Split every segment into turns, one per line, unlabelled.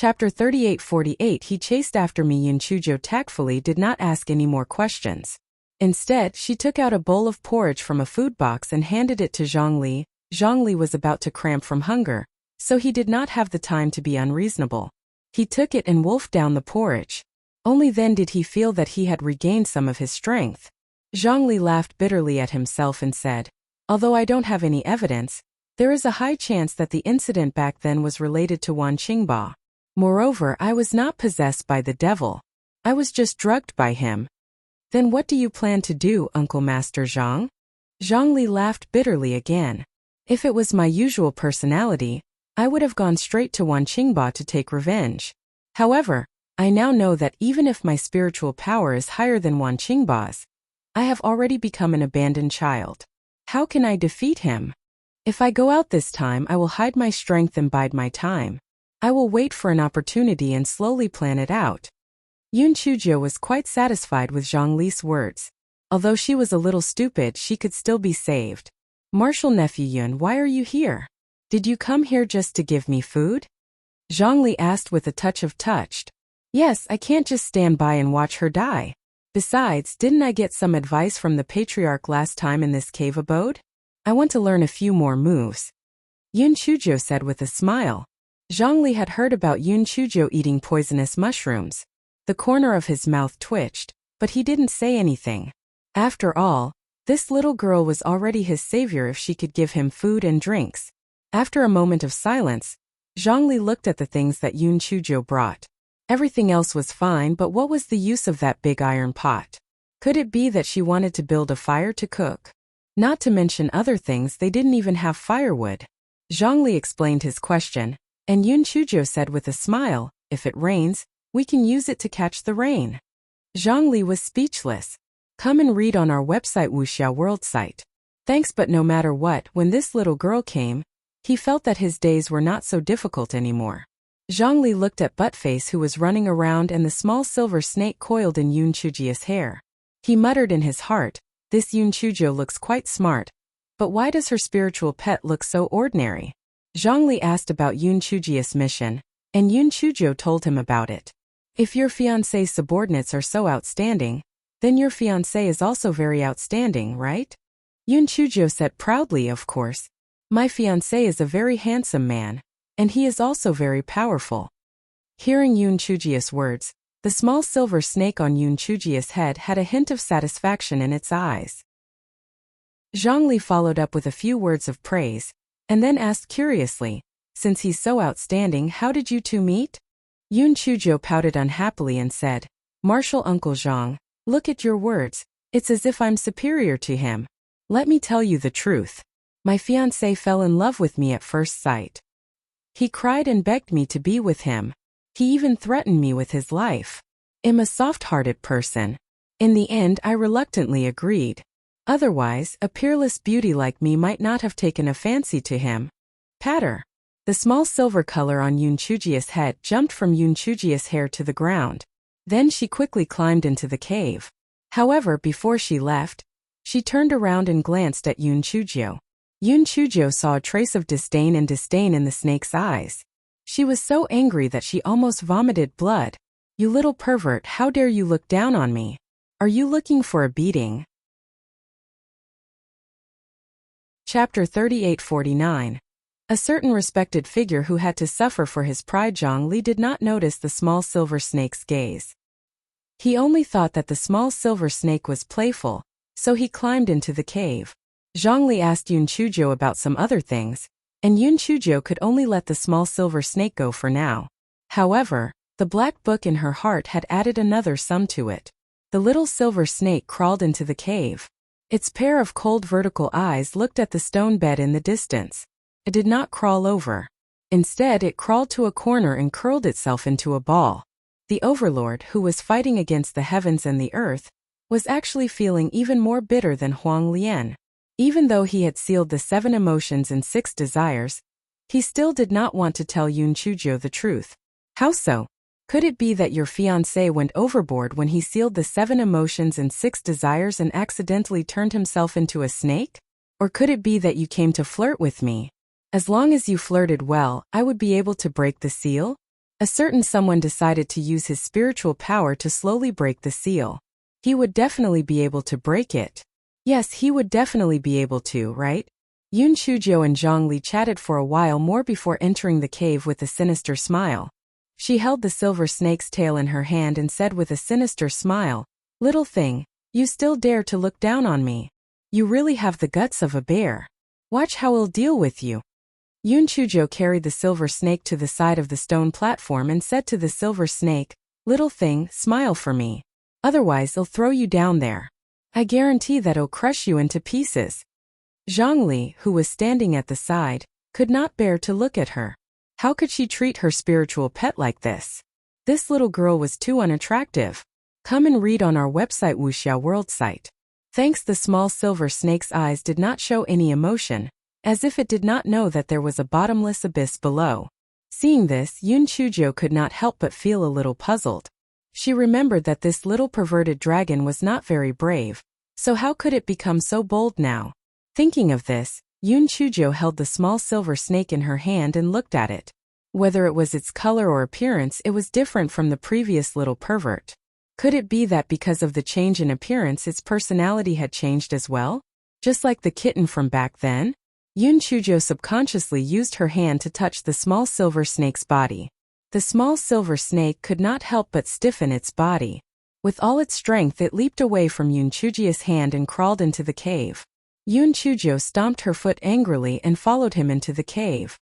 Chapter 3848. He chased after me. Yun Chujo tactfully did not ask any more questions. Instead, she took out a bowl of porridge from a food box and handed it to Zhongli. Zhongli was about to cramp from hunger, so he did not have the time to be unreasonable. He took it and wolfed down the porridge. Only then did he feel that he had regained some of his strength. Zhongli laughed bitterly at himself and said, "Although I don't have any evidence, there is a high chance that the incident back then was related to Wan Qingba. Moreover, I was not possessed by the devil. I was just drugged by him." "Then what do you plan to do, Uncle Master Zhang?" Zhongli laughed bitterly again. "If it was my usual personality, I would have gone straight to Wan Qingba to take revenge. However, I now know that even if my spiritual power is higher than Wan Qingba's, I have already become an abandoned child. How can I defeat him? If I go out this time, I will hide my strength and bide my time. I will wait for an opportunity and slowly plan it out." Yun Chujo was quite satisfied with Zhongli's words. Although she was a little stupid, she could still be saved. "Martial nephew Yun, why are you here? Did you come here just to give me food?" Zhongli asked with a touch of touched. "Yes, I can't just stand by and watch her die. Besides, didn't I get some advice from the patriarch last time in this cave abode? I want to learn a few more moves," Yun Chujo said with a smile. Zhongli had heard about Yun Chujo eating poisonous mushrooms. The corner of his mouth twitched, but he didn't say anything. After all, this little girl was already his savior if she could give him food and drinks. After a moment of silence, Zhongli looked at the things that Yun Chujo brought. Everything else was fine, but what was the use of that big iron pot? Could it be that she wanted to build a fire to cook? Not to mention other things, they didn't even have firewood. Zhongli explained his question, and Yun Chujo said with a smile, "If it rains, we can use it to catch the rain." Zhongli was speechless. Come and read on our website Wuxia World site. Thanks, but no matter what, when this little girl came, he felt that his days were not so difficult anymore. Zhongli looked at Buttface, who was running around, and the small silver snake coiled in Yun Chujia's hair. He muttered in his heart, "This Yun Chujo looks quite smart, but why does her spiritual pet look so ordinary?" Zhongli asked about Yun Chujia's mission, and Yun Chujo told him about it. "If your fiancé's subordinates are so outstanding, then your fiancé is also very outstanding, right?" Yun Chujo said proudly, "Of course. My fiancé is a very handsome man, and he is also very powerful." Hearing Yun Chujia's words, the small silver snake on Yun Chujia's head had a hint of satisfaction in its eyes. Zhongli followed up with a few words of praise, and then asked curiously, "Since he's so outstanding, how did you two meet?" Yun Chujo pouted unhappily and said, "Martial Uncle Zhang, look at your words. It's as if I'm superior to him. Let me tell you the truth. My fiancé fell in love with me at first sight. He cried and begged me to be with him. He even threatened me with his life. I'm a soft-hearted person. In the end, I reluctantly agreed. Otherwise, a peerless beauty like me might not have taken a fancy to him." Patter. The small silver color on Yun Chujia's head jumped from Yun Chujia's hair to the ground. Then she quickly climbed into the cave. However, before she left, she turned around and glanced at Yun Chujo. Yun Chujo saw a trace of disdain in the snake's eyes. She was so angry that she almost vomited blood. "You little pervert, how dare you look down on me? Are you looking for a beating?" Chapter 3849. A certain respected figure who had to suffer for his pride. Zhongli did not notice the small silver snake's gaze. He only thought that the small silver snake was playful, so he climbed into the cave. Zhongli asked Yun Chujo about some other things, and Yun Chujo could only let the small silver snake go for now. However, the black book in her heart had added another sum to it. The little silver snake crawled into the cave. Its pair of cold vertical eyes looked at the stone bed in the distance. It did not crawl over. Instead, it crawled to a corner and curled itself into a ball. The overlord, who was fighting against the heavens and the earth, was actually feeling even more bitter than Huang Lian. Even though he had sealed the 7 emotions and 6 desires, he still did not want to tell Yun Chujo the truth. How so? Could it be that your fiancé went overboard when he sealed the 7 emotions and 6 desires and accidentally turned himself into a snake? Or could it be that you came to flirt with me? As long as you flirted well, I would be able to break the seal? A certain someone decided to use his spiritual power to slowly break the seal. He would definitely be able to break it. Yes, he would definitely be able to, right? Yun Chuzhou and Zhongli chatted for a while more before entering the cave with a sinister smile. She held the silver snake's tail in her hand and said with a sinister smile, "Little thing, you still dare to look down on me. You really have the guts of a bear. Watch how I'll deal with you." Yun Chuzhou carried the silver snake to the side of the stone platform and said to the silver snake, "Little thing, smile for me. Otherwise I'll throw you down there. I guarantee that I'll crush you into pieces." Zhongli, who was standing at the side, could not bear to look at her. How could she treat her spiritual pet like this? This little girl was too unattractive. Come and read on our website Wuxia World site. Thanks. The small silver snake's eyes did not show any emotion, as if it did not know that there was a bottomless abyss below. Seeing this, Yun Chuzhou could not help but feel a little puzzled. She remembered that this little perverted dragon was not very brave, so how could it become so bold now? Thinking of this, Yun Chuzhou held the small silver snake in her hand and looked at it. Whether it was its color or appearance, it was different from the previous little pervert. Could it be that because of the change in appearance its personality had changed as well? Just like the kitten from back then? Yun Chuzhou subconsciously used her hand to touch the small silver snake's body. The small silver snake could not help but stiffen its body. With all its strength it leaped away from Yun Chuzhou's hand and crawled into the cave. Yun Chuzhou stomped her foot angrily and followed him into the cave.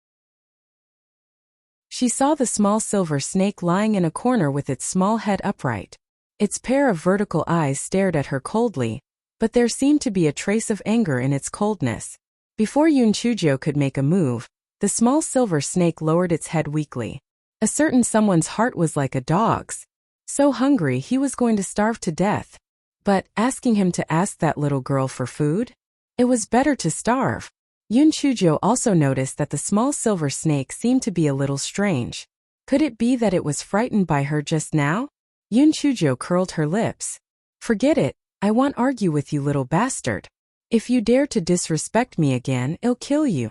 She saw the small silver snake lying in a corner with its small head upright. Its pair of vertical eyes stared at her coldly, but there seemed to be a trace of anger in its coldness. Before Yun Chuzhou could make a move, the small silver snake lowered its head weakly. A certain someone's heart was like a dog's. So hungry he was going to starve to death. But asking him to ask that little girl for food? It was better to starve. Yun Chuzhou also noticed that the small silver snake seemed to be a little strange. Could it be that it was frightened by her just now? Yun Chuzhou curled her lips. "Forget it, I won't argue with you, little bastard. If you dare to disrespect me again, I'll kill you."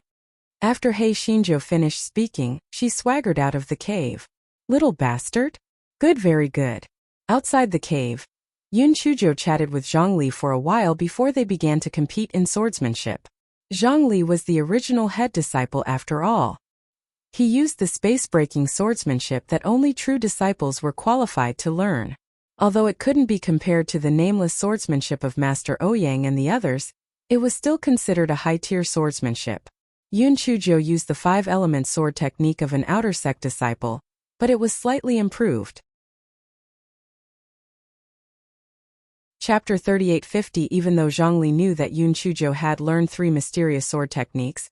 After He Xinzhou finished speaking, she swaggered out of the cave. "Little bastard? Good, very good." Outside the cave, Yun Chuzhou chatted with Zhongli for a while before they began to compete in swordsmanship. Zhongli was the original head disciple after all. He used the space-breaking swordsmanship that only true disciples were qualified to learn. Although it couldn't be compared to the nameless swordsmanship of Master Ouyang and the others, it was still considered a high-tier swordsmanship. Yun Chuzhou used the 5-element sword technique of an outer sect disciple, but it was slightly improved. Chapter 3850. Even though Zhongli knew that Yun Chuzhou had learned 3 mysterious sword techniques,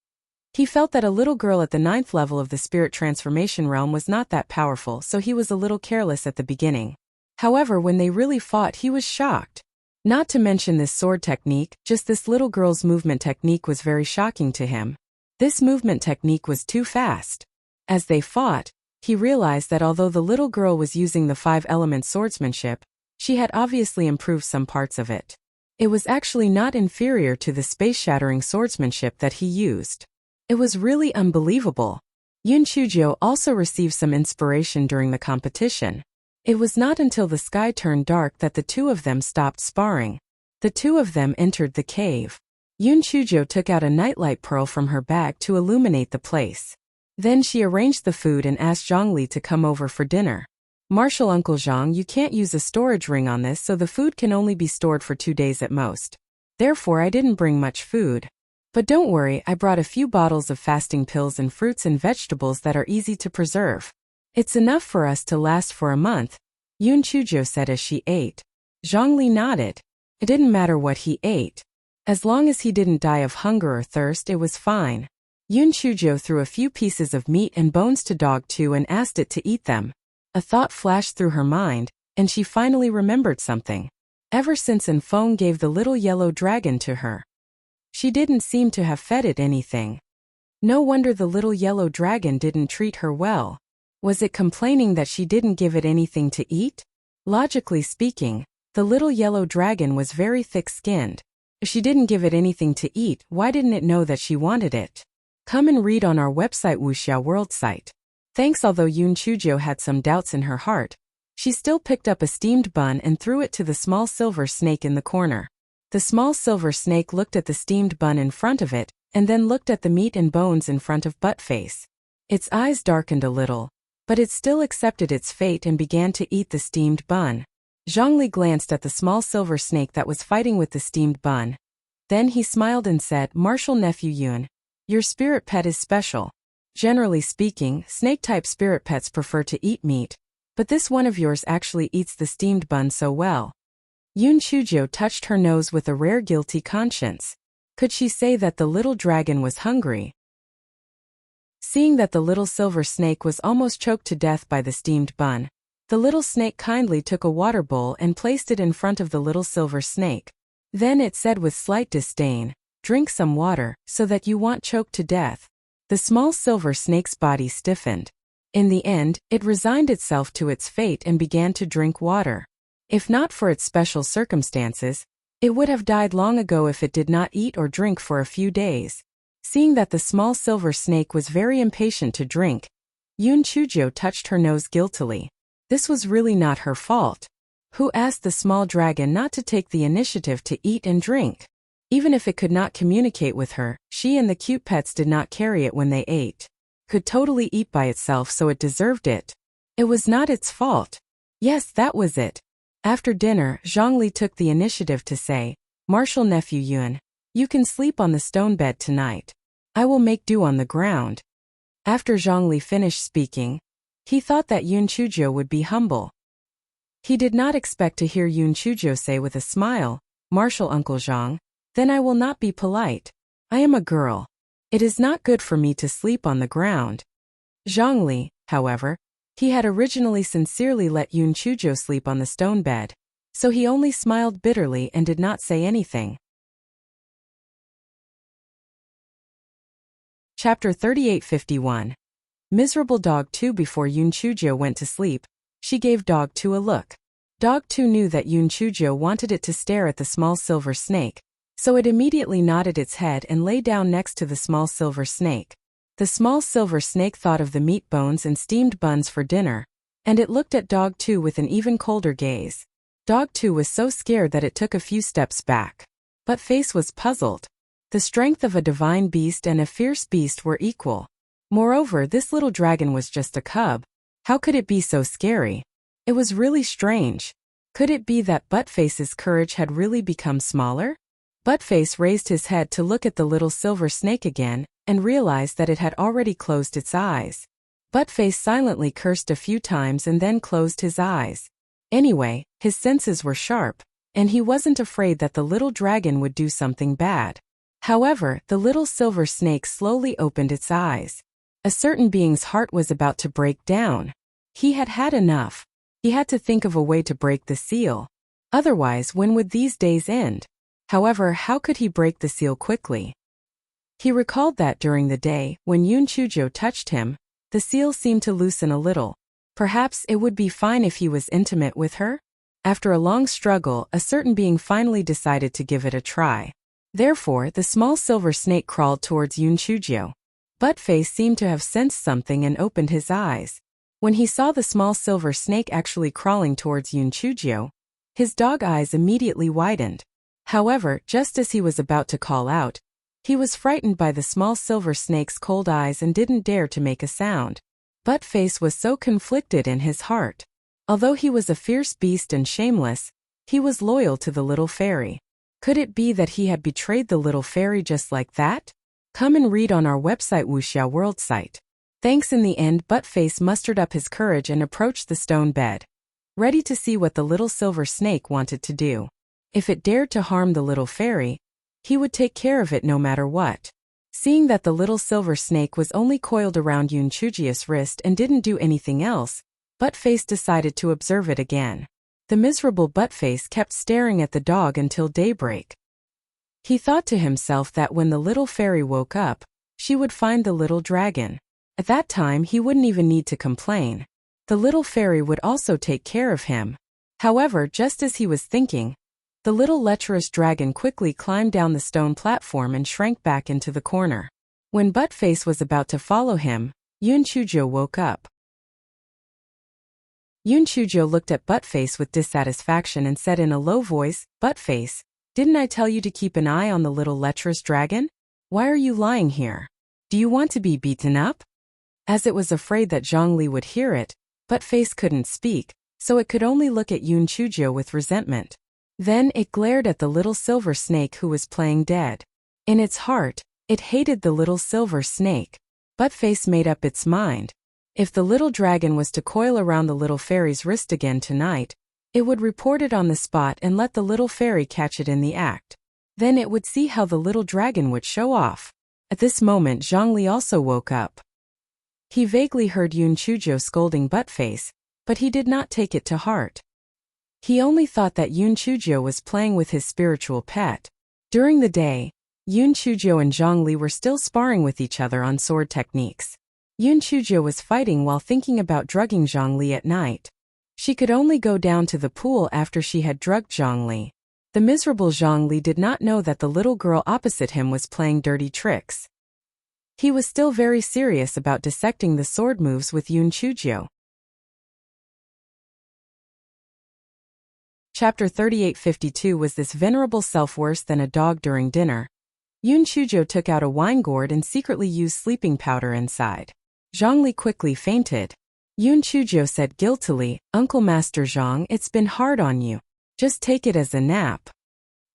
he felt that a little girl at the 9th level of the spirit transformation realm was not that powerful, so he was a little careless at the beginning. However, when they really fought, he was shocked. Not to mention this sword technique, just this little girl's movement technique was very shocking to him. This movement technique was too fast. As they fought, he realized that although the little girl was using the 5-element swordsmanship, she had obviously improved some parts of it. It was actually not inferior to the space-shattering swordsmanship that he used. It was really unbelievable. Yun Chuzhou also received some inspiration during the competition. It was not until the sky turned dark that the two of them stopped sparring. The two of them entered the cave. Yun Chuzhou took out a nightlight pearl from her bag to illuminate the place. Then she arranged the food and asked Zhongli to come over for dinner. "Marshal Uncle Zhang, you can't use a storage ring on this, so the food can only be stored for 2 days at most. Therefore I didn't bring much food. But don't worry, I brought a few bottles of fasting pills and fruits and vegetables that are easy to preserve. It's enough for us to last for a month," Yun Chuzhou said as she ate. Zhongli nodded. It didn't matter what he ate. As long as he didn't die of hunger or thirst, it was fine. Yun Chuzhou threw a few pieces of meat and bones to Dog 2 and asked it to eat them. A thought flashed through her mind, and she finally remembered something. Ever since Enfeng gave the little yellow dragon to her, she didn't seem to have fed it anything. No wonder the little yellow dragon didn't treat her well. Was it complaining that she didn't give it anything to eat? Logically speaking, the little yellow dragon was very thick-skinned. If she didn't give it anything to eat, why didn't it know that she wanted it? Come and read on our website Wuxia World site. Thanks. Although Yoon Chujo had some doubts in her heart, she still picked up a steamed bun and threw it to the small silver snake in the corner. The small silver snake looked at the steamed bun in front of it, and then looked at the meat and bones in front of Buttface. Its eyes darkened a little, but it still accepted its fate and began to eat the steamed bun. Zhongli glanced at the small silver snake that was fighting with the steamed bun. Then he smiled and said, "Martial nephew Yoon, your spirit pet is special. Generally speaking, snake-type spirit pets prefer to eat meat, but this one of yours actually eats the steamed bun so well." Yoon Chujo touched her nose with a rare guilty conscience. Could she say that the little dragon was hungry? Seeing that the little silver snake was almost choked to death by the steamed bun, the little snake kindly took a water bowl and placed it in front of the little silver snake. Then it said with slight disdain, "Drink some water, so that you won't choke to death." The small silver snake's body stiffened. In the end, it resigned itself to its fate and began to drink water. If not for its special circumstances, it would have died long ago if it did not eat or drink for a few days. Seeing that the small silver snake was very impatient to drink, Yoon Chujo touched her nose guiltily. This was really not her fault. Who asked the small dragon not to take the initiative to eat and drink? Even if it could not communicate with her, she and the cute pets did not carry it when they ate. Could totally eat by itself, so it deserved it. It was not its fault. Yes, that was it. After dinner, Zhongli took the initiative to say, "Martial nephew Yoon, you can sleep on the stone bed tonight. I will make do on the ground." After Zhongli finished speaking, he thought that Yoon Chujo would be humble. He did not expect to hear Yoon Chujo say with a smile, "Martial Uncle Zhang, then I will not be polite. I am a girl. It is not good for me to sleep on the ground." Zhongli, however, he had originally sincerely let Yoon Chujo sleep on the stone bed, so he only smiled bitterly and did not say anything. Chapter 3851. Miserable Dog 2. Before Yoon Chujo went to sleep, she gave Dog 2 a look. Dog 2 knew that Yoon Chujo wanted it to stare at the small silver snake, so it immediately nodded its head and lay down next to the small silver snake. The small silver snake thought of the meat bones and steamed buns for dinner, and it looked at Dog 2 with an even colder gaze. Dog 2 was so scared that it took a few steps back. But Face was puzzled. The strength of a divine beast and a fierce beast were equal. Moreover, this little dragon was just a cub. How could it be so scary? It was really strange. Could it be that Buttface's courage had really become smaller? Buttface raised his head to look at the little silver snake again, and realized that it had already closed its eyes. Buttface silently cursed a few times and then closed his eyes. Anyway, his senses were sharp, and he wasn't afraid that the little dragon would do something bad. However, the little silver snake slowly opened its eyes. A certain being's heart was about to break down. He had had enough. He had to think of a way to break the seal. Otherwise, when would these days end? However, how could he break the seal quickly? He recalled that during the day, when Yoon Chujo touched him, the seal seemed to loosen a little. Perhaps it would be fine if he was intimate with her? After a long struggle, a certain being finally decided to give it a try. Therefore, the small silver snake crawled towards Yoon Chujo. Buttface seemed to have sensed something and opened his eyes. When he saw the small silver snake actually crawling towards Yoon Chujo, his dog eyes immediately widened. However, just as he was about to call out, he was frightened by the small silver snake's cold eyes and didn't dare to make a sound. Buttface was so conflicted in his heart. Although he was a fierce beast and shameless, he was loyal to the little fairy. Could it be that he had betrayed the little fairy just like that? Come and read on our website Wuxia World site. Thanks. In the end, Buttface mustered up his courage and approached the stone bed, ready to see what the little silver snake wanted to do. If it dared to harm the little fairy, he would take care of it no matter what. Seeing that the little silver snake was only coiled around Yoon Chujo's wrist and didn't do anything else, Buttface decided to observe it again. The miserable Buttface kept staring at the dog until daybreak. He thought to himself that when the little fairy woke up, she would find the little dragon. At that time, he wouldn't even need to complain. The little fairy would also take care of him. However, just as he was thinking, the little lecherous dragon quickly climbed down the stone platform and shrank back into the corner. When Buttface was about to follow him, Yun Chujo woke up. Yun Chujo looked at Buttface with dissatisfaction and said in a low voice, "Buttface, didn't I tell you to keep an eye on the little lecherous dragon? Why are you lying here? Do you want to be beaten up?" As it was afraid that Zhongli would hear it, Buttface couldn't speak, so it could only look at Yun Chujo with resentment. Then it glared at the little silver snake who was playing dead. In its heart, it hated the little silver snake. Buttface made up its mind. If the little dragon was to coil around the little fairy's wrist again tonight, it would report it on the spot and let the little fairy catch it in the act. Then it would see how the little dragon would show off. At this moment Zhongli also woke up. He vaguely heard Yun Chujo scolding Buttface, but he did not take it to heart. He only thought that Yun Chujo was playing with his spiritual pet. During the day, Yun Chujo and Zhongli were still sparring with each other on sword techniques. Yun Chujo was fighting while thinking about drugging Zhongli at night. She could only go down to the pool after she had drugged Zhongli. The miserable Zhongli did not know that the little girl opposite him was playing dirty tricks. He was still very serious about dissecting the sword moves with Yun Chujo. Chapter 3852. Was this venerable self worse than a dog during dinner? Yun Chujo took out a wine gourd and secretly used sleeping powder inside. Zhongli quickly fainted. Yun Chujo said guiltily, "Uncle Master Zhang, it's been hard on you. Just take it as a nap."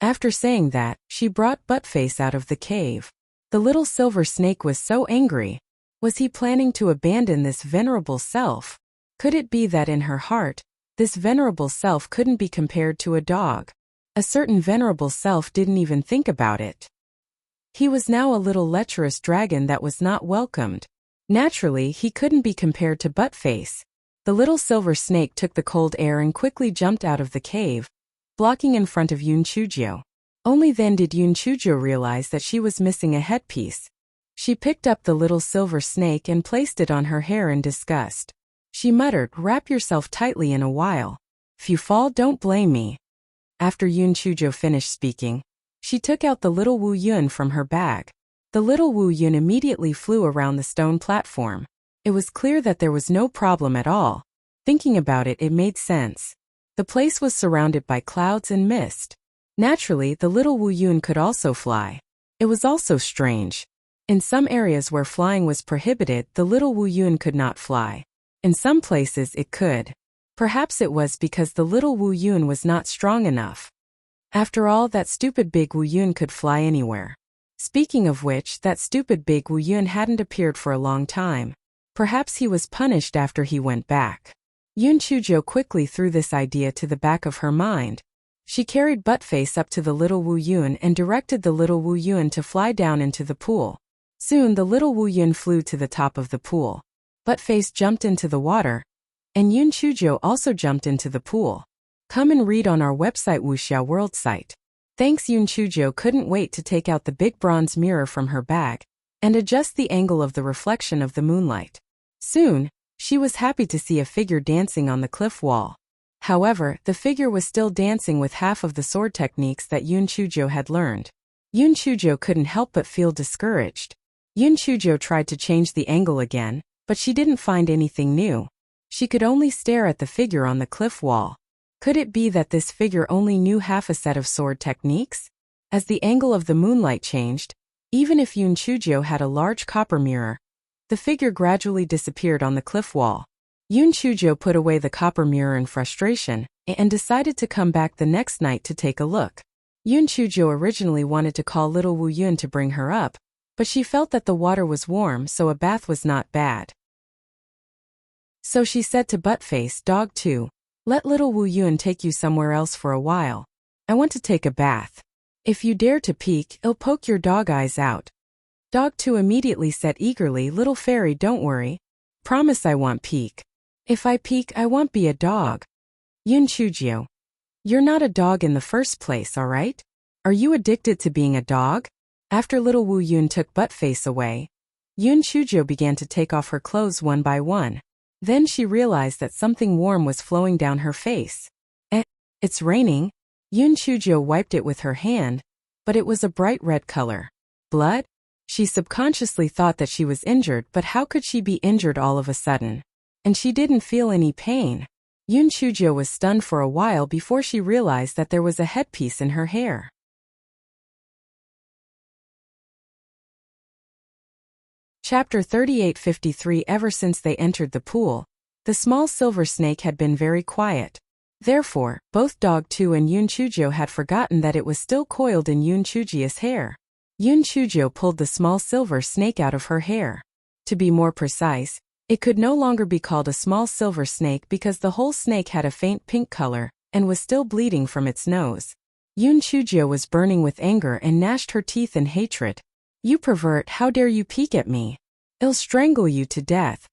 After saying that, she brought Buttface out of the cave. The little silver snake was so angry. Was he planning to abandon this venerable self? Could it be that in her heart, this venerable self couldn't be compared to a dog? A certain venerable self didn't even think about it. He was now a little lecherous dragon that was not welcomed. Naturally, he couldn't be compared to Buttface. The little silver snake took the cold air and quickly jumped out of the cave, blocking in front of Yun Chujo. Only then did Yun Chujo realize that she was missing a headpiece. She picked up the little silver snake and placed it on her hair in disgust. She muttered, "Wrap yourself tightly in a while. If you fall, don't blame me." After Yun Chujo finished speaking, she took out the little Wu Yun from her bag. The little Wu Yun immediately flew around the stone platform. It was clear that there was no problem at all. Thinking about it, it made sense. The place was surrounded by clouds and mist. Naturally, the little Wu Yun could also fly. It was also strange. In some areas where flying was prohibited, the little Wu Yun could not fly. In some places it could. Perhaps it was because the little Wu Yun was not strong enough. After all, that stupid big Wu Yun could fly anywhere. Speaking of which, that stupid big Wu Yun hadn't appeared for a long time. Perhaps he was punished after he went back. Yun Chujo quickly threw this idea to the back of her mind. She carried Buttface up to the little Wu Yun and directed the little Wu Yun to fly down into the pool. Soon the little Wu Yun flew to the top of the pool. Buttface jumped into the water, and Yun Chujo also jumped into the pool. Come and read on our website Wuxia World site. Thanks. Yun Chujo couldn't wait to take out the big bronze mirror from her bag and adjust the angle of the reflection of the moonlight. Soon, she was happy to see a figure dancing on the cliff wall. However, the figure was still dancing with half of the sword techniques that Yun Chujo had learned. Yun Chujo couldn't help but feel discouraged. Yun Chujo tried to change the angle again, but she didn't find anything new. She could only stare at the figure on the cliff wall. Could it be that this figure only knew half a set of sword techniques? As the angle of the moonlight changed, even if Yun Chujo had a large copper mirror, the figure gradually disappeared on the cliff wall. Yun Chujo put away the copper mirror in frustration and decided to come back the next night to take a look. Yun Chujo originally wanted to call little Wu Yun to bring her up, but she felt that the water was warm, so a bath was not bad. So she said to Buttface, "Dog 2, let little Wu Yun take you somewhere else for a while. I want to take a bath. If you dare to peek, I'll poke your dog eyes out." Dog 2 immediately said eagerly, "Little fairy, don't worry. Promise I won't peek. If I peek, I won't be a dog." Yun Chujo, you're not a dog in the first place, alright? Are you addicted to being a dog? After little Wu Yun took Buttface away, Yun Chujo began to take off her clothes one by one. Then she realized that something warm was flowing down her face. It's raining. Yun Chujo wiped it with her hand, but it was a bright red color. Blood? She subconsciously thought that she was injured, but how could she be injured all of a sudden? And she didn't feel any pain. Yoon Chujio was stunned for a while before she realized that there was a headpiece in her hair. Chapter 38:53. Ever since they entered the pool, the small silver snake had been very quiet. Therefore, both Dog 2 and Yoon Chujio had forgotten that it was still coiled in Yoon Chujio's hair. Yoon Chujio pulled the small silver snake out of her hair. To be more precise, it could no longer be called a small silver snake because the whole snake had a faint pink color and was still bleeding from its nose. Yoon Chujio was burning with anger and gnashed her teeth in hatred. "You pervert, how dare you peek at me? I'll strangle you to death."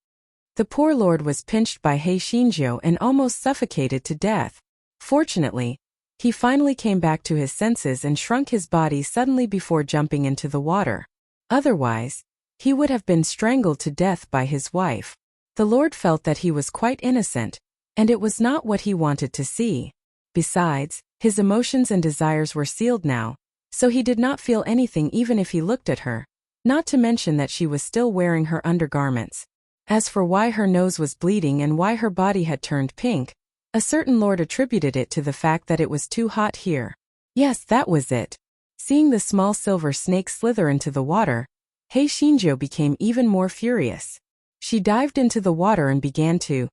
The poor lord was pinched by Hei Shinjo and almost suffocated to death. Fortunately, he finally came back to his senses and shrunk his body suddenly before jumping into the water. Otherwise, he would have been strangled to death by his wife. The lord felt that he was quite innocent, and it was not what he wanted to see. Besides, his emotions and desires were sealed now, so he did not feel anything even if he looked at her, not to mention that she was still wearing her undergarments. As for why her nose was bleeding and why her body had turned pink, a certain lord attributed it to the fact that it was too hot here. Yes, that was it. Seeing the small silver snake slither into the water, Hei Shinjo became even more furious. She dived into the water and began to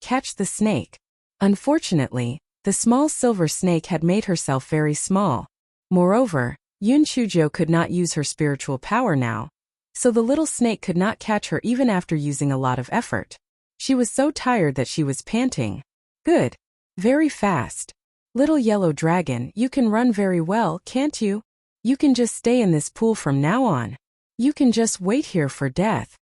catch the snake. Unfortunately, the small silver snake had made herself very small. Moreover, Yoon Chujio could not use her spiritual power now, so the little snake could not catch her even after using a lot of effort. She was so tired that she was panting. "Good. Very fast. Little yellow dragon, you can run very well, can't you? You can just stay in this pool from now on. You can just wait here for death."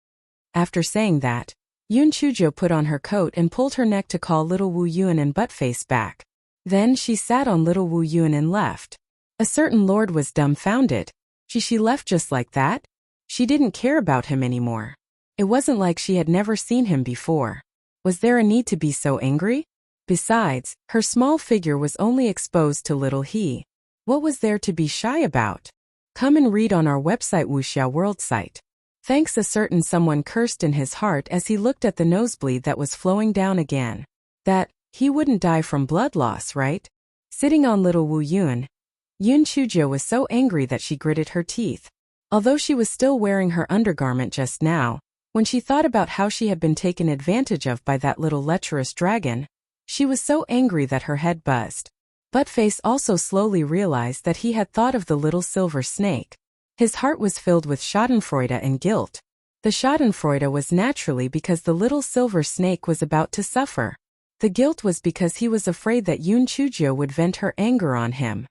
After saying that, Yoon Chujio put on her coat and pulled her neck to call little Wu Yuan and Buttface back. Then she sat on little Wu Yuan and left. A certain lord was dumbfounded. She left just like that? She didn't care about him anymore. It wasn't like she had never seen him before. Was there a need to be so angry? Besides, her small figure was only exposed to little he. What was there to be shy about? Come and read on our website Wuxia World site. Thanks. A certain someone cursed in his heart as he looked at the nosebleed that was flowing down again. That, he wouldn't die from blood loss, right? Sitting on little Wu Yun, Yoon Chujio was so angry that she gritted her teeth. Although she was still wearing her undergarment just now, when she thought about how she had been taken advantage of by that little lecherous dragon, she was so angry that her head buzzed. Buttface also slowly realized that he had thought of the little silver snake. His heart was filled with schadenfreude and guilt. The schadenfreude was naturally because the little silver snake was about to suffer. The guilt was because he was afraid that Yoon Chujio would vent her anger on him.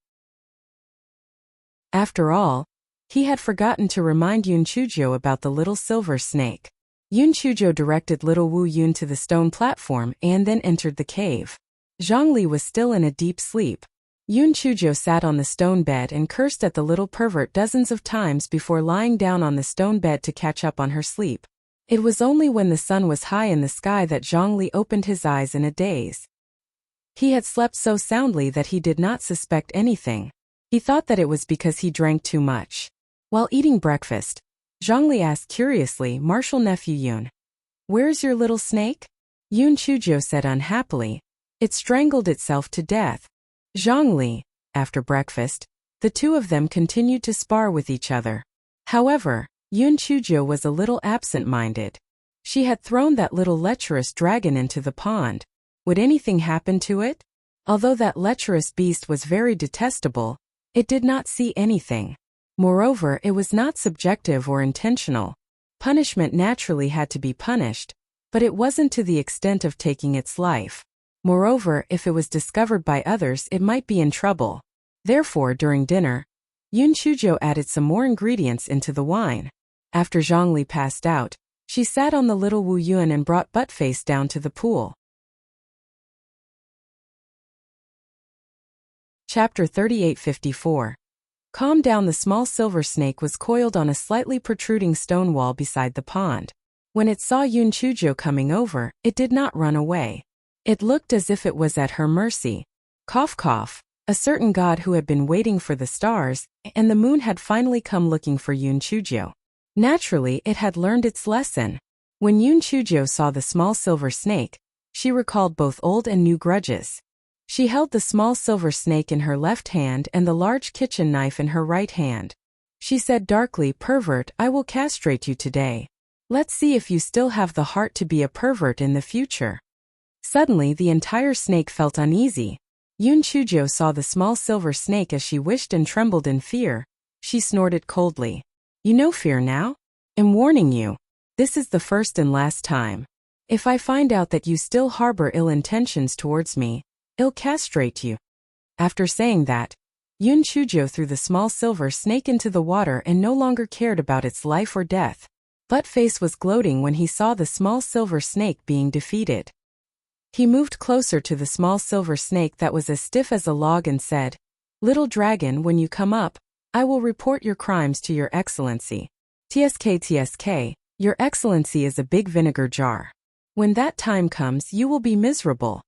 After all, he had forgotten to remind Yoon Chujio about the little silver snake. Yoon Chujio directed little Wu Yun to the stone platform and then entered the cave. Zhongli was still in a deep sleep. Yoon Chujio sat on the stone bed and cursed at the little pervert dozens of times before lying down on the stone bed to catch up on her sleep. It was only when the sun was high in the sky that Zhongli opened his eyes in a daze. He had slept so soundly that he did not suspect anything. He thought that it was because he drank too much. While eating breakfast, Zhongli asked curiously, "Martial nephew Yoon, where's your little snake?" Yoon Chujio said unhappily, "It strangled itself to death." Zhongli, after breakfast, the two of them continued to spar with each other. However, Yoon Chujio was a little absent-minded. She had thrown that little lecherous dragon into the pond. Would anything happen to it? Although that lecherous beast was very detestable, it did not see anything. Moreover, it was not subjective or intentional. Punishment naturally had to be punished, but it wasn't to the extent of taking its life. Moreover, if it was discovered by others, it might be in trouble. Therefore, during dinner, Yoon Chujio added some more ingredients into the wine. After Zhongli passed out, she sat on the little Wu Yun and brought Buttface down to the pool. Chapter 38:54. Calm down. The small silver snake was coiled on a slightly protruding stone wall beside the pond. When it saw Yoon Chujio coming over, it did not run away. It looked as if it was at her mercy. Cough cough. A certain god who had been waiting for the stars and the moon had finally come looking for Yoon Chujio. Naturally, it had learned its lesson. When Yun Chujo saw the small silver snake, she recalled both old and new grudges. She held the small silver snake in her left hand and the large kitchen knife in her right hand. She said darkly, "Pervert, I will castrate you today. Let's see if you still have the heart to be a pervert in the future." Suddenly, the entire snake felt uneasy. Yun Chujo saw the small silver snake as she wished and trembled in fear. She snorted coldly. "You know fear now? I'm warning you. This is the first and last time. If I find out that you still harbor ill intentions towards me, I'll castrate you." After saying that, Yun Chujo threw the small silver snake into the water and no longer cared about its life or death. Buttface was gloating when he saw the small silver snake being defeated. He moved closer to the small silver snake that was as stiff as a log and said, "Little dragon, when you come up, I will report your crimes to your excellency. TSK, your excellency is a big vinegar jar. When that time comes, you will be miserable."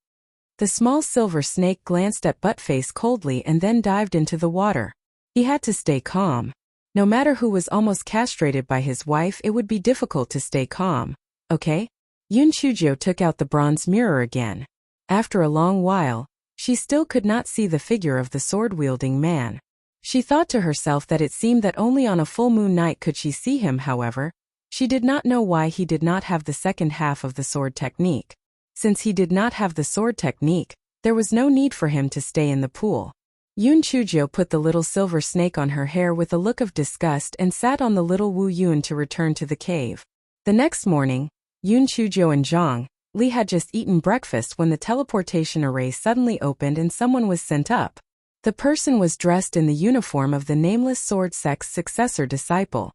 The small silver snake glanced at Buttface coldly and then dived into the water. He had to stay calm. No matter who was almost castrated by his wife, it would be difficult to stay calm. Okay? Yun Chujo took out the bronze mirror again. After a long while, she still could not see the figure of the sword-wielding man. She thought to herself that it seemed that only on a full moon night could she see him. However, she did not know why he did not have the second half of the sword technique. Since he did not have the sword technique, there was no need for him to stay in the pool. Yun Chujo put the little silver snake on her hair with a look of disgust and sat on the little Wu Yun to return to the cave. The next morning, Yun Chujo and Zhang Li had just eaten breakfast when the teleportation array suddenly opened and someone was sent up. The person was dressed in the uniform of the nameless sword sect's successor disciple.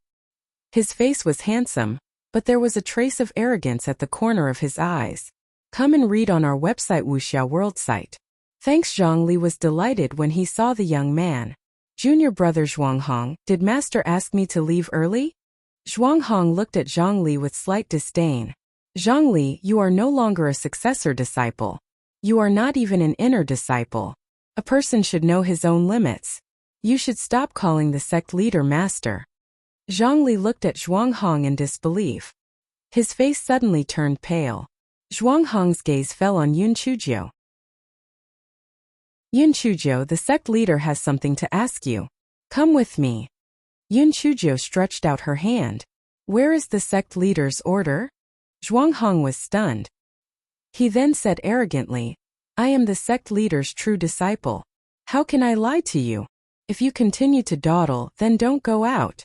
His face was handsome, but there was a trace of arrogance at the corner of his eyes. Come and read on our website Wuxia World site. Thanks. Zhang Li was delighted when he saw the young man. Junior brother Zhuanghong, did master ask me to leave early? Zhuanghong looked at Zhang Li with slight disdain. Zhang Li, you are no longer a successor disciple. You are not even an inner disciple. A person should know his own limits. You should stop calling the sect leader master. Zhang Li looked at Zhuanghong in disbelief. His face suddenly turned pale. Zhuanghong's gaze fell on Yun Chujo. Yun Chujo, the sect leader has something to ask you. Come with me. Yun Chujo stretched out her hand. Where is the sect leader's order? Zhuanghong was stunned. He then said arrogantly, I am the sect leader's true disciple. How can I lie to you? If you continue to dawdle, then don't go out.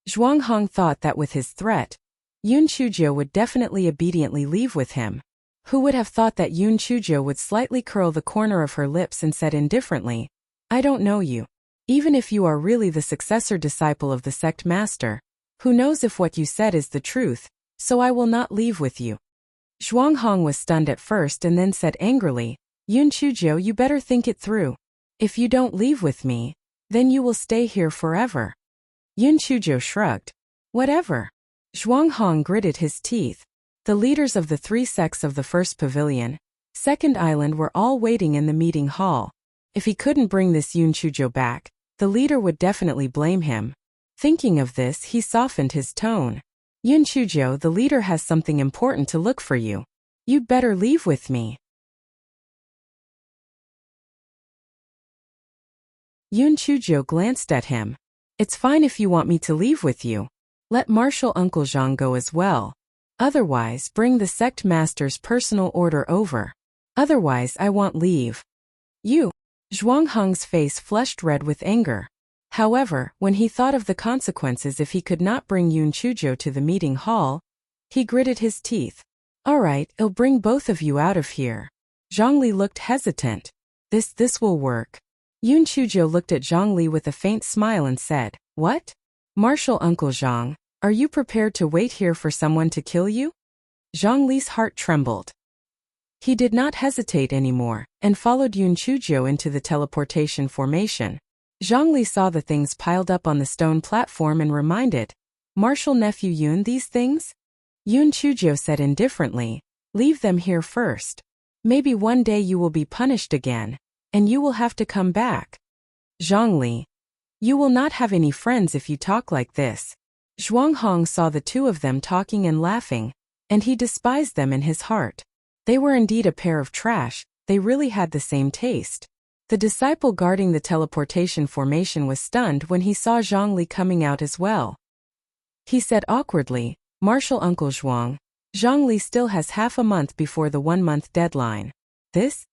Zhuanghong thought that with his threat, Yun Chujo would definitely obediently leave with him. Who would have thought that Yun Chujo would slightly curl the corner of her lips and said indifferently, I don't know you. Even if you are really the successor disciple of the sect master, who knows if what you said is the truth, so I will not leave with you. Zhuanghong was stunned at first and then said angrily, Yun Chujo, you better think it through. If you don't leave with me, then you will stay here forever. Yun Chujo shrugged. Whatever. Zhuanghong gritted his teeth. The leaders of the three sects of the first pavilion, second island were all waiting in the meeting hall. If he couldn't bring this Yun Chujo back, the leader would definitely blame him. Thinking of this, he softened his tone. Yun Chujo, the leader has something important to look for you. You'd better leave with me. Yun Chujo glanced at him. It's fine if you want me to leave with you. Let Marshal Uncle Zhang go as well. Otherwise, bring the sect master's personal order over. Otherwise, I want leave. You. Zhuanghong's face flushed red with anger. However, when he thought of the consequences if he could not bring Yun Chujo to the meeting hall, he gritted his teeth. All right, I'll bring both of you out of here. Zhang Li looked hesitant. This will work. Yun Chujo looked at Zhang Li with a faint smile and said, What? Marshal Uncle Zhang, are you prepared to wait here for someone to kill you? Zhang Li's heart trembled. He did not hesitate anymore, and followed Yun Chujo into the teleportation formation. Zhang Li saw the things piled up on the stone platform and reminded, Marshal nephew Yun, these things? Yun Chujo said indifferently, Leave them here first. Maybe one day you will be punished again, and you will have to come back. Zhang Li. You will not have any friends if you talk like this. Zhuang Hong saw the two of them talking and laughing, and he despised them in his heart. They were indeed a pair of trash, they really had the same taste. The disciple guarding the teleportation formation was stunned when he saw Zhongli coming out as well. He said awkwardly, "Martial Uncle Zhuang, Zhongli still has half a month before the 1-month deadline." This?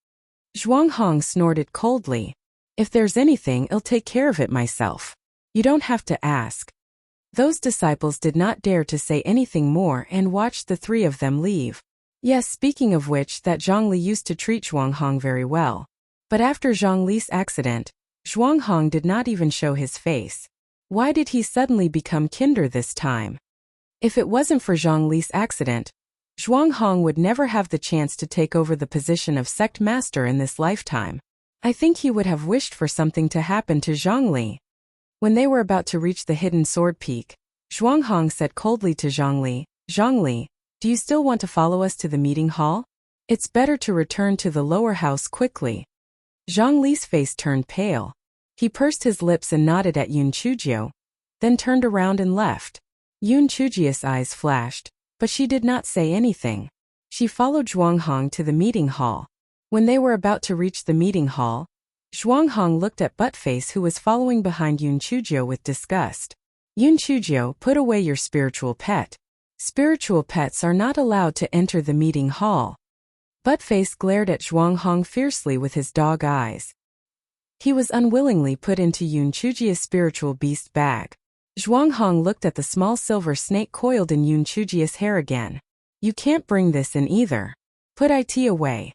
Zhuang Hong snorted coldly. "If there's anything, I'll take care of it myself. You don't have to ask." Those disciples did not dare to say anything more and watched the three of them leave. Yes, speaking of which, that Zhongli used to treat Zhuang Hong very well. But after Zhongli's accident, Zhuang Hong did not even show his face. Why did he suddenly become kinder this time? If it wasn't for Zhongli's accident, Zhuang Hong would never have the chance to take over the position of sect master in this lifetime. I think he would have wished for something to happen to Zhongli. When they were about to reach the hidden sword peak, Zhuang Hong said coldly to Zhongli, "Zhongli, do you still want to follow us to the meeting hall? It's better to return to the lower house quickly." Zhongli's face turned pale. He pursed his lips and nodded at Yun Chujio, then turned around and left. Yun Chujio's eyes flashed, but she did not say anything. She followed Zhuang Hong to the meeting hall. When they were about to reach the meeting hall, Zhuang Hong looked at Buttface, who was following behind Yun Chujio with disgust. "Yun Chujio, put away your spiritual pet. Spiritual pets are not allowed to enter the meeting hall." Buttface glared at Zhuang Hong fiercely with his dog eyes. He was unwillingly put into Yun Chujio's spiritual beast bag. Zhuang Hong looked at the small silver snake coiled in Yun Chujio's hair again. "You can't bring this in either. Put it away."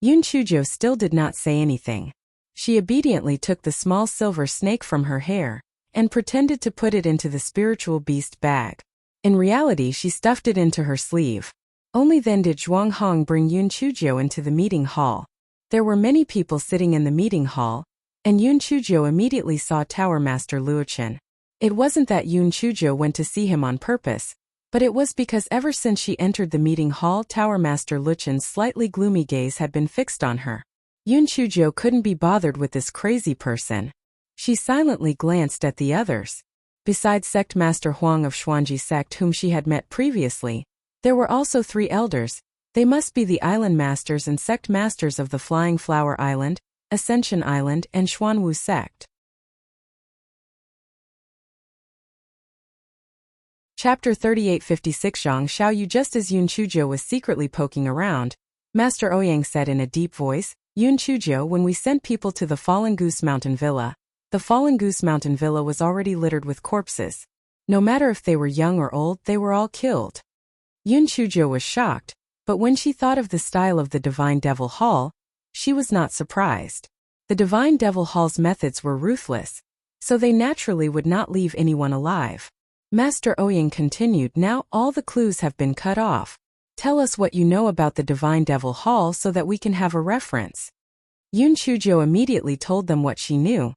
Yun Chujio still did not say anything. She obediently took the small silver snake from her hair and pretended to put it into the spiritual beast bag. In reality, she stuffed it into her sleeve. Only then did Zhuang Hong bring Yun Chujio into the meeting hall. There were many people sitting in the meeting hall, and Yun Chujio immediately saw Tower Master Luochen. It wasn't that Yun Chujio went to see him on purpose, but it was because ever since she entered the meeting hall, Tower Master Luochen's slightly gloomy gaze had been fixed on her. Yun Chujio couldn't be bothered with this crazy person. She silently glanced at the others. Besides Sect Master Huang of Xuanji Sect, whom she had met previously, there were also 3 elders. They must be the island masters and sect masters of the Flying Flower Island, Ascension Island, and Xuanwu Sect. Chapter 3856. Zhang Xiaoyu. Just as Yun Chujio was secretly poking around, Master Ouyang said in a deep voice, "Yun Chujio, when we sent people to the Fallen Goose Mountain Villa, the Fallen Goose Mountain Villa was already littered with corpses. No matter if they were young or old, they were all killed." Yun Chujio was shocked, but when she thought of the style of the Divine Devil Hall, she was not surprised. The Divine Devil Hall's methods were ruthless, so they naturally would not leave anyone alive. Master Ouyang continued, "Now all the clues have been cut off. Tell us what you know about the Divine Devil Hall so that we can have a reference." Yun Chujio immediately told them what she knew,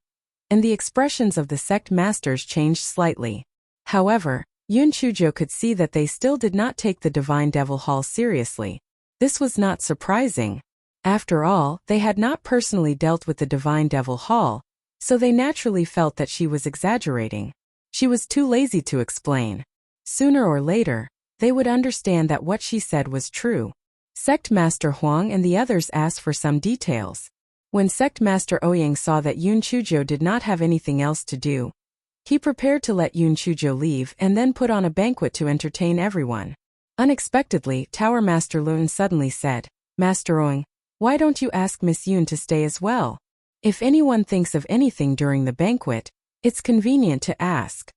and the expressions of the sect masters changed slightly. However, Yun Chujio could see that they still did not take the Divine Devil Hall seriously. This was not surprising. After all, they had not personally dealt with the Divine Devil Hall, so they naturally felt that she was exaggerating. She was too lazy to explain. Sooner or later, they would understand that what she said was true. Sect Master Huang and the others asked for some details. When Sect Master Ouyang saw that Yun Chujio did not have anything else to do, he prepared to let Yun Chujio leave and then put on a banquet to entertain everyone. Unexpectedly, Tower Master Lun suddenly said, "Master Ouyang, why don't you ask Miss Yun to stay as well? If anyone thinks of anything during the banquet, it's convenient to ask."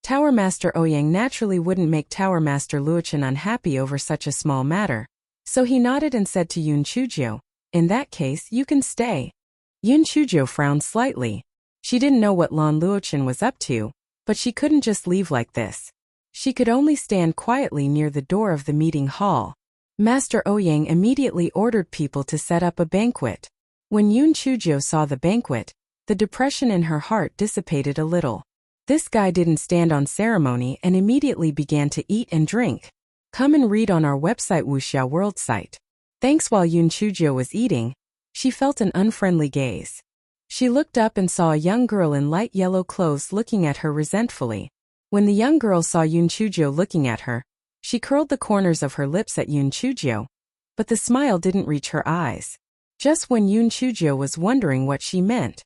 Tower Master Ouyang naturally wouldn't make Tower Master Luochen unhappy over such a small matter, so he nodded and said to Yun Chujio, "In that case, you can stay." Yun Chujio frowned slightly. She didn't know what Lan Luochen was up to, but she couldn't just leave like this. She could only stand quietly near the door of the meeting hall. Master Ouyang immediately ordered people to set up a banquet. When Yun Chujio saw the banquet, the depression in her heart dissipated a little. This guy didn't stand on ceremony and immediately began to eat and drink. Come and read on our website Wuxia World site. Thanks. While Yun Chujio was eating, she felt an unfriendly gaze. She looked up and saw a young girl in light yellow clothes looking at her resentfully. When the young girl saw Yun Chujio looking at her, she curled the corners of her lips at Yun Chujio, but the smile didn't reach her eyes. Just when Yun Chujio was wondering what she meant,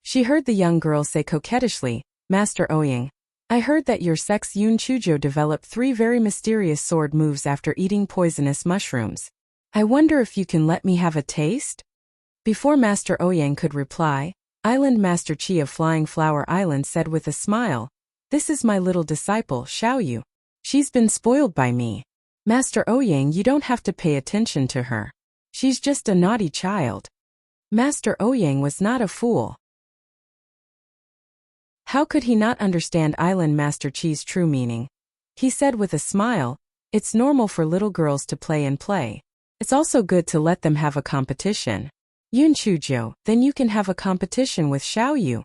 she heard the young girl say coquettishly, "Master Ouyang, I heard that your sex Yun Chujio developed 3 very mysterious sword moves after eating poisonous mushrooms. I wonder if you can let me have a taste?" Before Master Ouyang could reply, Island Master Chi of Flying Flower Island said with a smile, "This is my little disciple, Xiaoyu. She's been spoiled by me. Master Ouyang, you don't have to pay attention to her. She's just a naughty child." Master Ouyang was not a fool. How could he not understand Island Master Chi's true meaning? He said with a smile, "It's normal for little girls to play and play. It's also good to let them have a competition. Yun Chujio, then you can have a competition with Xiaoyu."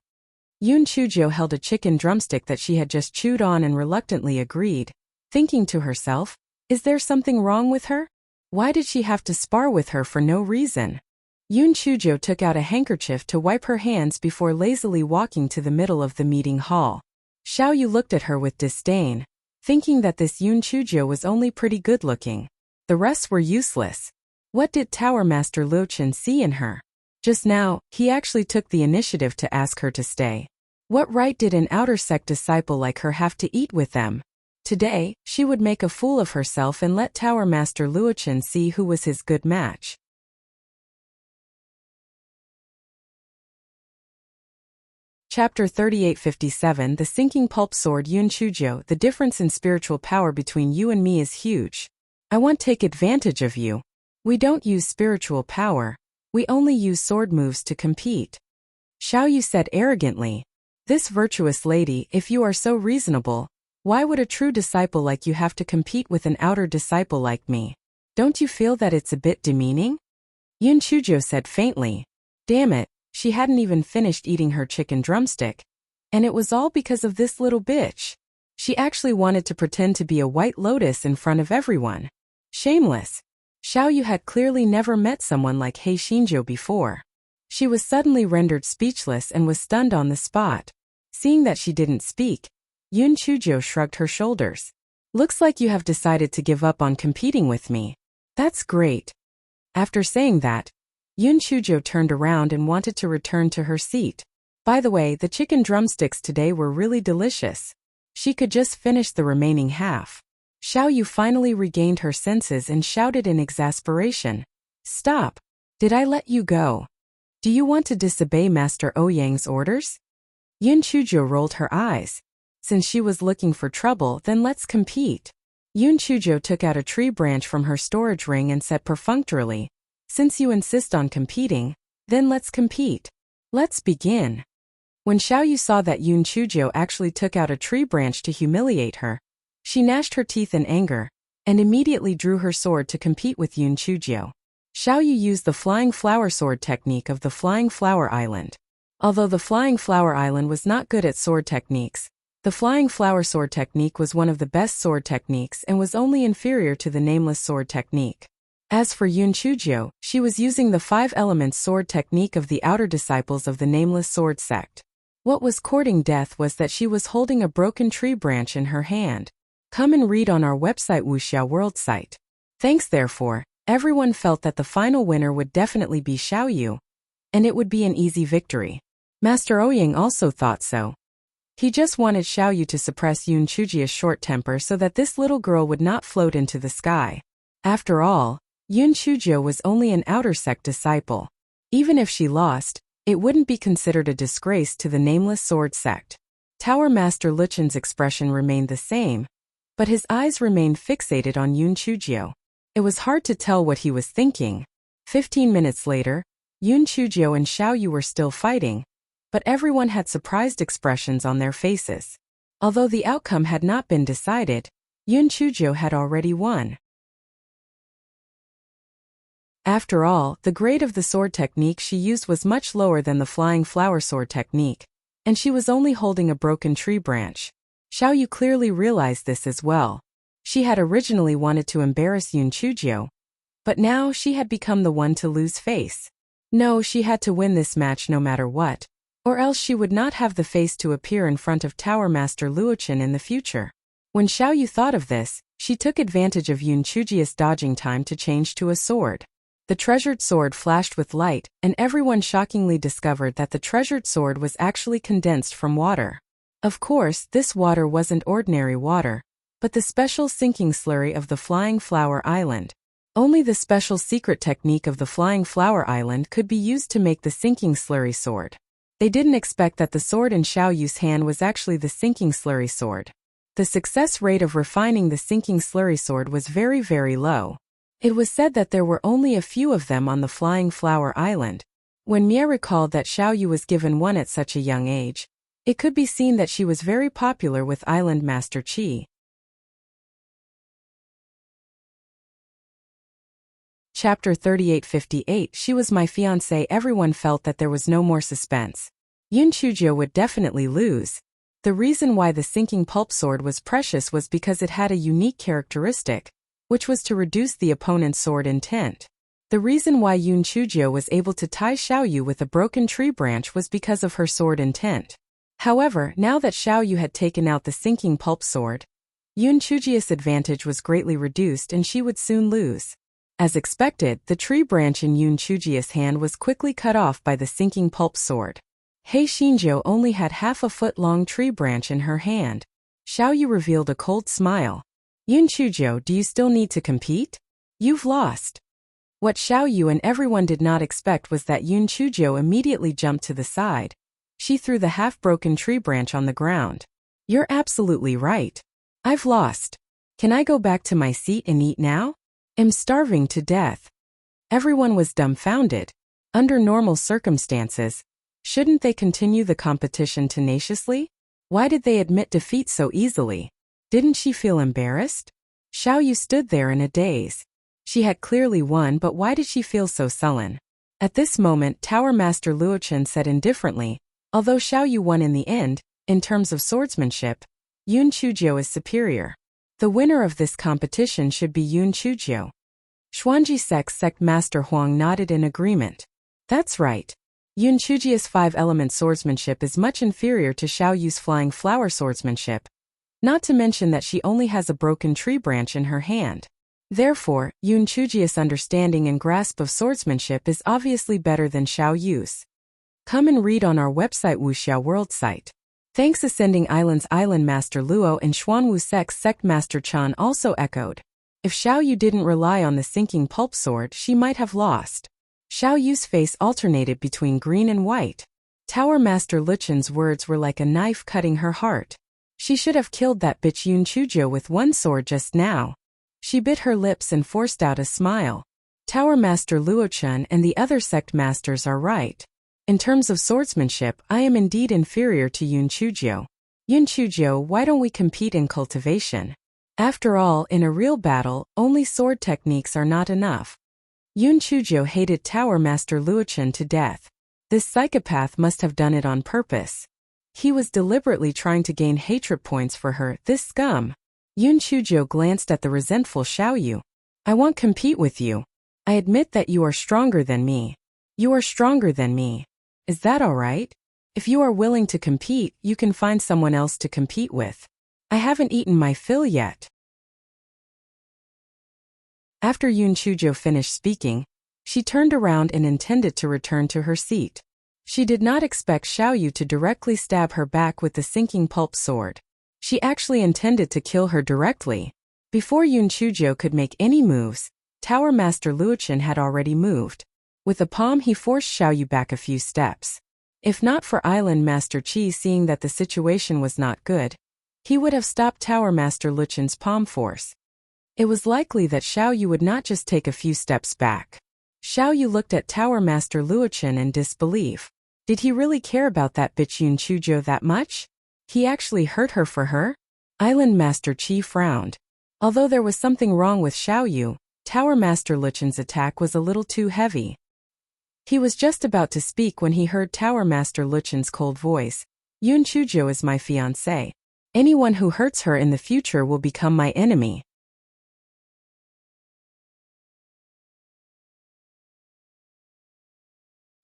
Yun Chujio held a chicken drumstick that she had just chewed on and reluctantly agreed, thinking to herself, is there something wrong with her? Why did she have to spar with her for no reason? Yun Chujio took out a handkerchief to wipe her hands before lazily walking to the middle of the meeting hall. Xiaoyu looked at her with disdain, thinking that this Yun Chujio was only pretty good looking. The rest were useless. What did Tower Master Luochen see in her? Just now, he actually took the initiative to ask her to stay. What right did an outer sect disciple like her have to eat with them? Today, she would make a fool of herself and let Tower Master Luochen see who was his good match. Chapter 3857 The Sinking Pulp Sword. Yun Chujio, the difference in spiritual power between you and me is huge. I want to take advantage of you. We don't use spiritual power. We only use sword moves to compete. Xiaoyu said arrogantly. This virtuous lady, if you are so reasonable, why would a true disciple like you have to compete with an outer disciple like me? Don't you feel that it's a bit demeaning? Yun Chujio said faintly. Damn it, she hadn't even finished eating her chicken drumstick. And it was all because of this little bitch. She actually wanted to pretend to be a white lotus in front of everyone. Shameless. Xiaoyu had clearly never met someone like He Xinzhou before. She was suddenly rendered speechless and was stunned on the spot. Seeing that she didn't speak, Yun Chujio shrugged her shoulders. Looks like you have decided to give up on competing with me. That's great. After saying that, Yun Chujio turned around and wanted to return to her seat. By the way, the chicken drumsticks today were really delicious. She could just finish the remaining half. Xiaoyu finally regained her senses and shouted in exasperation. Stop! Did I let you go? Do you want to disobey Master Ouyang's orders? Yun Chujio rolled her eyes. Since she was looking for trouble, then let's compete. Yun Chujio took out a tree branch from her storage ring and said perfunctorily, since you insist on competing, then let's compete. Let's begin. When Xiaoyu saw that Yun Chujio actually took out a tree branch to humiliate her, she gnashed her teeth in anger, and immediately drew her sword to compete with Yun Chujio. Xiaoyu used the Flying Flower Sword technique of the Flying Flower Island. Although the Flying Flower Island was not good at sword techniques, the Flying Flower Sword technique was one of the best sword techniques and was only inferior to the Nameless Sword technique. As for Yun Chujio, she was using the 5 elements sword technique of the outer disciples of the Nameless Sword sect. What was courting death was that she was holding a broken tree branch in her hand. Come and read on our website Wuxia World site. Thanks therefore, everyone felt that the final winner would definitely be Xiaoyu, and it would be an easy victory. Master Ouyang also thought so. He just wanted Xiaoyu to suppress Yun Chujio's short temper so that this little girl would not float into the sky. After all, Yun Chujio was only an outer sect disciple. Even if she lost, it wouldn't be considered a disgrace to the Nameless Sword sect. Tower Master Luochen's expression remained the same, but his eyes remained fixated on Yun Chujio. It was hard to tell what he was thinking. 15 minutes later, Yun Chujio and Xiaoyu were still fighting, but everyone had surprised expressions on their faces. Although the outcome had not been decided, Yun Chujio had already won. After all, the grade of the sword technique she used was much lower than the Flying Flower Sword technique, and she was only holding a broken tree branch. Xiaoyu clearly realized this as well. She had originally wanted to embarrass Yun Chujio, but now she had become the one to lose face. No, she had to win this match no matter what, or else she would not have the face to appear in front of Tower Master Luochen in the future. When Xiao Yu thought of this, she took advantage of Yun Chujia's dodging time to change to a sword. The treasured sword flashed with light, and everyone shockingly discovered that the treasured sword was actually condensed from water. Of course, this water wasn't ordinary water, but the special sinking slurry of the Flying Flower Island. Only the special secret technique of the Flying Flower Island could be used to make the sinking slurry sword. They didn't expect that the sword in Xiao Yu's hand was actually the sinking slurry sword. The success rate of refining the sinking slurry sword was very, very low. It was said that there were only a few of them on the Flying Flower Island. When Mia recalled that Xiao Yu was given one at such a young age, it could be seen that she was very popular with Island Master Qi. Chapter 3858. She was my fiancée. Everyone felt that there was no more suspense. Yun Chujio would definitely lose. The reason why the sinking pulp sword was precious was because it had a unique characteristic, which was to reduce the opponent's sword intent. The reason why Yun Chujio was able to tie Xiao Yu with a broken tree branch was because of her sword intent. However, now that Xiao Yu had taken out the sinking pulp sword, Yun Chujio's advantage was greatly reduced and she would soon lose. As expected, the tree branch in Yun Chujio's hand was quickly cut off by the sinking pulp sword. Hei Xinjiu only had half a foot-long tree branch in her hand. Xiao Yu revealed a cold smile. Yun Chujio, do you still need to compete? You've lost. What Xiao Yu and everyone did not expect was that Yun Chujio immediately jumped to the side. She threw the half-broken tree branch on the ground. You're absolutely right. I've lost. Can I go back to my seat and eat now? I'm starving to death. Everyone was dumbfounded. Under normal circumstances, shouldn't they continue the competition tenaciously? Why did they admit defeat so easily? Didn't she feel embarrassed? Xiao Yu stood there in a daze. She had clearly won, but why did she feel so sullen? At this moment, Tower Master Luochen said indifferently, although Xiao Yu won in the end, in terms of swordsmanship, Yun Chujio is superior. The winner of this competition should be Yun Chujio. Xuanji Sect Master Huang nodded in agreement. That's right. Yun Chujio's 5-element swordsmanship is much inferior to Xiao Yu's flying flower swordsmanship, not to mention that she only has a broken tree branch in her hand. Therefore, Yun Chujio's understanding and grasp of swordsmanship is obviously better than Xiao Yu's. Come and read on our website Wuxiao World site. Thanks. Ascending Islands Island Master Luo and Xuanwu Sect Master Chan also echoed. If Xiao Yu didn't rely on the sinking pulp sword, she might have lost. Xiao Yu's face alternated between green and white. Tower Master Luchen's words were like a knife cutting her heart. She should have killed that bitch Yun Chujio with one sword just now. She bit her lips and forced out a smile. Tower Master Luochen and the other sect masters are right. In terms of swordsmanship, I am indeed inferior to Yun Chujio. Yun Chujio, why don't we compete in cultivation? After all, in a real battle, only sword techniques are not enough. Yun Chujio hated Tower Master Luochen to death. This psychopath must have done it on purpose. He was deliberately trying to gain hatred points for her, this scum. Yun Chujio glanced at the resentful Xiao Yu. I won't compete with you. I admit that you are stronger than me. You are stronger than me. Is that all right? If you are willing to compete, you can find someone else to compete with. I haven't eaten my fill yet. After Yun Chujio finished speaking, she turned around and intended to return to her seat. She did not expect Xiao Yu to directly stab her back with the sinking pulp sword. She actually intended to kill her directly. Before Yun Chujio could make any moves, Tower Master Luochen had already moved. With a palm he forced Xiao Yu back a few steps. If not for Island Master Qi seeing that the situation was not good, he would have stopped Tower Master Luchen's palm force. It was likely that Xiao Yu would not just take a few steps back. Xiao Yu looked at Tower Master Luochen in disbelief. Did he really care about that bitch Yun Chujio that much? He actually hurt her for her? Island Master Qi frowned. Although there was something wrong with Xiao Yu, Tower Master Luchen's attack was a little too heavy. He was just about to speak when he heard Tower Master Luchen's cold voice. Yun Chujio is my fiancée. Anyone who hurts her in the future will become my enemy.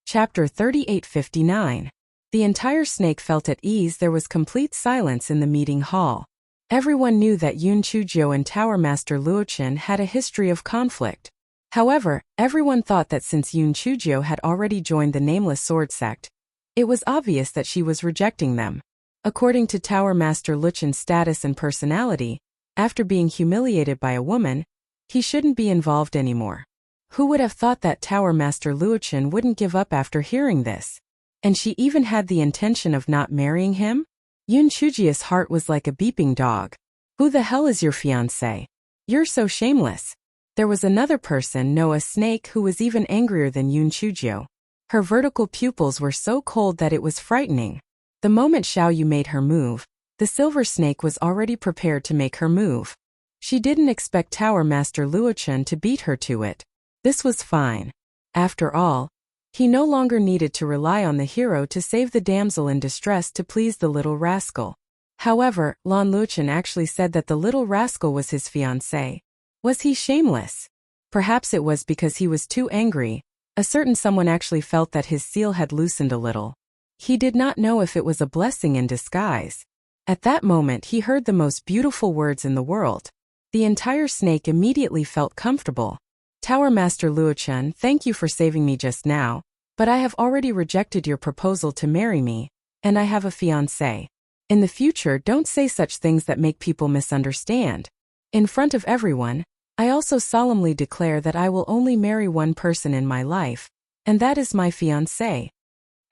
Chapter 3859. The entire snake felt at ease. There was complete silence in the meeting hall. Everyone knew that Yun Chuzhou and Tower Master Luochen had a history of conflict. However, everyone thought that since Yun Chuzhou had already joined the Nameless Sword sect, it was obvious that she was rejecting them. According to Tower Master Luchen's status and personality, after being humiliated by a woman, he shouldn't be involved anymore. Who would have thought that Tower Master Luochen wouldn't give up after hearing this? And she even had the intention of not marrying him? Yun Chuzhi's heart was like a beeping dog. Who the hell is your fiancé? You're so shameless. There was another person, Noah Snake, who was even angrier than Yun Chuzhou. Her vertical pupils were so cold that it was frightening. The moment Xiao Yu made her move, the silver snake was already prepared to make her move. She didn't expect Tower Master Luochen to beat her to it. This was fine. After all, he no longer needed to rely on the hero to save the damsel in distress to please the little rascal. However, Lan Luochen actually said that the little rascal was his fiancé. Was he shameless? Perhaps it was because he was too angry. A certain someone actually felt that his seal had loosened a little. He did not know if it was a blessing in disguise. At that moment he heard the most beautiful words in the world. The entire snake immediately felt comfortable. Tower Master Luochen, thank you for saving me just now, but I have already rejected your proposal to marry me, and I have a fiancé. In the future, don't say such things that make people misunderstand. In front of everyone, I also solemnly declare that I will only marry one person in my life, and that is my fiancé.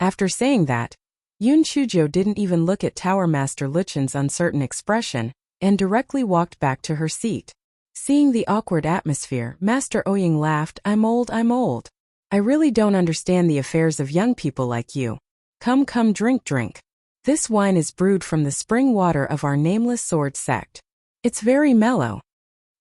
After saying that, Yun Chuzhou didn't even look at Tower Master Luchen's uncertain expression, and directly walked back to her seat. Seeing the awkward atmosphere, Master Ouyang laughed. I'm old. I really don't understand the affairs of young people like you. Come, drink. This wine is brewed from the spring water of our Nameless Sword sect. It's very mellow.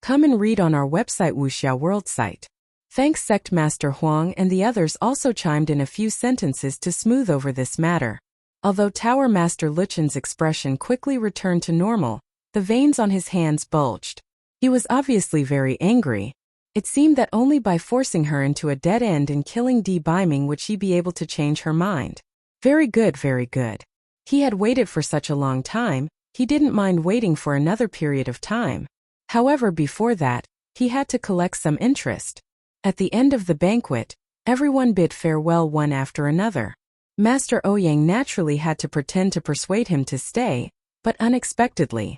Come and read on our website Wuxiao World site. Thanks. Sect Master Huang and the others also chimed in a few sentences to smooth over this matter. Although Tower Master Luchen's expression quickly returned to normal, the veins on his hands bulged. He was obviously very angry. It seemed that only by forcing her into a dead end and killing Di Biming would she be able to change her mind. Very good. He had waited for such a long time, he didn't mind waiting for another period of time. However, before that, he had to collect some interest. At the end of the banquet, everyone bid farewell one after another. Master Ouyang naturally had to pretend to persuade him to stay, but unexpectedly.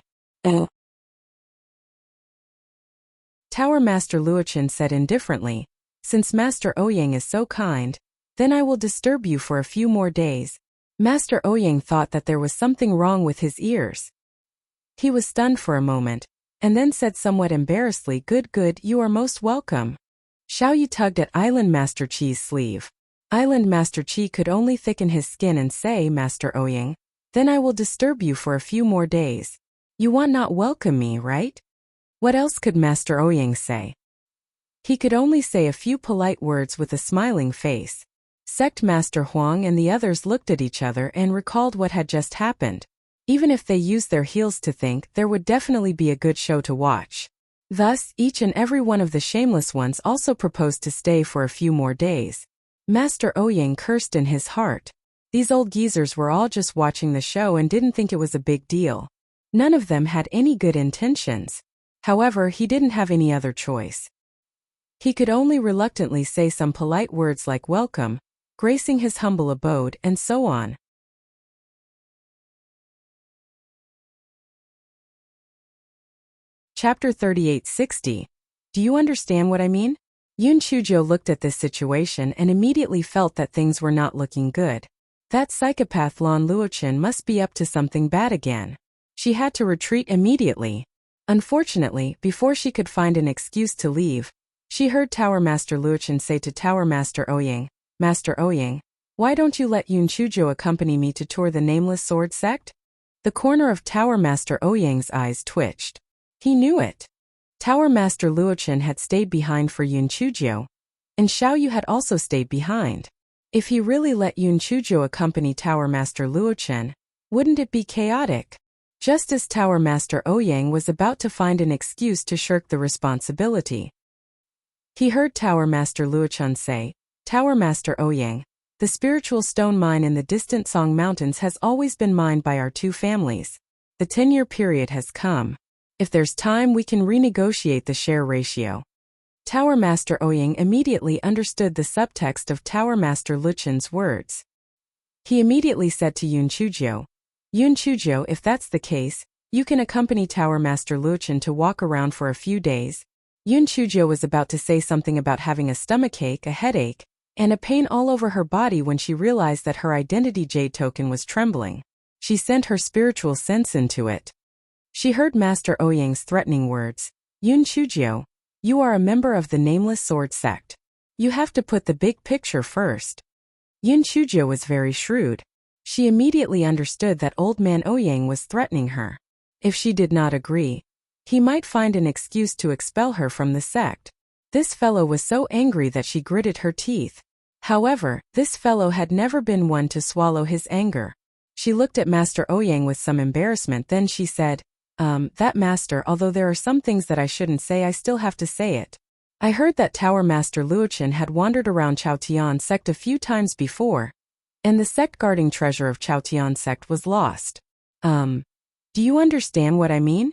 Tower Master Luochen said indifferently, since Master Ouyang is so kind, then I will disturb you for a few more days. Master Ouyang thought that there was something wrong with his ears. He was stunned for a moment, and then said somewhat embarrassedly, Good, you are most welcome. Xiao Yu tugged at Island Master Qi's sleeve. Island Master Qi could only thicken his skin and say, Master Ouyang, then I will disturb you for a few more days. You want not welcome me, right? What else could Master Ouyang say? He could only say a few polite words with a smiling face. Sect Master Huang and the others looked at each other and recalled what had just happened. Even if they used their heels to think, there would definitely be a good show to watch. Thus, each and every one of the shameless ones also proposed to stay for a few more days. Master Ouyang cursed in his heart. These old geezers were all just watching the show and didn't think it was a big deal. None of them had any good intentions. However, he didn't have any other choice. He could only reluctantly say some polite words like welcome, gracing his humble abode, and so on. Chapter 3860. Do you understand what I mean? Yun Chuzhou looked at this situation and immediately felt that things were not looking good. That psychopath Lan Luochen must be up to something bad again. She had to retreat immediately. Unfortunately, before she could find an excuse to leave, she heard Tower Master Luochen say to Tower Master Ouyang, Master Ouyang, why don't you let Yun Chuzhou accompany me to tour the Nameless Sword sect? The corner of Tower Master Ouyang's eyes twitched. He knew it. Tower Master Luochen had stayed behind for Yun Chuzhou, and Xiao Yu had also stayed behind. If he really let Yun Chuzhou accompany Tower Master Luochen, wouldn't it be chaotic? Just as Tower Master Ouyang was about to find an excuse to shirk the responsibility, he heard Tower Master Luochen say, Tower Master Ouyang, The spiritual stone mine in the distant Song Mountains has always been mined by our two families. The 10-year period has come. If there's time, we can renegotiate the share ratio. Tower Master Ouyang immediately understood the subtext of Tower Master Luchen's words. He immediately said to Yun Chuzhou, "Yun Chuzhou, if that's the case, you can accompany Tower Master Luchen to walk around for a few days." Yun Chuzhou was about to say something about having a stomachache, a headache, and a pain all over her body when she realized that her identity jade token was trembling. She sent her spiritual sense into it. She heard Master Ouyang's threatening words. "Yun Chuzhou, you are a member of the Nameless Sword sect. You have to put the big picture first." Yun Chuzhou was very shrewd. She immediately understood that Old Man Ouyang was threatening her. If she did not agree, he might find an excuse to expel her from the sect. This fellow was so angry that she gritted her teeth. However, this fellow had never been one to swallow his anger. She looked at Master Ouyang with some embarrassment, then she said, That master, although there are some things that I shouldn't say, I still have to say it. I heard that Tower Master Luochen had wandered around Chaotian sect a few times before, and the sect guarding treasure of Chaotian sect was lost. Do you understand what I mean?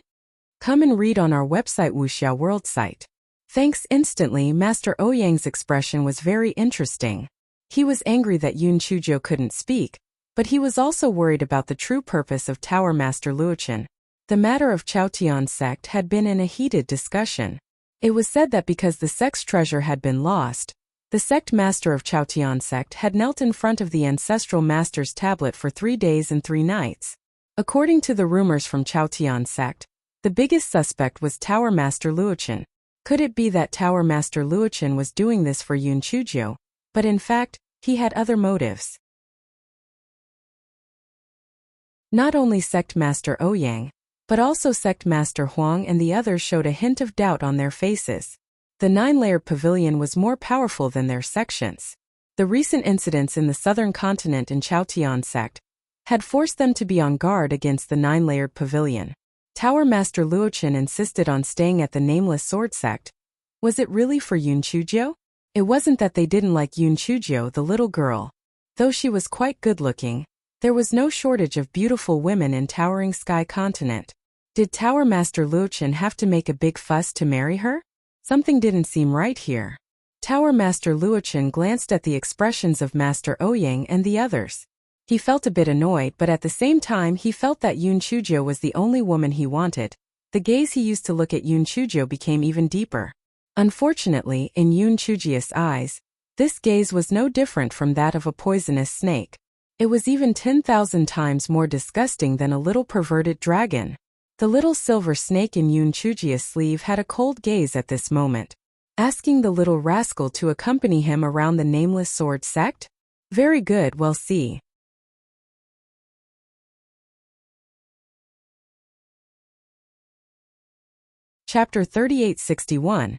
Come and read on our website Wuxiao World site. Thanks. Instantly, Master Ouyang's expression was very interesting. He was angry that Yun Chuzhou couldn't speak, but he was also worried about the true purpose of Tower Master Luochen. The matter of Chaotian sect had been in a heated discussion. It was said that because the sect's treasure had been lost, the sect master of Chaotian sect had knelt in front of the ancestral master's tablet for 3 days and 3 nights. According to the rumors from Chaotian sect, the biggest suspect was Tower Master Luochen. Could it be that Tower Master Luochen was doing this for Yun Chuzhou, but in fact, he had other motives? Not only Sect Master Ouyang, but also Sect Master Huang and the others showed a hint of doubt on their faces. The 9-layered pavilion was more powerful than their sections. The recent incidents in the southern continent in Chaotian sect had forced them to be on guard against the 9-layered pavilion. Tower Master Luochen insisted on staying at the Nameless Sword sect. Was it really for Yun Chuzhou? It wasn't that they didn't like Yun Chuzhou, the little girl. Though she was quite good-looking, there was no shortage of beautiful women in Towering Sky Continent. Did Tower Master Luochen have to make a big fuss to marry her? Something didn't seem right here. Tower Master Luochen glanced at the expressions of Master Ouyang and the others. He felt a bit annoyed, but at the same time he felt that Yun Chuzhou was the only woman he wanted. The gaze he used to look at Yun Chuzhou became even deeper. Unfortunately, in Yun Chuzhou's eyes, this gaze was no different from that of a poisonous snake. It was even 10,000 times more disgusting than a little perverted dragon. The little silver snake in Yun Chuzhou's sleeve had a cold gaze at this moment, asking the little rascal to accompany him around the Nameless Sword sect? Very good, we'll see. Chapter 3861.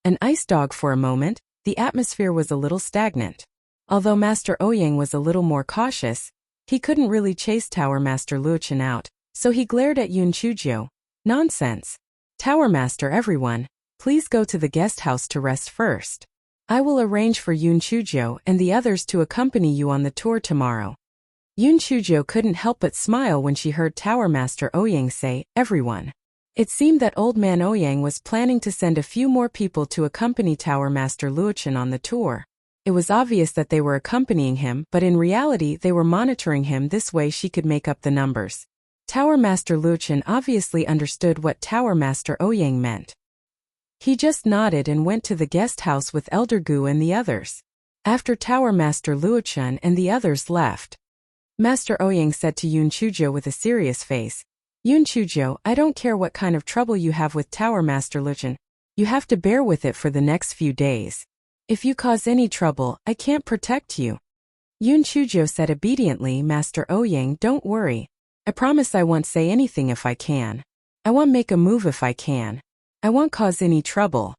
An ice dog. For a moment, the atmosphere was a little stagnant. Although Master Ouyang was a little more cautious, he couldn't really chase Tower Master Luochen out, so he glared at Yun Chuzhou. Nonsense. Tower Master, everyone, please go to the guest house to rest first. I will arrange for Yun Chuzhou and the others to accompany you on the tour tomorrow. Yun Chuzhou couldn't help but smile when she heard Tower Master Ouyang say, everyone. It seemed that Old Man Ouyang was planning to send a few more people to accompany Tower Master Luochen on the tour. It was obvious that they were accompanying him, but in reality they were monitoring him. This way she could make up the numbers. Tower Master Luochen obviously understood what Tower Master Ouyang meant. He just nodded and went to the guest house with Elder Gu and the others. After Tower Master Luochen and the others left, Master Ouyang said to Yun Chuzhou with a serious face, Yun Chuzhou, I don't care what kind of trouble you have with Tower Master Luochen. You have to bear with it for the next few days. If you cause any trouble, I can't protect you. Yun Chuzhou said obediently, Master Ouyang, don't worry. I promise I won't say anything if I can. I won't make a move if I can. I won't cause any trouble.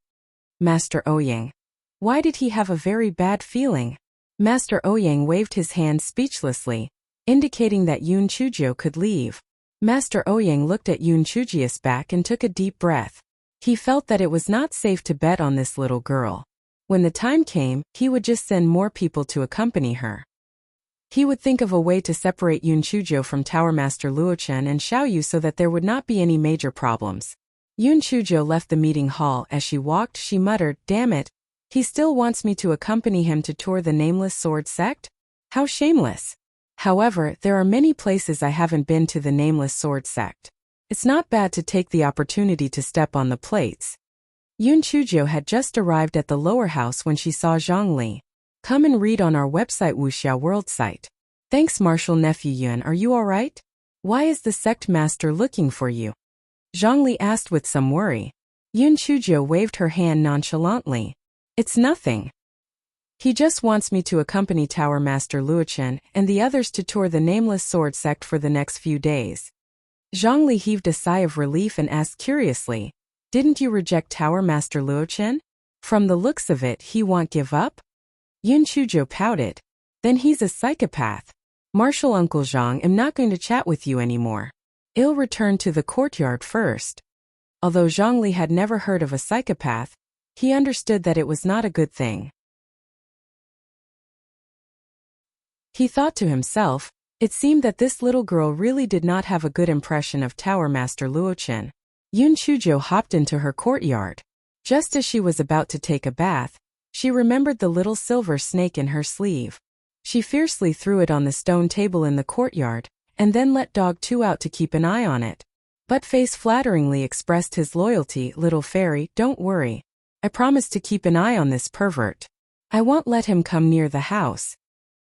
Master Ouyang. Why did he have a very bad feeling? Master Ouyang waved his hand speechlessly, indicating that Yun Chuzhou could leave. Master Ouyang looked at Yun Chuzhou's back and took a deep breath. He felt that it was not safe to bet on this little girl. When the time came, he would just send more people to accompany her. He would think of a way to separate Yun Chujo from Tower Master Luochen and Xiao Yu so that there would not be any major problems. Yun Chujo left the meeting hall. As she walked, she muttered, "Damn it, he still wants me to accompany him to tour the Nameless Sword sect? How shameless." However, there are many places I haven't been to the Nameless Sword sect. It's not bad to take the opportunity to step on the plates. Yun Chujo had just arrived at the lower house when she saw Zhang Li. "Come and read on our website Wuxia World site." "Thanks, Marshal Nephew Yun. Are you alright? Why is the sect master looking for you?" Zhang Li asked with some worry. Yun Chujo waved her hand nonchalantly. "It's nothing. He just wants me to accompany Tower Master Luochen and the others to tour the Nameless Sword sect for the next few days." Zhang Li heaved a sigh of relief and asked curiously, "Didn't you reject Tower Master Luochen? From the looks of it, he won't give up?" Yun Chujo pouted. "Then he's a psychopath. Marshal Uncle Zhang, I'm not going to chat with you anymore. I'll return to the courtyard first." Although Zhang Li had never heard of a psychopath, he understood that it was not a good thing. He thought to himself, it seemed that this little girl really did not have a good impression of Tower Master Luochen. Yun Chujo hopped into her courtyard. Just as she was about to take a bath, she remembered the little silver snake in her sleeve. She fiercely threw it on the stone table in the courtyard, and then let Dog 2 out to keep an eye on it. Buttface flatteringly expressed his loyalty. "Little fairy, don't worry. I promise to keep an eye on this pervert. I won't let him come near the house."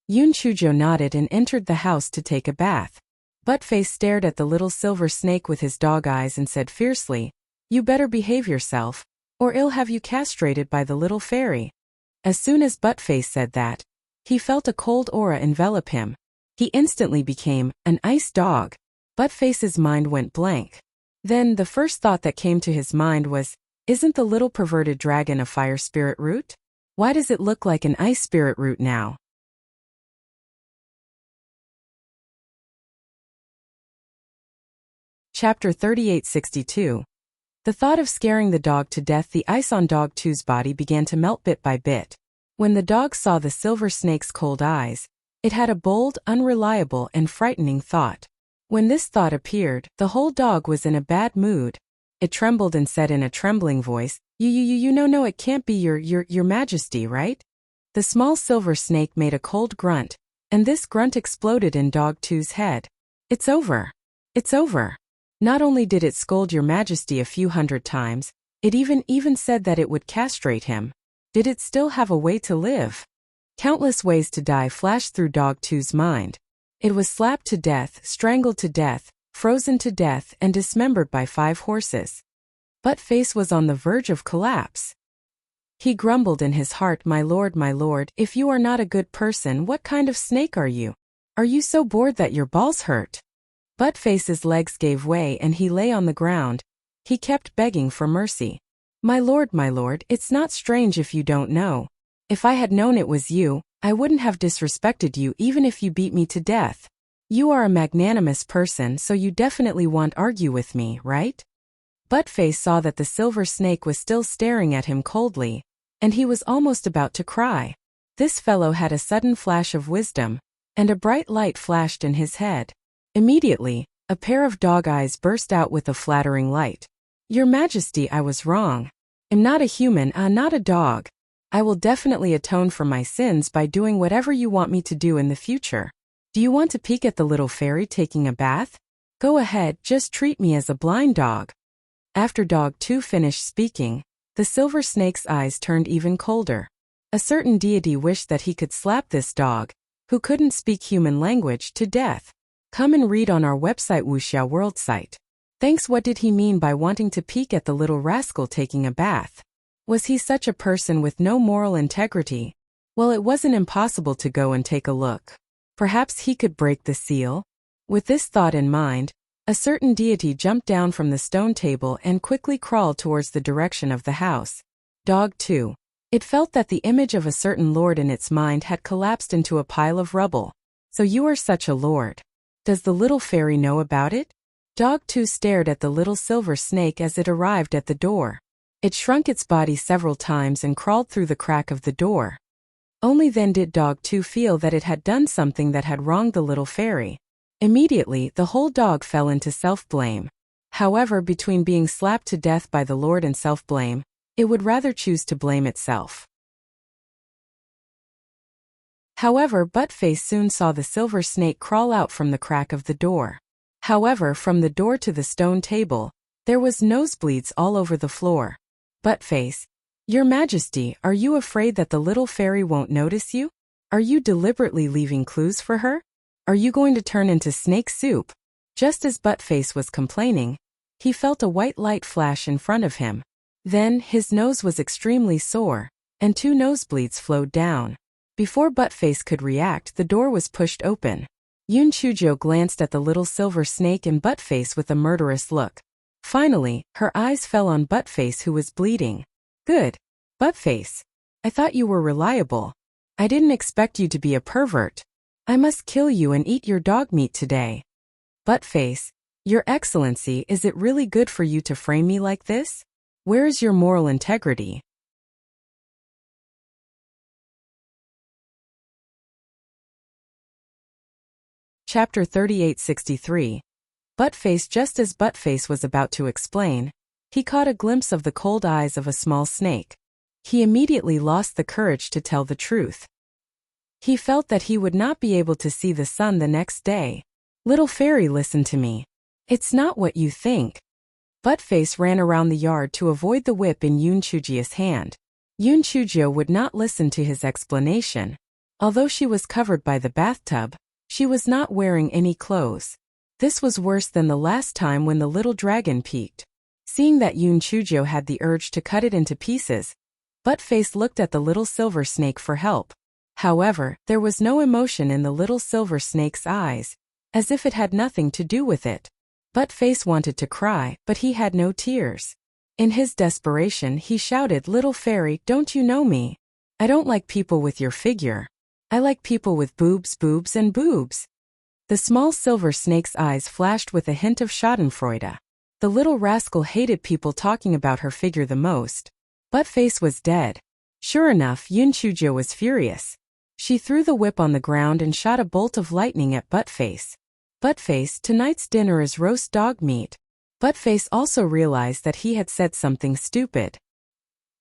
Yun Chujo nodded and entered the house to take a bath. Buttface stared at the little silver snake with his dog eyes and said fiercely, "You better behave yourself, or I'll have you castrated by the little fairy." As soon as Buttface said that, he felt a cold aura envelop him. He instantly became an ice dog. Buttface's mind went blank. Then the first thought that came to his mind was, isn't the little perverted dragon a fire spirit root? Why does it look like an ice spirit root now? Chapter 3862. The thought of scaring the dog to death. The ice on Dog 2's body began to melt bit by bit. When the dog saw the silver snake's cold eyes, it had a bold, unreliable, and frightening thought. When this thought appeared, the whole dog was in a bad mood. It trembled and said in a trembling voice, You know, it can't be your majesty, right?" The small silver snake made a cold grunt, and this grunt exploded in Dog 2's head. "It's over. It's over." Not only did it scold your majesty a few hundred times, it even said that it would castrate him. Did it still have a way to live? Countless ways to die flashed through Dog 2's mind. It was slapped to death, strangled to death, frozen to death, and dismembered by 5 horses. Buttface was on the verge of collapse. He grumbled in his heart, my lord, if you are not a good person, what kind of snake are you? Are you so bored that your balls hurt?" Buttface's legs gave way and he lay on the ground. He kept begging for mercy. My lord, it's not strange if you don't know. If I had known it was you, I wouldn't have disrespected you even if you beat me to death. You are a magnanimous person, so you definitely won't argue with me, right?" Buttface saw that the silver snake was still staring at him coldly, and he was almost about to cry. This fellow had a sudden flash of wisdom, and a bright light flashed in his head. Immediately, a pair of dog eyes burst out with a flattering light. "Your Majesty, I was wrong. I'm not a human, not a dog. I will definitely atone for my sins by doing whatever you want me to do in the future. Do you want to peek at the little fairy taking a bath? Go ahead, just treat me as a blind dog." After Dog 2 finished speaking, the silver snake's eyes turned even colder. A certain deity wished that he could slap this dog, who couldn't speak human language, to death. Come and read on our website Wuxia World site. Thanks. What did he mean by wanting to peek at the little rascal taking a bath? Was he such a person with no moral integrity? Well, it wasn't impossible to go and take a look. Perhaps he could break the seal? With this thought in mind, a certain deity jumped down from the stone table and quickly crawled towards the direction of the house. Dog 2. It felt that the image of a certain lord in its mind had collapsed into a pile of rubble. So you are such a lord. Does the little fairy know about it? Dog 2 stared at the little silver snake as it arrived at the door. It shrunk its body several times and crawled through the crack of the door. Only then did Dog 2 feel that it had done something that had wronged the little fairy. Immediately, the whole dog fell into self-blame. However, between being slapped to death by the Lord and self-blame, it would rather choose to blame itself. However, Buttface soon saw the silver snake crawl out from the crack of the door. However, from the door to the stone table, there was nosebleeds all over the floor. Buttface, Your Majesty, are you afraid that the little fairy won't notice you? Are you deliberately leaving clues for her? Are you going to turn into snake soup? Just as Buttface was complaining, he felt a white light flash in front of him. Then, his nose was extremely sore, and 2 nosebleeds flowed down. Before Buttface could react, the door was pushed open. Yun Chujo glanced at the little silver snake and Buttface with a murderous look. Finally, her eyes fell on Buttface, who was bleeding. Good. Buttface. I thought you were reliable. I didn't expect you to be a pervert. I must kill you and eat your dog meat today. Buttface, Your Excellency, is it really good for you to frame me like this? Where is your moral integrity? Chapter 3863. Buttface. Just as Buttface was about to explain, he caught a glimpse of the cold eyes of a small snake. He immediately lost the courage to tell the truth. He felt that he would not be able to see the sun the next day. Little fairy, listen to me. It's not what you think. Buttface ran around the yard to avoid the whip in Yun Chujio's hand. Yun Chujio would not listen to his explanation. Although she was covered by the bathtub, she was not wearing any clothes. This was worse than the last time when the little dragon peeked. Seeing that Yun Chujio had the urge to cut it into pieces, Buttface looked at the little silver snake for help. However, there was no emotion in the little silver snake's eyes, as if it had nothing to do with it. Buttface wanted to cry, but he had no tears. In his desperation, he shouted, Little fairy, don't you know me? I don't like people with your figure. I like people with boobs, boobs, and boobs. The small silver snake's eyes flashed with a hint of schadenfreude. The little rascal hated people talking about her figure the most. Buttface was dead. Sure enough, Yun Chujio was furious. She threw the whip on the ground and shot a bolt of lightning at Buttface. Buttface, tonight's dinner is roast dog meat. Buttface also realized that he had said something stupid.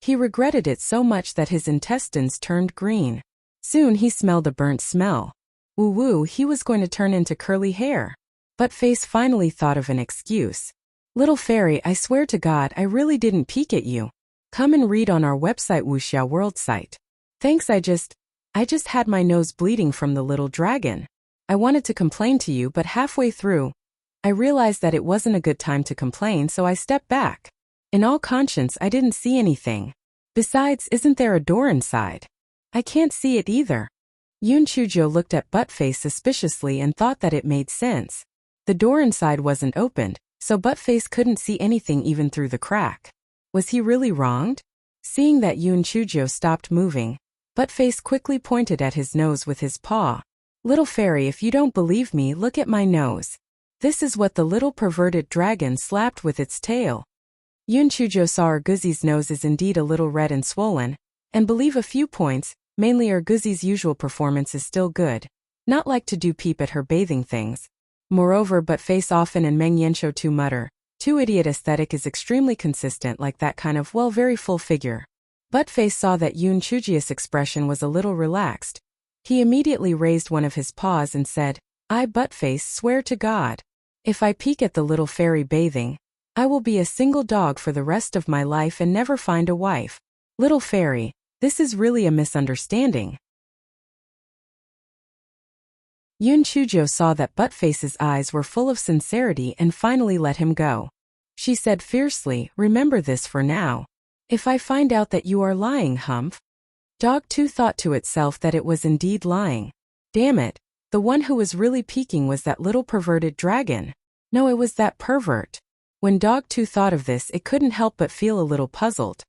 He regretted it so much that his intestines turned green. Soon he smelled a burnt smell. Woo-woo, he was going to turn into curly hair. Buttface finally thought of an excuse. Little fairy, I swear to God, I really didn't peek at you. Come and read on our website Wuxia World site. Thanks, I just had my nose bleeding from the little dragon. I wanted to complain to you, but halfway through, I realized that it wasn't a good time to complain, so I stepped back. In all conscience, I didn't see anything. Besides, isn't there a door inside? I can't see it either. Yun Chujio looked at Buttface suspiciously and thought that it made sense. The door inside wasn't opened, so Buttface couldn't see anything even through the crack. Was he really wronged? Seeing that Yun Chujio stopped moving, Buttface quickly pointed at his nose with his paw. Little fairy, if you don't believe me, look at my nose. This is what the little perverted dragon slapped with its tail. Yun Chujio saw Arguzi's nose is indeed a little red and swollen, and believe a few points, mainly Arguzi's usual performance is still good. Not like to do peep at her bathing things. Moreover, Buttface often and Meng Yanshou too mutter. Too idiot aesthetic is extremely consistent like that kind of very full figure. Buttface saw that Yun Chujio's expression was a little relaxed. He immediately raised one of his paws and said, I, Buttface, swear to God. If I peek at the little fairy bathing, I will be a single dog for the rest of my life and never find a wife. Little fairy, this is really a misunderstanding. Yun Chujio saw that Buttface's eyes were full of sincerity and finally let him go. She said fiercely, remember this for now. If I find out that you are lying, Humph. Dog 2 thought to itself that it was indeed lying. Damn it, the one who was really peeking was that little perverted dragon. No, it was that pervert. When Dog 2 thought of this, it couldn't help but feel a little puzzled.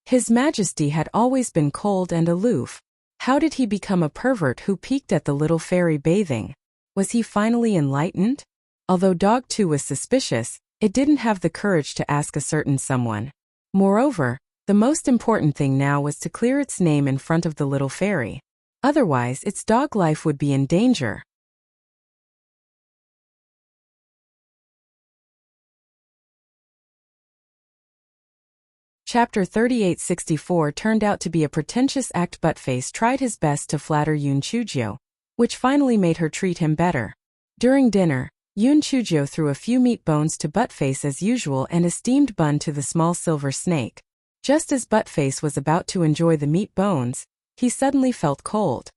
His Majesty had always been cold and aloof. How did he become a pervert who peeked at the little fairy bathing? Was he finally enlightened? Although Dog 2 was suspicious, it didn't have the courage to ask a certain someone. Moreover, the most important thing now was to clear its name in front of the little fairy. Otherwise, its dog life would be in danger. Chapter 3864 turned out to be a pretentious act. Buttface tried his best to flatter Yun Chujio, which finally made her treat him better. During dinner, Yun Chujio threw a few meat bones to Buttface as usual and a steamed bun to the small silver snake. Just as Buttface was about to enjoy the meat bones, he suddenly felt cold.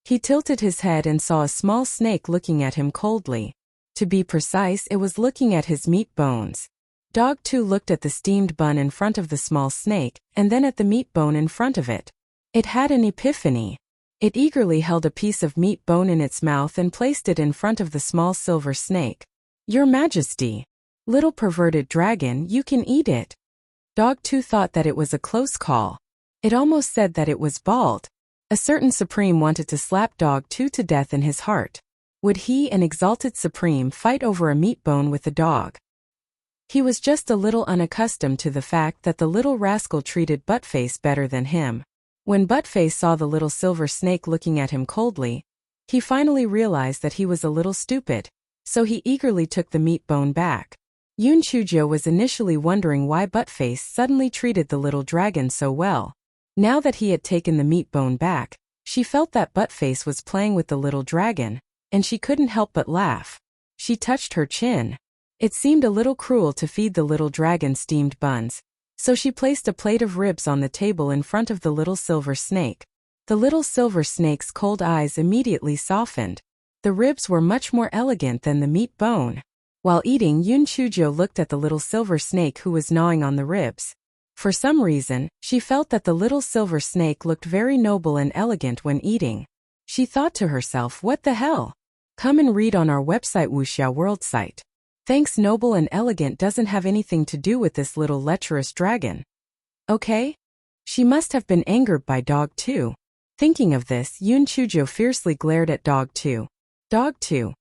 He tilted his head and saw a small snake looking at him coldly. To be precise, it was looking at his meat bones. Dog 2 looked at the steamed bun in front of the small snake, and then at the meat bone in front of it. It had an epiphany. It eagerly held a piece of meat bone in its mouth and placed it in front of the small silver snake. "Your Majesty, little perverted dragon, you can eat it." Dog 2 thought that it was a close call. It almost said that it was bald. A certain supreme wanted to slap Dog 2 to death in his heart. Would he, an exalted supreme, fight over a meat bone with a dog? He was just a little unaccustomed to the fact that the little rascal treated Buttface better than him. When Buttface saw the little silver snake looking at him coldly, he finally realized that he was a little stupid, so he eagerly took the meat bone back. Yun Chujio was initially wondering why Buttface suddenly treated the little dragon so well. Now that he had taken the meat bone back, she felt that Buttface was playing with the little dragon, and she couldn't help but laugh. She touched her chin. It seemed a little cruel to feed the little dragon steamed buns, so she placed a plate of ribs on the table in front of the little silver snake. The little silver snake's cold eyes immediately softened. The ribs were much more elegant than the meat bone. While eating, Yun Chujio looked at the little silver snake who was gnawing on the ribs. For some reason, she felt that the little silver snake looked very noble and elegant when eating. She thought to herself, what the hell? Come and read on our website Wuxia World site. Thanks, noble and elegant doesn't have anything to do with this little lecherous dragon. Okay? She must have been angered by Dog 2. Thinking of this, Yun Chujio fiercely glared at Dog 2. Dog 2.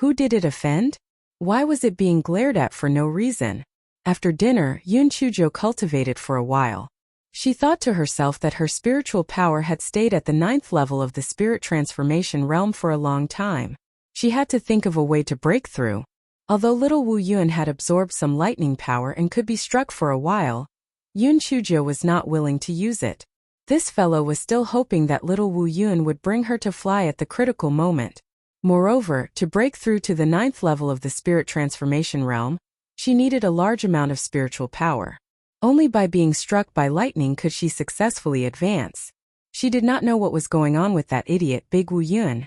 Who did it offend? Why was it being glared at for no reason? After dinner, Yun Chujio cultivated for a while. She thought to herself that her spiritual power had stayed at the 9th level of the spirit transformation realm for a long time. She had to think of a way to break through. Although little Wu Yun had absorbed some lightning power and could be struck for a while, Yun Chujio was not willing to use it. This fellow was still hoping that little Wu Yun would bring her to fly at the critical moment. Moreover, to break through to the 9th level of the spirit transformation realm, she needed a large amount of spiritual power. Only by being struck by lightning could she successfully advance. She did not know what was going on with that idiot Big Wu Yun.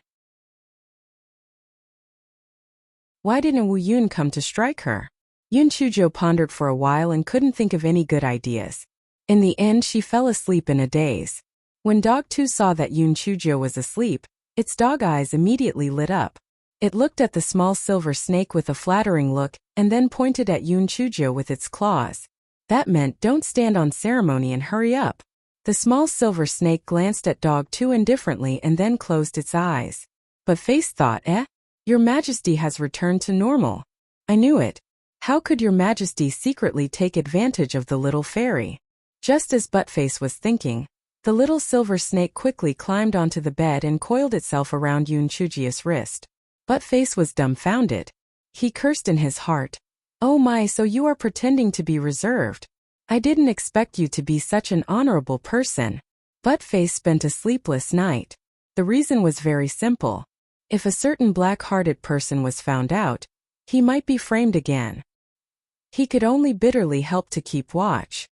Why didn't Wu Yun come to strike her? Yun Chujio pondered for a while and couldn't think of any good ideas. In the end, she fell asleep in a daze. When Dog 2 saw that Yun Chujio was asleep, its dog eyes immediately lit up. It looked at the small silver snake with a flattering look, and then pointed at Yun Chujio with its claws. That meant, don't stand on ceremony and hurry up. The small silver snake glanced at Dog 2 indifferently and then closed its eyes. But Face thought, Your Majesty has returned to normal. I knew it. How could Your Majesty secretly take advantage of the little fairy? Just as Buttface was thinking, the little silver snake quickly climbed onto the bed and coiled itself around Yun Chujio's wrist. Buttface was dumbfounded. He cursed in his heart. Oh my, so you are pretending to be reserved. I didn't expect you to be such an honorable person. Buttface spent a sleepless night. The reason was very simple. If a certain black-hearted person was found out, he might be framed again. He could only bitterly help to keep watch.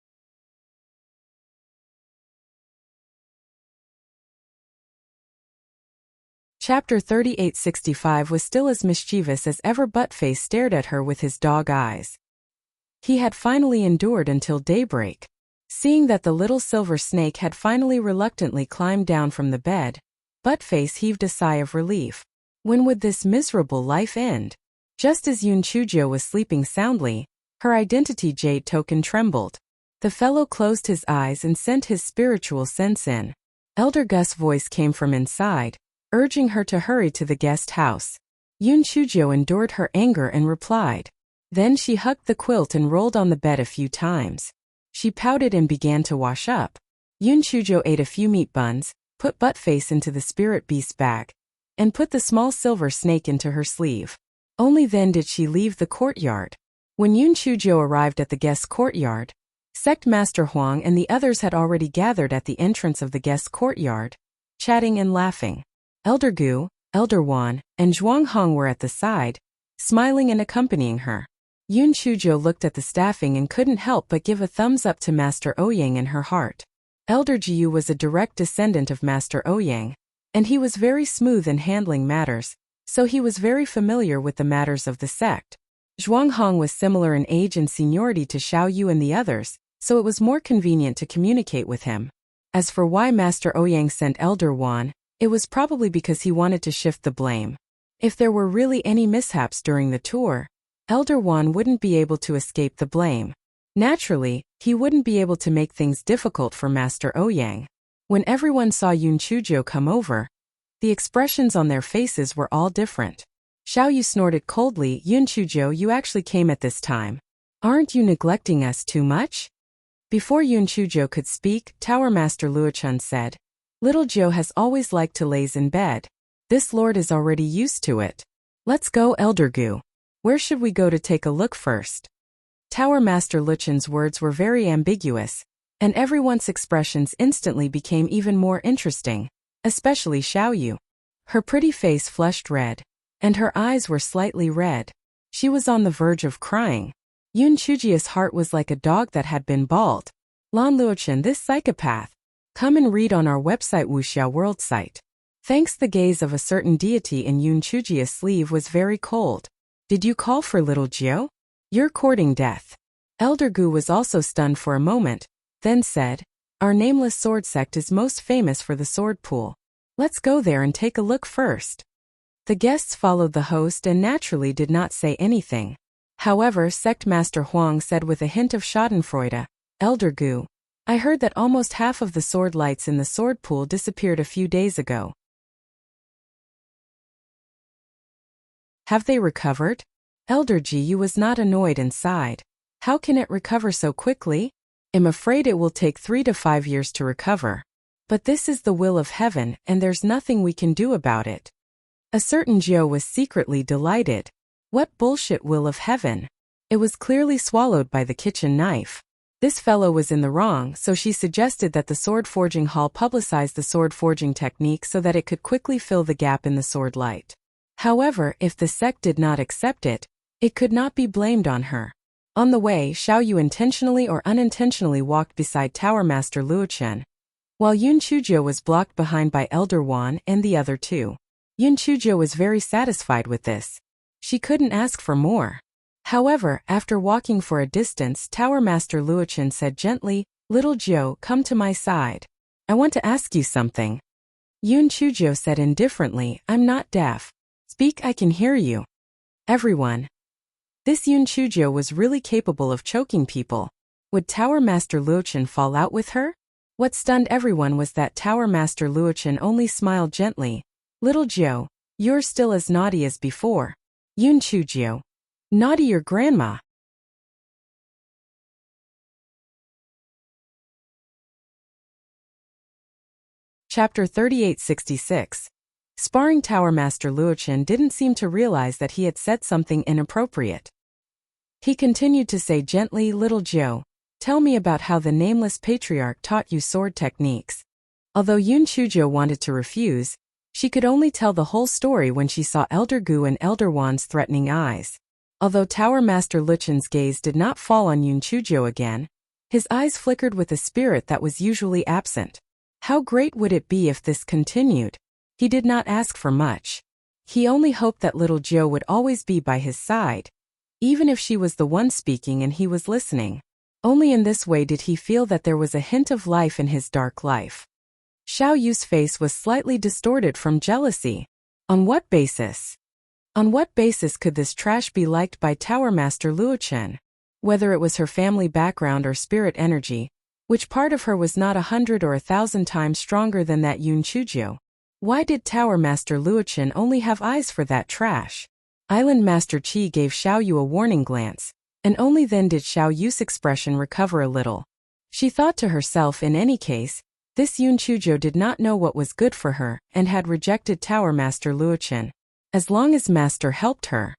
Chapter 3865 was still as mischievous as ever. Buttface stared at her with his dog eyes. He had finally endured until daybreak. Seeing that the little silver snake had finally reluctantly climbed down from the bed, Buttface heaved a sigh of relief. When would this miserable life end? Just as Yun Chujio was sleeping soundly, her identity jade token trembled. The fellow closed his eyes and sent his spiritual sense in. Elder Gus' voice came from inside, urging her to hurry to the guest house. Yun Chujio endured her anger and replied. Then she hugged the quilt and rolled on the bed a few times. She pouted and began to wash up. Yun Chujo ate a few meat buns, put Buttface into the spirit beast's bag, and put the small silver snake into her sleeve. Only then did she leave the courtyard. When Yun Chujo arrived at the guest's courtyard, Sect Master Huang and the others had already gathered at the entrance of the guest's courtyard, chatting and laughing. Elder Gu, Elder Wan, and Zhuang Hong were at the side, smiling and accompanying her. Yun Chujo looked at the staffing and couldn't help but give a thumbs up to Master Ouyang in her heart. Elder Jiu was a direct descendant of Master Ouyang, and he was very smooth in handling matters, so he was very familiar with the matters of the sect. Zhuang Hong was similar in age and seniority to Xiao Yu and the others, so it was more convenient to communicate with him. As for why Master Ouyang sent Elder Wan, it was probably because he wanted to shift the blame. If there were really any mishaps during the tour, Elder Wan wouldn't be able to escape the blame. Naturally, he wouldn't be able to make things difficult for Master Ouyang. When everyone saw Yun Chujo come over, the expressions on their faces were all different. Xiao Yu snorted coldly. Yun Chujo, you actually came at this time. Aren't you neglecting us too much? Before Yun Chujo could speak, Tower Master Luochun said, Little Joe has always liked to laze in bed. This lord is already used to it. Let's go, Elder Gu. Where should we go to take a look first? Tower Master Luochun's words were very ambiguous, and everyone's expressions instantly became even more interesting, especially Xiao Yu. Her pretty face flushed red, and her eyes were slightly red. She was on the verge of crying. Yun Chujia's heart was like a dog that had been bald. Lan Luochun, this psychopath. Come and read on our website Wuxia World site. Thanks. The gaze of a certain deity in Yun Chujia's sleeve was very cold. Did you call for little Jiao? You're courting death. Elder Gu was also stunned for a moment, then said, Our nameless sword sect is most famous for the sword pool. Let's go there and take a look first. The guests followed the host and naturally did not say anything. However, Sect Master Huang said with a hint of schadenfreude, Elder Gu, I heard that almost half of the sword lights in the sword pool disappeared a few days ago. Have they recovered? Elder Ji was not annoyed and sighed. How can it recover so quickly? I'm afraid it will take 3 to 5 years to recover. But this is the will of heaven and there's nothing we can do about it. A certain Jiao was secretly delighted. What bullshit will of heaven? It was clearly swallowed by the kitchen knife. This fellow was in the wrong, so she suggested that the sword forging hall publicize the sword forging technique so that it could quickly fill the gap in the sword light. However, if the sect did not accept it, it could not be blamed on her. On the way, Xiao Yu intentionally or unintentionally walked beside Tower Master Luochun, while Yun Chujo was blocked behind by Elder Wan and the other two. Yun Chujo was very satisfied with this. She couldn't ask for more. However, after walking for a distance, Tower Master Luochun said gently, Little Jiao, come to my side. I want to ask you something. Yun Chujo said indifferently, I'm not deaf. Speak, I can hear you. Everyone. This Yun Chujo was really capable of choking people. Would Tower Master Luochun fall out with her? What stunned everyone was that Tower Master Luochun only smiled gently. Little Jiao, you're still as naughty as before. Yun Chujo. Naughty your grandma. Chapter 3866. Sparring. Tower Master Luochun didn't seem to realize that he had said something inappropriate. He continued to say gently, Little Jiao, tell me about how the nameless patriarch taught you sword techniques. Although Yun Chujo wanted to refuse, she could only tell the whole story when she saw Elder Gu and Elder Wan's threatening eyes. Although Tower Master Luochun's gaze did not fall on Yun Chujo again, his eyes flickered with a spirit that was usually absent. How great would it be if this continued? He did not ask for much. He only hoped that little Jiao would always be by his side, even if she was the one speaking and he was listening. Only in this way did he feel that there was a hint of life in his dark life. Xiao Yu's face was slightly distorted from jealousy. On what basis? On what basis could this trash be liked by Tower Master Luochun? Whether it was her family background or spirit energy, which part of her was not 100 or 1,000 times stronger than that Yun Chujo? Why did Tower Master Luochun only have eyes for that trash? Island Master Qi gave Xiao Yu a warning glance, and only then did Xiao Yu's expression recover a little. She thought to herself, in any case, this Yun Chujo did not know what was good for her and had rejected Tower Master Luochen. As long as Master helped her,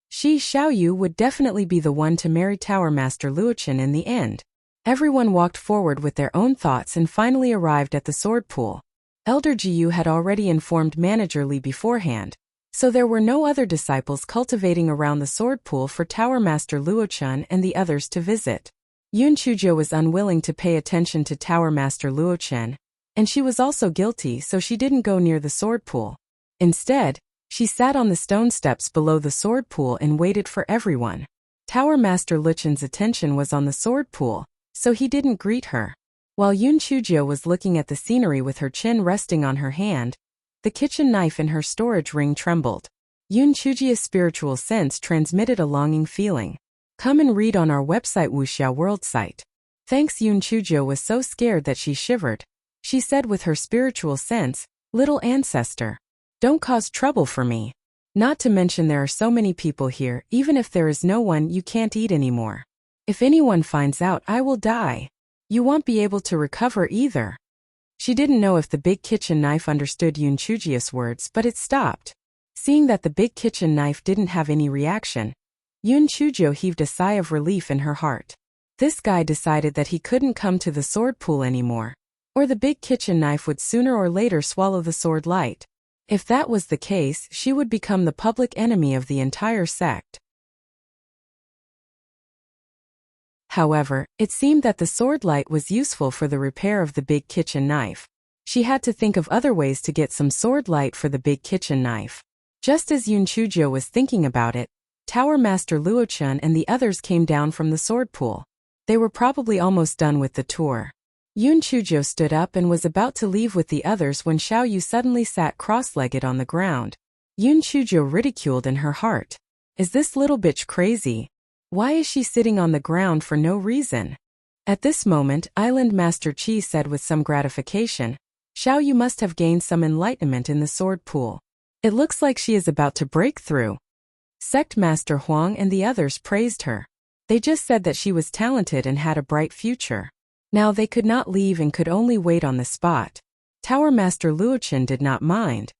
she, Xiaoyu, would definitely be the one to marry Tower Master Luochen in the end. Everyone walked forward with their own thoughts and finally arrived at the sword pool. Elder Jiyu had already informed Manager Li beforehand, so there were no other disciples cultivating around the sword pool for Tower Master Luochen and the others to visit. Yun Chujo was unwilling to pay attention to Tower Master Luochen, and she was also guilty, so she didn't go near the sword pool. Instead, she sat on the stone steps below the sword pool and waited for everyone. Tower Master Luochen's attention was on the sword pool, so he didn't greet her. While Yun Chujo was looking at the scenery with her chin resting on her hand, the kitchen knife in her storage ring trembled. Yun Chujio's spiritual sense transmitted a longing feeling. Come and read on our website Wuxia World site. Thanks. Yun Chujo was so scared that she shivered. She said with her spiritual sense, "Little ancestor, don't cause trouble for me. Not to mention there are so many people here, even if there is no one, you can't eat anymore. If anyone finds out, I will die. You won't be able to recover either." She didn't know if the big kitchen knife understood Yun Chujio's words, but it stopped. Seeing that the big kitchen knife didn't have any reaction, Yun Chujo heaved a sigh of relief in her heart. This guy decided that he couldn't come to the sword pool anymore, or the big kitchen knife would sooner or later swallow the sword light. If that was the case, she would become the public enemy of the entire sect. However, it seemed that the sword light was useful for the repair of the big kitchen knife. She had to think of other ways to get some sword light for the big kitchen knife. Just as Yun Chujo was thinking about it, Tower Master Luochen and the others came down from the sword pool. They were probably almost done with the tour. Yun Chujo stood up and was about to leave with the others when Xiaoyu suddenly sat cross-legged on the ground. Yun Chujo ridiculed in her heart. Is this little bitch crazy? Why is she sitting on the ground for no reason? At this moment, Island Master Qi said with some gratification, Xiaoyu must have gained some enlightenment in the sword pool. It looks like she is about to break through. Sect Master Huang and the others praised her. They just said that she was talented and had a bright future. Now they could not leave and could only wait on the spot. Tower Master Luochen did not mind.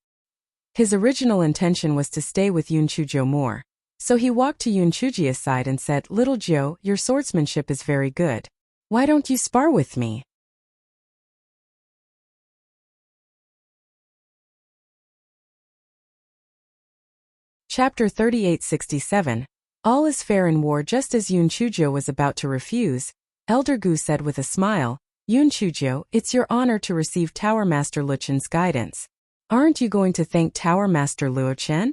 His original intention was to stay with Yun Chujo more. So he walked to Yun Chujio's side and said, "Little Jiu, your swordsmanship is very good. Why don't you spar with me?" Chapter 3867. All is fair in war. Just as Yun Chujo was about to refuse, Elder Gu said with a smile, "Yun Chujo, it's your honor to receive Tower Master Luochen's guidance. Aren't you going to thank Tower Master Luochen?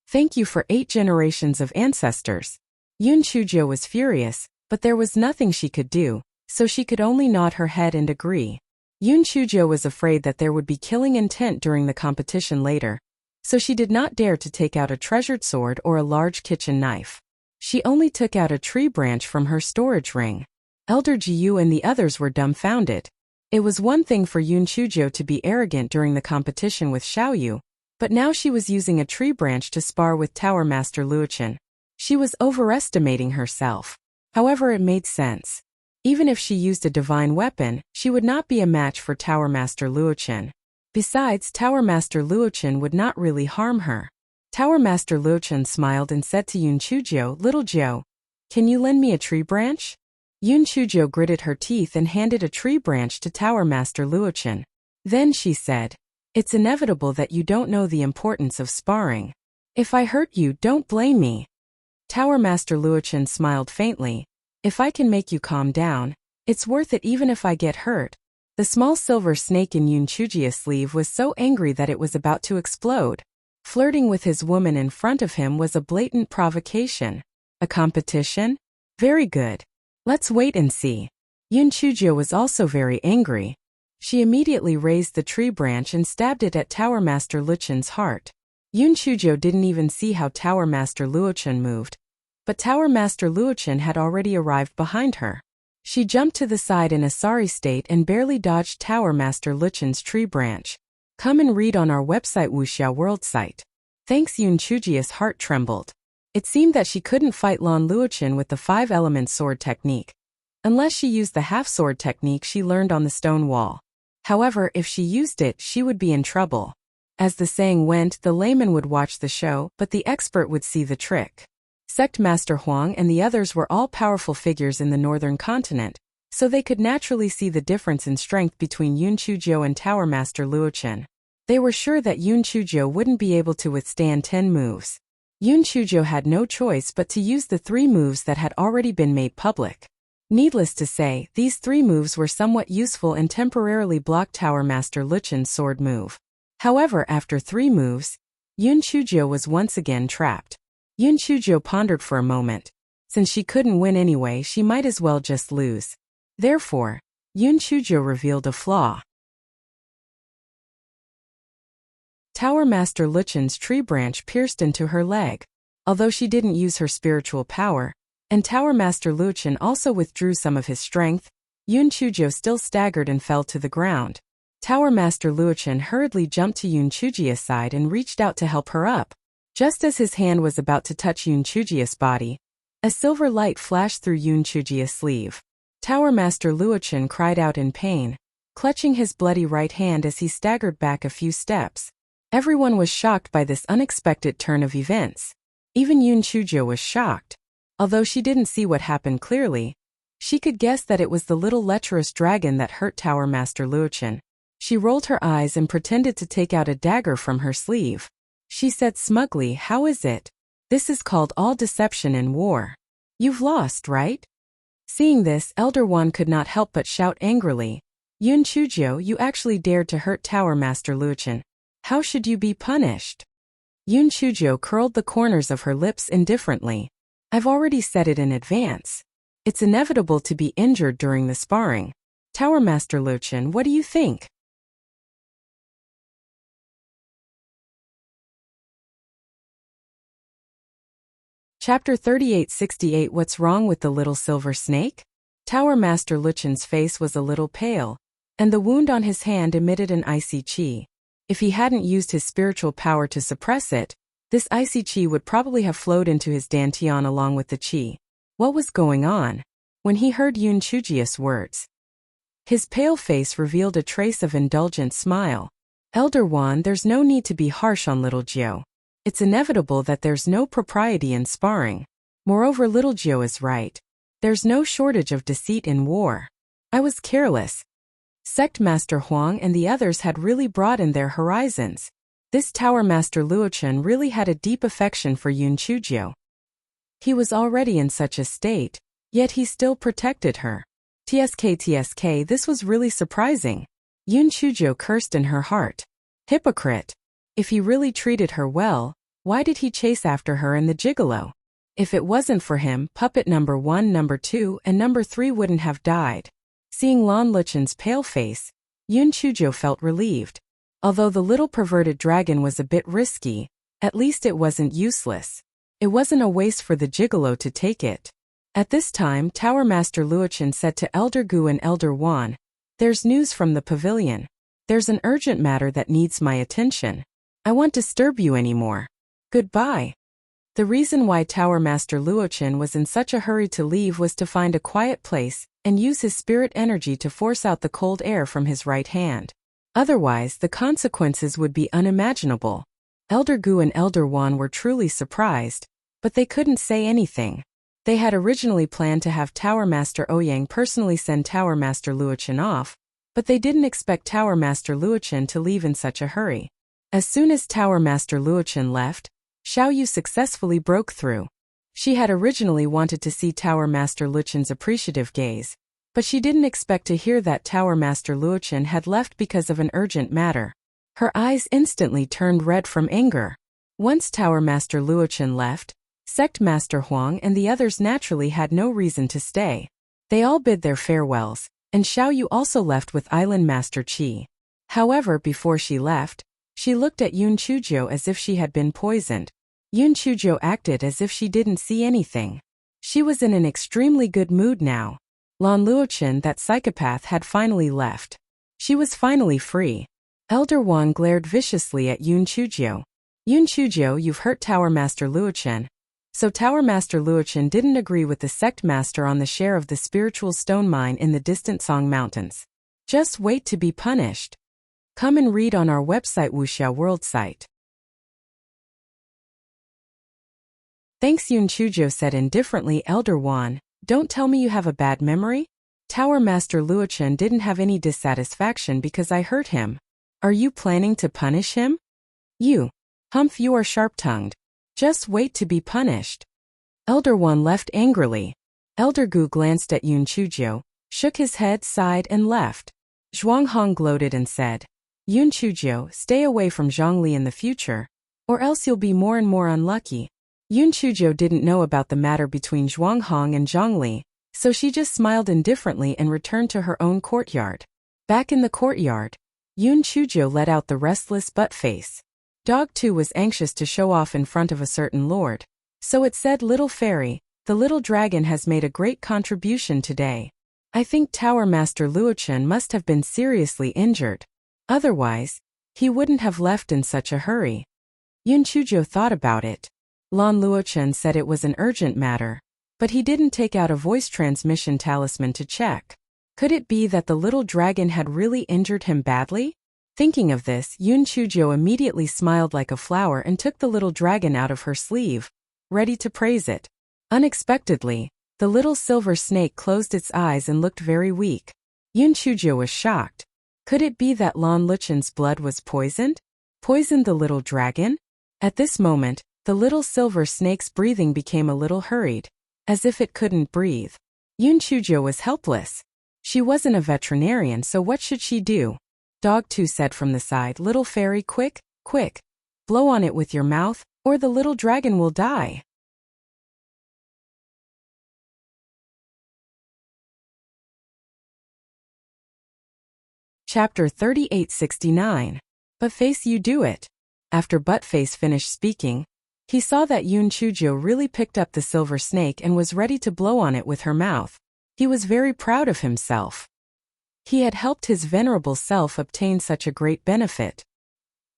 Thank you for 8 generations of ancestors." Yun Chujo was furious, but there was nothing she could do, so she could only nod her head and agree. Yun Chujo was afraid that there would be killing intent during the competition later, so she did not dare to take out a treasured sword or a large kitchen knife. She only took out a tree branch from her storage ring. Elder Jiyu and the others were dumbfounded. It was one thing for Yun Chujo to be arrogant during the competition with Xiaoyu, but now she was using a tree branch to spar with Tower Master Luochen. She was overestimating herself. However, it made sense. Even if she used a divine weapon, she would not be a match for Tower Master Luochen. Besides, Tower Master Luochen would not really harm her. Tower Master Luochen smiled and said to Yun Chujo, "Little Jiu, can you lend me a tree branch?" Yun Chujo gritted her teeth and handed a tree branch to Tower Master Luochen. Then she said, "It's inevitable that you don't know the importance of sparring. If I hurt you, don't blame me." Tower Master Luochen smiled faintly. "If I can make you calm down, it's worth it even if I get hurt." The small silver snake in Yun Chujio's sleeve was so angry that it was about to explode. Flirting with his woman in front of him was a blatant provocation. A competition? Very good. Let's wait and see. Yun Chujo was also very angry. She immediately raised the tree branch and stabbed it at Tower Master Luochen's heart. Yun Chujo didn't even see how Tower Master Luochen moved, but Tower Master Luochen had already arrived behind her. She jumped to the side in a sorry state and barely dodged Tower Master Luochen's tree branch. Come and read on our website Wuxia World site. Thanks. Yun Chujio's heart trembled. It seemed that she couldn't fight Lan Luochen with the 5-element sword technique. unless she used the half-sword technique she learned on the stone wall. However, if she used it, she would be in trouble. As the saying went, the layman would watch the show, but the expert would see the trick. Sect Master Huang and the others were all powerful figures in the northern continent, so they could naturally see the difference in strength between Yun Chujiu and Tower Master Luochen. They were sure that Yun Chujiu wouldn't be able to withstand 10 moves. Yun Chujiu had no choice but to use the 3 moves that had already been made public. Needless to say, these 3 moves were somewhat useful and temporarily blocked Tower Master Luchen's sword move. However, after 3 moves, Yun Chujiu was once again trapped. Yun Chujiu pondered for a moment. Since she couldn't win anyway, she might as well just lose. Therefore, Yun Chujiu revealed a flaw. Tower Master Luchen's tree branch pierced into her leg. Although she didn't use her spiritual power, and Tower Master Luochen also withdrew some of his strength, Yun Chujiu still staggered and fell to the ground. Tower Master Luochen hurriedly jumped to Yun Chujiu's side and reached out to help her up. Just as his hand was about to touch Yun Chujiu's body, a silver light flashed through Yun Chujiu's sleeve. Tower Master Luochen cried out in pain, clutching his bloody right hand as he staggered back a few steps. Everyone was shocked by this unexpected turn of events. Even Yun Chujiu was shocked. Although she didn't see what happened clearly, she could guess that it was the little lecherous dragon that hurt Tower Master Luochen. She rolled her eyes and pretended to take out a dagger from her sleeve. She said smugly, "How is it? This is called all deception in war. You've lost, right?" Seeing this, Elder Wan could not help but shout angrily, "Yun Chujiu, you actually dared to hurt Tower Master Luochen. How should you be punished?" Yun Chujiu curled the corners of her lips indifferently. "I've already said it in advance. It's inevitable to be injured during the sparring. Tower Master Luochen, what do you think?" Chapter 3868 What's Wrong with the Little Silver Snake? Tower Master Luchen's face was a little pale, and the wound on his hand emitted an icy qi. If he hadn't used his spiritual power to suppress it, this icy qi would probably have flowed into his dantian along with the qi. What was going on? When he heard Yun Chujiu's words, his pale face revealed a trace of indulgent smile. "Elder Wan, there's no need to be harsh on little Jiu. It's inevitable that there's no propriety in sparring. Moreover, little Jiu is right. There's no shortage of deceit in war. I was careless." Sect Master Huang and the others had really broadened their horizons. This Tower Master Luochen really had a deep affection for Yun Chujiu. He was already in such a state, yet he still protected her. TSK, this was really surprising. Yun Chujiu cursed in her heart. Hypocrite. If he really treated her well, why did he chase after her in the gigolo? If it wasn't for him, puppet number 1, number 2, and number 3 wouldn't have died. Seeing Lan Luchen's pale face, Yun Chujiu felt relieved. Although the little perverted dragon was a bit risky, at least it wasn't useless. It wasn't a waste for the gigolo to take it. At this time, Tower Master Luochen said to Elder Gu and Elder Wan, "There's news from the pavilion. There's an urgent matter that needs my attention. I won't disturb you anymore. Goodbye." The reason why Tower Master Luochen was in such a hurry to leave was to find a quiet place and use his spirit energy to force out the cold air from his right hand. Otherwise, the consequences would be unimaginable. Elder Gu and Elder Wan were truly surprised, but they couldn't say anything. They had originally planned to have Tower Master Ouyang personally send Tower Master Luochen off, but they didn't expect Tower Master Luochen to leave in such a hurry. As soon as Tower Master Luochen left, Xiao Yu successfully broke through. She had originally wanted to see Tower Master Luchen's appreciative gaze, but she didn't expect to hear that Tower Master Luochen had left because of an urgent matter. Her eyes instantly turned red from anger. Once Tower Master Luochen left, Sect Master Huang and the others naturally had no reason to stay. They all bid their farewells, and Xiao Yu also left with Island Master Qi. However, before she left, she looked at Yun Chujiu as if she had been poisoned. Yun Chujiu acted as if she didn't see anything. She was in an extremely good mood now. Lan Luochen, that psychopath, had finally left. She was finally free. Elder Wan glared viciously at Yun Chujiu. "Yun Chujiu, you've hurt Tower Master Luochen. So Tower Master Luochen didn't agree with the sect master on the share of the spiritual stone mine in the distant Song Mountains. Just wait to be punished. Come and read on our website Wuxia World site. Thanks, Yun Chuzhou said indifferently. Elder Wan, don't tell me you have a bad memory? Tower Master Luochen didn't have any dissatisfaction because I hurt him. Are you planning to punish him? You. Humph, you are sharp-tongued. Just wait to be punished. Elder Wan left angrily. Elder Gu glanced at Yun Chuzhou, shook his head, sighed, and left. Zhuanghong gloated and said, Yun Chuzhou, stay away from Zhongli in the future, or else you'll be more and more unlucky. Yun Chuzhou didn't know about the matter between Zhuanghong and Zhongli, so she just smiled indifferently and returned to her own courtyard. Back in the courtyard, Yun Chuzhou let out the restless butt-face. Dog 2 was anxious to show off in front of a certain lord. So it said, Little fairy, the little dragon has made a great contribution today. I think Tower Master Luochen must have been seriously injured. Otherwise, he wouldn't have left in such a hurry. Yun Chuzhou thought about it. Lan Luochen said it was an urgent matter, but he didn't take out a voice transmission talisman to check. Could it be that the little dragon had really injured him badly? Thinking of this, Yun Chuzhou immediately smiled like a flower and took the little dragon out of her sleeve, ready to praise it. Unexpectedly, the little silver snake closed its eyes and looked very weak. Yun Chuzhou was shocked. Could it be that Lan Luchen's blood was poisoned? Poisoned the little dragon? At this moment, the little silver snake's breathing became a little hurried, as if it couldn't breathe. Yun Chuzhou was helpless. She wasn't a veterinarian, so what should she do? Dog 2 said from the side, Little fairy, quick, quick, blow on it with your mouth, or the little dragon will die. Chapter 3869. Buttface, you do it. After Buttface finished speaking, he saw that Yun Chuzhou really picked up the silver snake and was ready to blow on it with her mouth. He was very proud of himself. He had helped his venerable self obtain such a great benefit.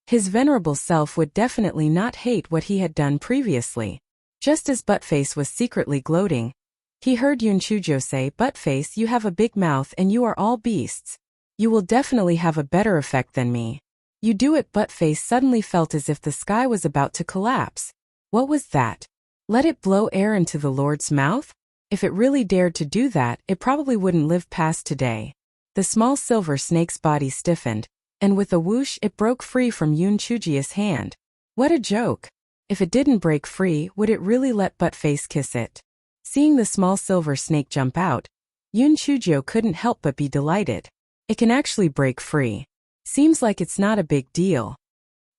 His venerable self would definitely not hate what he had done previously. Just as Buttface was secretly gloating, he heard Yun Chuzhou say, Buttface, you have a big mouth and you are all beasts. You will definitely have a better effect than me. You do it. Buttface suddenly felt as if the sky was about to collapse. What was that? Let it blow air into the Lord's mouth? If it really dared to do that, it probably wouldn't live past today. The small silver snake's body stiffened, and with a whoosh it broke free from Yun Chuzhou's hand. What a joke! If it didn't break free, would it really let Buttface kiss it? Seeing the small silver snake jump out, Yun Chuzhou couldn't help but be delighted. It can actually break free. Seems like it's not a big deal.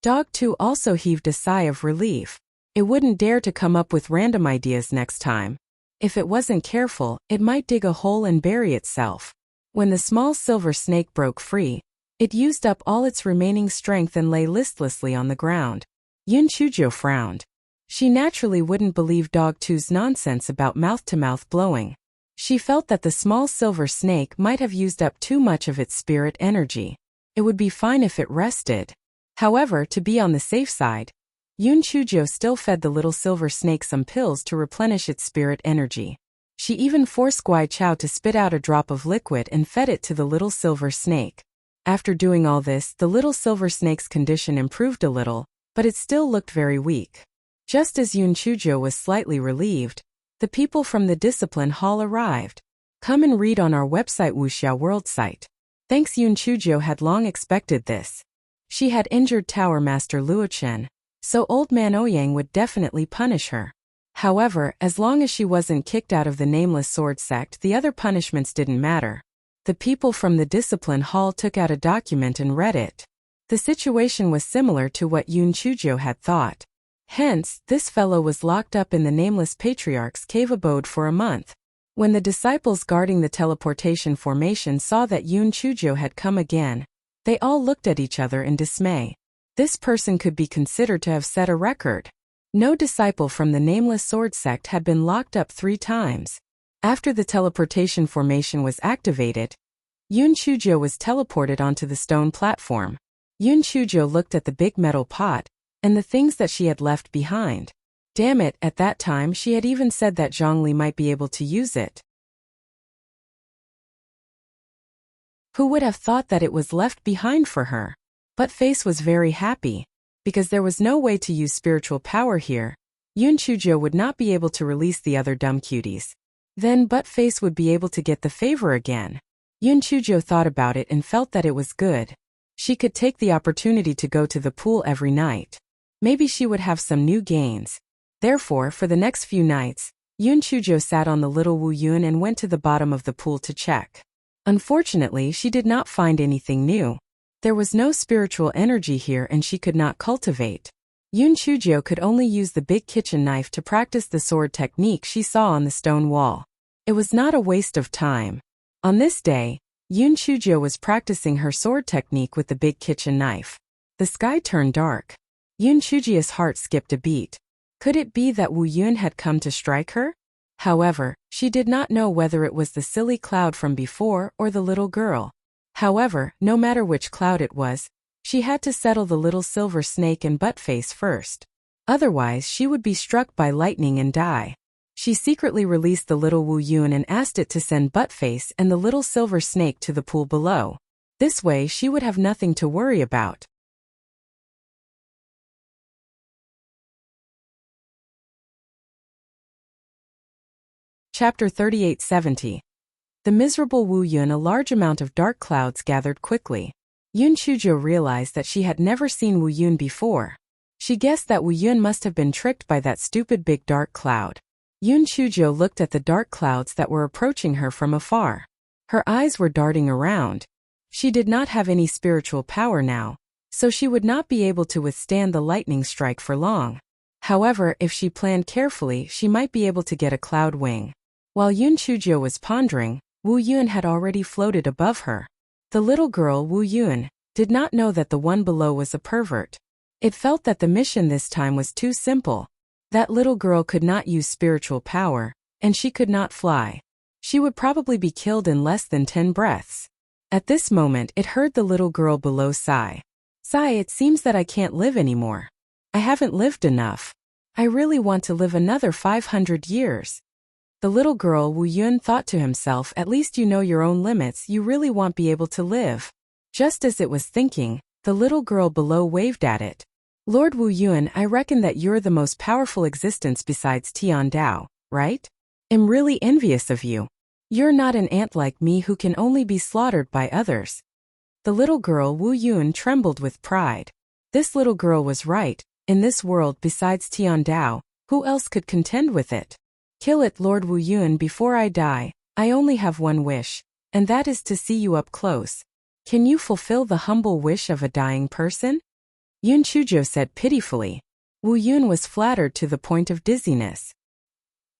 Dog 2 also heaved a sigh of relief. It wouldn't dare to come up with random ideas next time. If it wasn't careful, it might dig a hole and bury itself. When the small silver snake broke free, it used up all its remaining strength and lay listlessly on the ground. Yun Chuzhou frowned. She naturally wouldn't believe Dog 2's nonsense about mouth-to-mouth blowing. She felt that the small silver snake might have used up too much of its spirit energy. It would be fine if it rested. However, to be on the safe side, Yun Chuzhou still fed the little silver snake some pills to replenish its spirit energy. She even forced Guai Chao to spit out a drop of liquid and fed it to the little silver snake. After doing all this, the little silver snake's condition improved a little, but it still looked very weak. Just as Yun Chuzhou was slightly relieved, the people from the discipline hall arrived. Come and read on our website Wuxia World site. Thanks. Yun Chuzhou had long expected this. She had injured Tower Master Luochen, so Old Man Ouyang would definitely punish her. However, as long as she wasn't kicked out of the Nameless Sword sect, the other punishments didn't matter. The people from the discipline hall took out a document and read it. The situation was similar to what Yun Chuzhou had thought. Hence, this fellow was locked up in the Nameless Patriarch's cave abode for a month. When the disciples guarding the teleportation formation saw that Yun Chuzhou had come again, they all looked at each other in dismay. This person could be considered to have set a record. No disciple from the Nameless Sword sect had been locked up 3 times. After the teleportation formation was activated, Yun Chuzhou was teleported onto the stone platform. Yun Chuzhou looked at the big metal pot and the things that she had left behind. Damn it, at that time she had even said that Zhongli might be able to use it. Who would have thought that it was left behind for her? Buttface was very happy. Because there was no way to use spiritual power here, Yun Chujo would not be able to release the other dumb cuties. Then Buttface would be able to get the favor again. Yun Chujo thought about it and felt that it was good. She could take the opportunity to go to the pool every night. Maybe she would have some new gains. Therefore, for the next few nights, Yun Chujo sat on the little Wu Yun and went to the bottom of the pool to check. Unfortunately, she did not find anything new. There was no spiritual energy here and she could not cultivate. Yun Chujo could only use the big kitchen knife to practice the sword technique she saw on the stone wall. It was not a waste of time. On this day, Yun Chujo was practicing her sword technique with the big kitchen knife. The sky turned dark. Yun Chujio's heart skipped a beat. Could it be that Wu Yun had come to strike her? However, she did not know whether it was the silly cloud from before or the little girl. However, no matter which cloud it was, she had to settle the little silver snake and Buttface first. Otherwise, she would be struck by lightning and die. She secretly released the little Wu Yun and asked it to send Buttface and the little silver snake to the pool below. This way she would have nothing to worry about. Chapter 3870. The miserable Wu Yun. A large amount of dark clouds gathered quickly. Yun Chujo realized that she had never seen Wu Yun before. She guessed that Wu Yun must have been tricked by that stupid big dark cloud. Yun Chujo looked at the dark clouds that were approaching her from afar. Her eyes were darting around. She did not have any spiritual power now, so she would not be able to withstand the lightning strike for long. However, if she planned carefully, she might be able to get a cloud wing. While Yun Chujo was pondering, Wu Yun had already floated above her. The little girl, Wu Yun, did not know that the one below was a pervert. It felt that the mission this time was too simple. That little girl could not use spiritual power, and she could not fly. She would probably be killed in less than 10 breaths. At this moment, it heard the little girl below sigh. Sigh, it seems that I can't live anymore. I haven't lived enough. I really want to live another 500 years. The little girl Wu Yun thought to himself, at least you know your own limits, you really won't be able to live. Just as it was thinking, the little girl below waved at it. Lord Wu Yun, I reckon that you're the most powerful existence besides Tian Dao, right? I'm really envious of you. You're not an ant like me who can only be slaughtered by others. The little girl Wu Yun trembled with pride. This little girl was right. In this world besides Tian Dao, who else could contend with it? Kill it, Lord Wu Yun, before I die. I only have one wish, and that is to see you up close. Can you fulfill the humble wish of a dying person? Yun Chujo said pitifully. Wu Yun was flattered to the point of dizziness.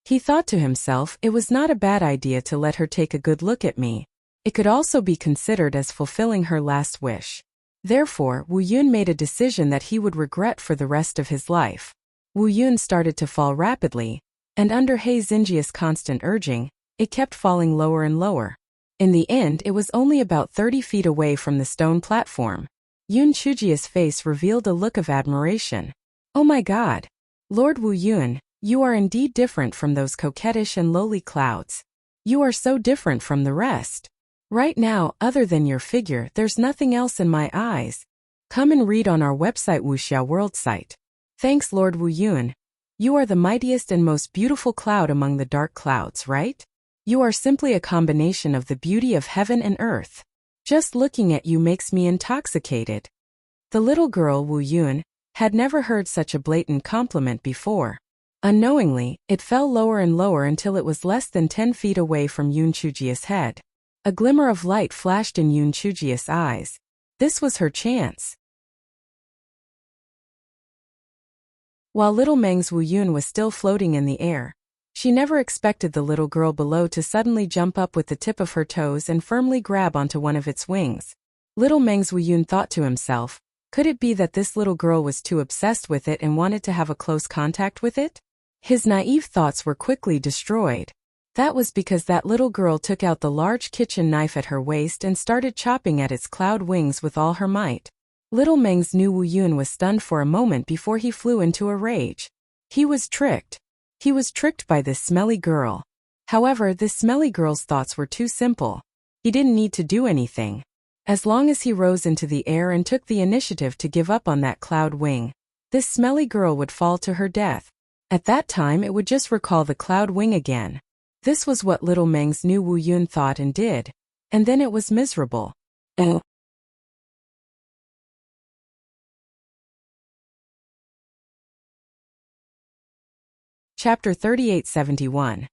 He thought to himself, it was not a bad idea to let her take a good look at me. It could also be considered as fulfilling her last wish. Therefore, Wu Yun made a decision that he would regret for the rest of his life. Wu Yun started to fall rapidly, and under He Xinjia's constant urging, it kept falling lower and lower. In the end, it was only about 30 feet away from the stone platform. Yun Chujia's face revealed a look of admiration. Oh my God! Lord Wu Yun, you are indeed different from those coquettish and lowly clouds. You are so different from the rest. Right now, other than your figure, there's nothing else in my eyes. Come and read on our website Wuxia World site. Thanks, Lord Wu Yun. You are the mightiest and most beautiful cloud among the dark clouds, right? You are simply a combination of the beauty of heaven and earth. Just looking at you makes me intoxicated. The little girl Wu Yun had never heard such a blatant compliment before. Unknowingly, it fell lower and lower until it was less than 10 feet away from Yun Chujia's head. A glimmer of light flashed in Yun Chujia's eyes. This was her chance. While little Meng's Wu Yun was still floating in the air, she never expected the little girl below to suddenly jump up with the tip of her toes and firmly grab onto one of its wings. Little Meng's Wu Yun thought to himself, could it be that this little girl was too obsessed with it and wanted to have a close contact with it? His naive thoughts were quickly destroyed. That was because that little girl took out the large kitchen knife at her waist and started chopping at its cloud wings with all her might. Little Meng's new Wu Yun was stunned for a moment before he flew into a rage. He was tricked. He was tricked by this smelly girl. However, this smelly girl's thoughts were too simple. He didn't need to do anything. As long as he rose into the air and took the initiative to give up on that cloud wing, this smelly girl would fall to her death. At that time it would just recall the cloud wing again. This was what little Meng's new Wu Yun thought and did. And then it was miserable. Chapter 3871.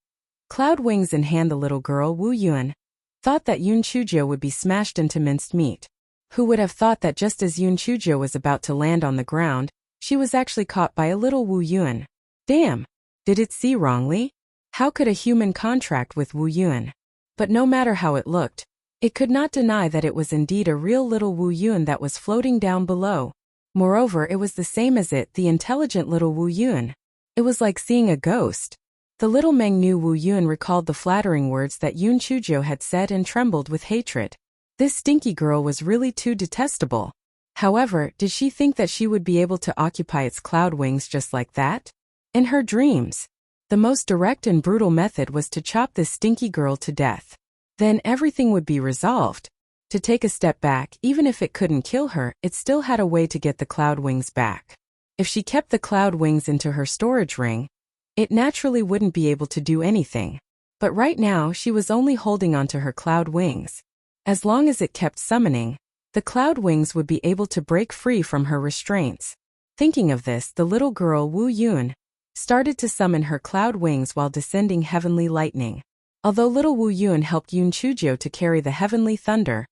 Cloud wings in hand. The little girl, Wu Yun, thought that Yun Chujiu would be smashed into minced meat. Who would have thought that just as Yun Chujiu was about to land on the ground, she was actually caught by a little Wu Yun. Damn! Did it see wrongly? How could a human contract with Wu Yun? But no matter how it looked, it could not deny that it was indeed a real little Wu Yun that was floating down below. Moreover, it was the same as it, the intelligent little Wu Yun. It was like seeing a ghost. The little Meng knew Wu Yun recalled the flattering words that Yun Chujiu had said and trembled with hatred. This stinky girl was really too detestable. However, did she think that she would be able to occupy its cloud wings just like that? In her dreams, the most direct and brutal method was to chop this stinky girl to death. Then everything would be resolved. To take a step back, even if it couldn't kill her, it still had a way to get the cloud wings back. If she kept the cloud wings into her storage ring, it naturally wouldn't be able to do anything. But right now she was only holding onto her cloud wings. As long as it kept summoning, the cloud wings would be able to break free from her restraints. Thinking of this, the little girl Wu Yun started to summon her cloud wings while descending heavenly lightning. Although little Wu Yun helped Yun Chujiu to carry the heavenly thunder,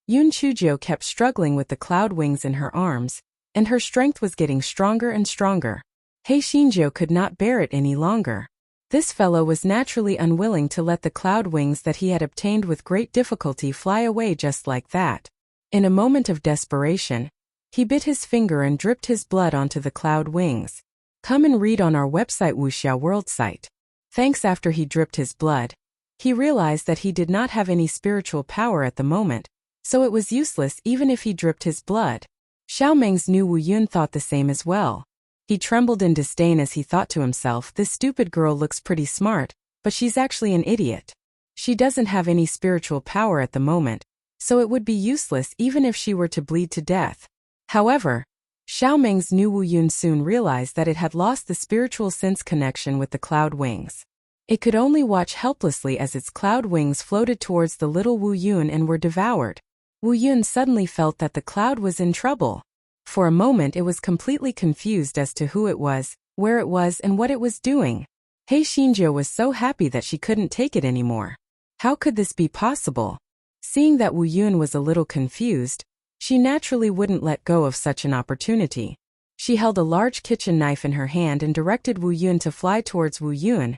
Yun Chujiu kept struggling with the cloud wings in her arms, and her strength was getting stronger and stronger. He Xinjiu could not bear it any longer. This fellow was naturally unwilling to let the cloud wings that he had obtained with great difficulty fly away just like that. In a moment of desperation, he bit his finger and dripped his blood onto the cloud wings. Come and read on our website Wuxia World site. Thanks. After he dripped his blood, he realized that he did not have any spiritual power at the moment, so it was useless even if he dripped his blood. Xiao Meng's new Wu Yun thought the same as well. He trembled in disdain as he thought to himself, this stupid girl looks pretty smart, but she's actually an idiot. She doesn't have any spiritual power at the moment, so it would be useless even if she were to bleed to death. However, Xiao Meng's new Wu Yun soon realized that it had lost the spiritual sense connection with the cloud wings. It could only watch helplessly as its cloud wings floated towards the little Wu Yun and were devoured. Wu Yun suddenly felt that the cloud was in trouble. For a moment it was completely confused as to who it was, where it was and what it was doing. He Xinjiu was so happy that she couldn't take it anymore. How could this be possible? Seeing that Wu Yun was a little confused, she naturally wouldn't let go of such an opportunity. She held a large kitchen knife in her hand and directed Wu Yun to fly towards Wu Yun,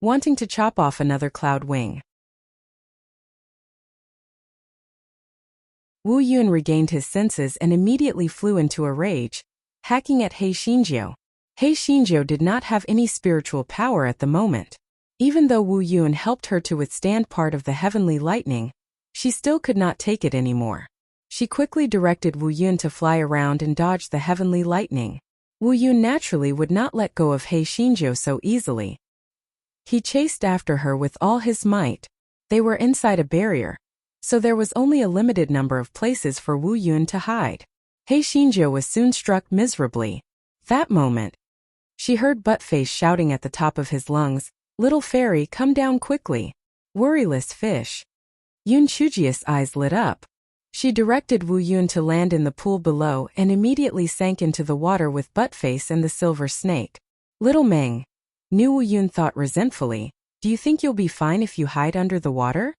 wanting to chop off another cloud wing. Wu Yun regained his senses and immediately flew into a rage, hacking at He Xinjiu. He Xinjiu did not have any spiritual power at the moment. Even though Wu Yun helped her to withstand part of the heavenly lightning, she still could not take it anymore. She quickly directed Wu Yun to fly around and dodge the heavenly lightning. Wu Yun naturally would not let go of He Xinjiu so easily. He chased after her with all his might. They were inside a barrier, so there was only a limited number of places for Wu Yun to hide. He Xinjiu was soon struck miserably. That moment, she heard Buttface shouting at the top of his lungs, "Little fairy, come down quickly. Worryless fish." Yun Chujiu's eyes lit up. She directed Wu Yun to land in the pool below and immediately sank into the water with Buttface and the silver snake. Little Meng, new Wu Yun thought resentfully, do you think you'll be fine if you hide under the water?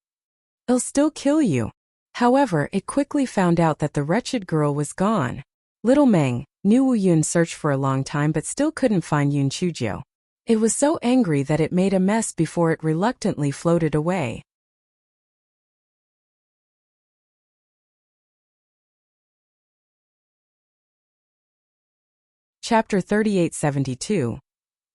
It'll still kill you. However, it quickly found out that the wretched girl was gone. Little Meng, new Wu Yun searched for a long time but still couldn't find Yun Chujiu. It was so angry that it made a mess before it reluctantly floated away. Chapter 3872.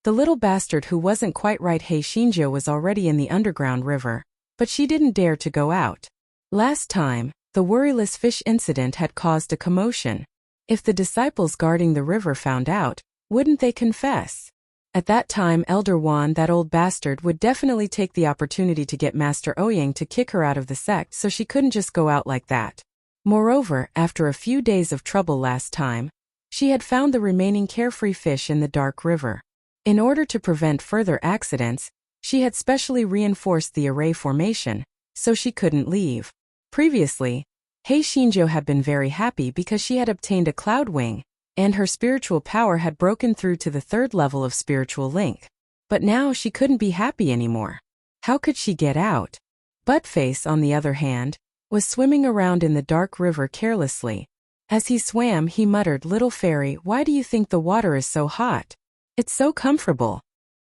The little bastard who wasn't quite right. He Xinjiu was already in the underground river, but she didn't dare to go out. Last time, the worryless fish incident had caused a commotion. If the disciples guarding the river found out, wouldn't they confess? At that time Elder Wan, that old bastard, would definitely take the opportunity to get Master Ouyang to kick her out of the sect, so she couldn't just go out like that. Moreover, after a few days of trouble last time, she had found the remaining carefree fish in the dark river. In order to prevent further accidents, she had specially reinforced the array formation, so she couldn't leave. Previously, Hei Shinjo had been very happy because she had obtained a cloud wing, and her spiritual power had broken through to the 3rd level of spiritual link. But now she couldn't be happy anymore. How could she get out? Buttface, on the other hand, was swimming around in the dark river carelessly. As he swam, he muttered, "Little fairy, why do you think the water is so hot? It's so comfortable."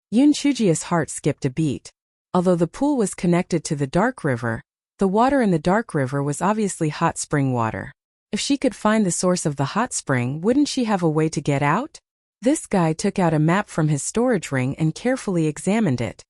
Yun Chujia's heart skipped a beat. Although the pool was connected to the dark river, the water in the dark river was obviously hot spring water. If she could find the source of the hot spring, wouldn't she have a way to get out? This guy took out a map from his storage ring and carefully examined it.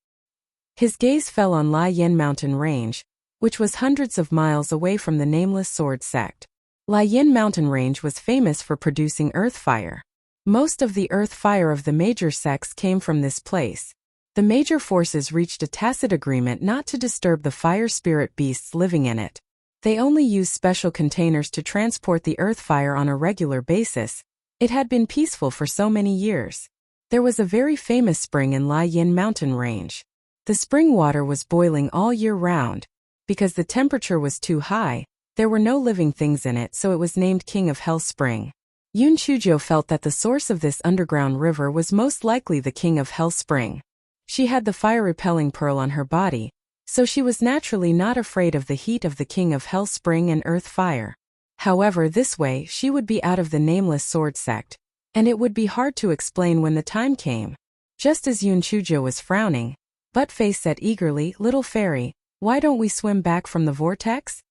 His gaze fell on Lai Yin Mountain Range, which was hundreds of miles away from the nameless sword sect. Lai Yin Mountain Range was famous for producing earth fire. Most of the earth fire of the major sects came from this place. The major forces reached a tacit agreement not to disturb the fire spirit beasts living in it. They only used special containers to transport the earth fire on a regular basis. It had been peaceful for so many years. There was a very famous spring in Lai Yin Mountain Range. The spring water was boiling all year round. Because the temperature was too high, there were no living things in it, so it was named King of Hell Spring. Yun Chujo felt that the source of this underground river was most likely the King of Hell Spring. She had the fire-repelling pearl on her body, so she was naturally not afraid of the heat of the King of Hell Spring and earth fire. However, this way she would be out of the nameless sword sect, and it would be hard to explain when the time came. Just as Yun Chujo was frowning, Buttface said eagerly, "Little fairy, why don't we swim back from the vortex?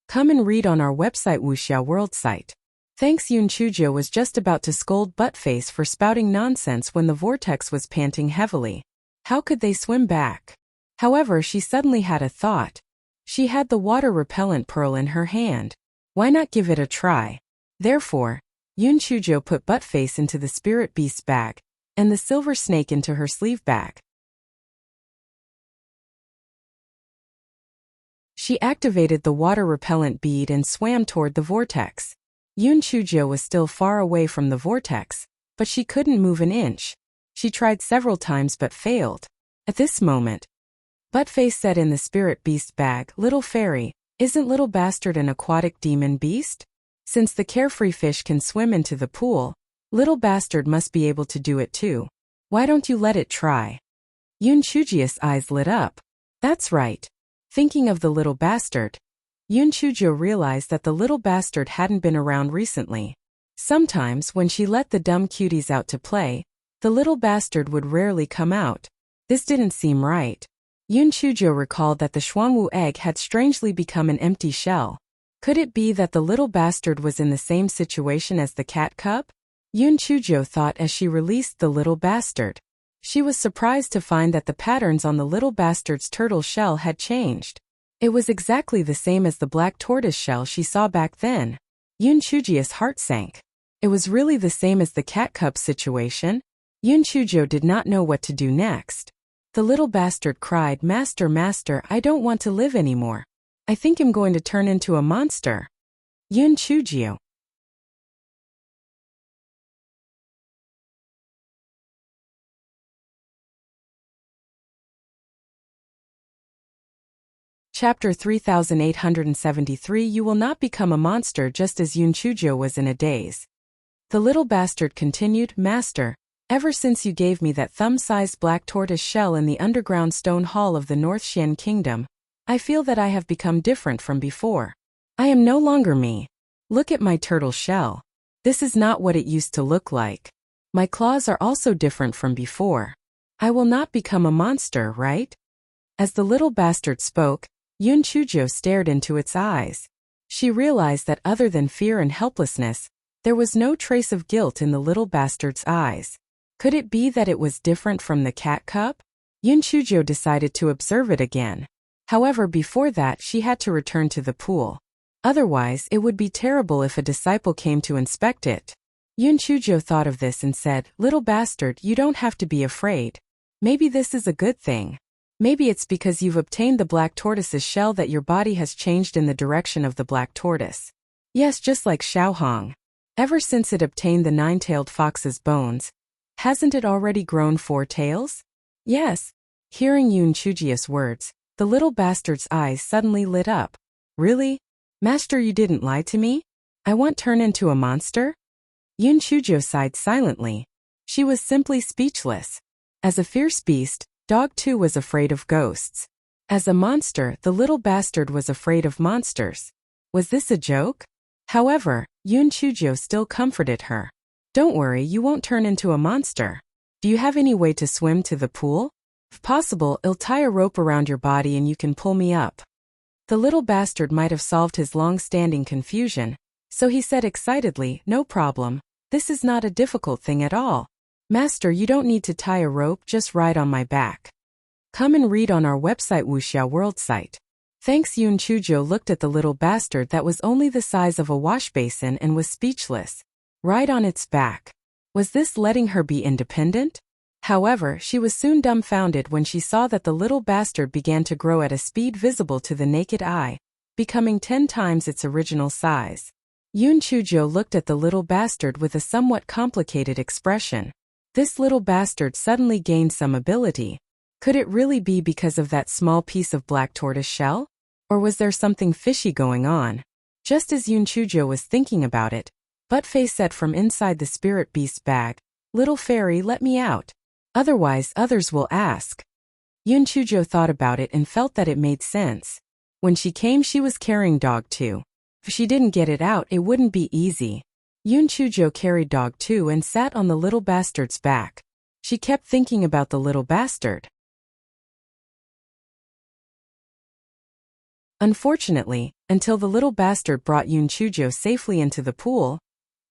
Come and read on our website Wuxia World site." Thanks. Yun Chujo was just about to scold Buttface for spouting nonsense when the vortex was panting heavily. How could they swim back? However, she suddenly had a thought. She had the water-repellent pearl in her hand. Why not give it a try? Therefore, Yun Chujo put Buttface into the spirit beast's bag, and the silver snake into her sleeve bag. She activated the water-repellent bead and swam toward the vortex. Yun Chujo was still far away from the vortex, but she couldn't move an inch. She tried several times but failed. At this moment, Buttface said in the spirit beast bag, "Little fairy, isn't Little Bastard an aquatic demon beast? Since the carefree fish can swim into the pool, Little Bastard must be able to do it too. Why don't you let it try?" Yun Chujia's eyes lit up. That's right. Thinking of the little bastard, Yun Chujo realized that the little bastard hadn't been around recently. Sometimes, when she let the dumb cuties out to play, the little bastard would rarely come out. This didn't seem right. Yun Chujo recalled that the Xuanwu egg had strangely become an empty shell. Could it be that the little bastard was in the same situation as the cat cub? Yun Chujo thought as she released the little bastard. She was surprised to find that the patterns on the little bastard's turtle shell had changed. It was exactly the same as the black tortoise shell she saw back then. Yun Chujia's heart sank. It was really the same as the cat cub situation. Yun Chujo did not know what to do next. The little bastard cried, "Master, master, I don't want to live anymore. I think I'm going to turn into a monster." Yun Chujio. Chapter 3873. You will not become a monster just as Yun Chujo was in a daze. The little bastard continued, "Master, ever since you gave me that thumb-sized black tortoise shell in the underground stone hall of the North Xian Kingdom, I feel that I have become different from before. I am no longer me. Look at my turtle shell. This is not what it used to look like. My claws are also different from before. I will not become a monster, right?" As the little bastard spoke, Yun Chujo stared into its eyes. She realized that other than fear and helplessness, there was no trace of guilt in the little bastard's eyes. Could it be that it was different from the cat cub? Yun Chujo decided to observe it again. However, before that she had to return to the pool. Otherwise, it would be terrible if a disciple came to inspect it. Yun Chujo thought of this and said, "Little bastard, you don't have to be afraid. Maybe this is a good thing. Maybe it's because you've obtained the black tortoise's shell that your body has changed in the direction of the black tortoise. Yes, just like Xiaohong. Ever since it obtained the nine-tailed fox's bones, hasn't it already grown 4 tails?" Yes. Hearing Yun Chujio's words, the little bastard's eyes suddenly lit up. Really? Master, you didn't lie to me? I won't turn into a monster? Yun Chujo sighed silently. She was simply speechless. As a fierce beast, Dog 2 was afraid of ghosts. As a monster, the little bastard was afraid of monsters. Was this a joke? However, Yun Chujo still comforted her. Don't worry, you won't turn into a monster. Do you have any way to swim to the pool? If possible, I'll tie a rope around your body and you can pull me up. The little bastard might have solved his long-standing confusion, so he said excitedly, "No problem. This is not a difficult thing at all. Master, you don't need to tie a rope, just ride on my back. Come and read on our website Wuxia World site." Thanks. Yun Chujo looked at the little bastard that was only the size of a wash basin and was speechless. Ride on its back. Was this letting her be independent? However, she was soon dumbfounded when she saw that the little bastard began to grow at a speed visible to the naked eye, becoming 10 times its original size. Yun Chujo looked at the little bastard with a somewhat complicated expression. This little bastard suddenly gained some ability. Could it really be because of that small piece of black tortoise shell? Or was there something fishy going on? Just as Yun Chujo was thinking about it, Buttface said from inside the spirit beast bag, "Little fairy, let me out. Otherwise others will ask." Yun Chujo thought about it and felt that it made sense. When she came, she was carrying Dog 2. If she didn't get it out, it wouldn't be easy. Yun Chujo carried Dog 2 and sat on the little bastard's back. She kept thinking about the little bastard. Unfortunately, until the little bastard brought Yun Chujo safely into the pool,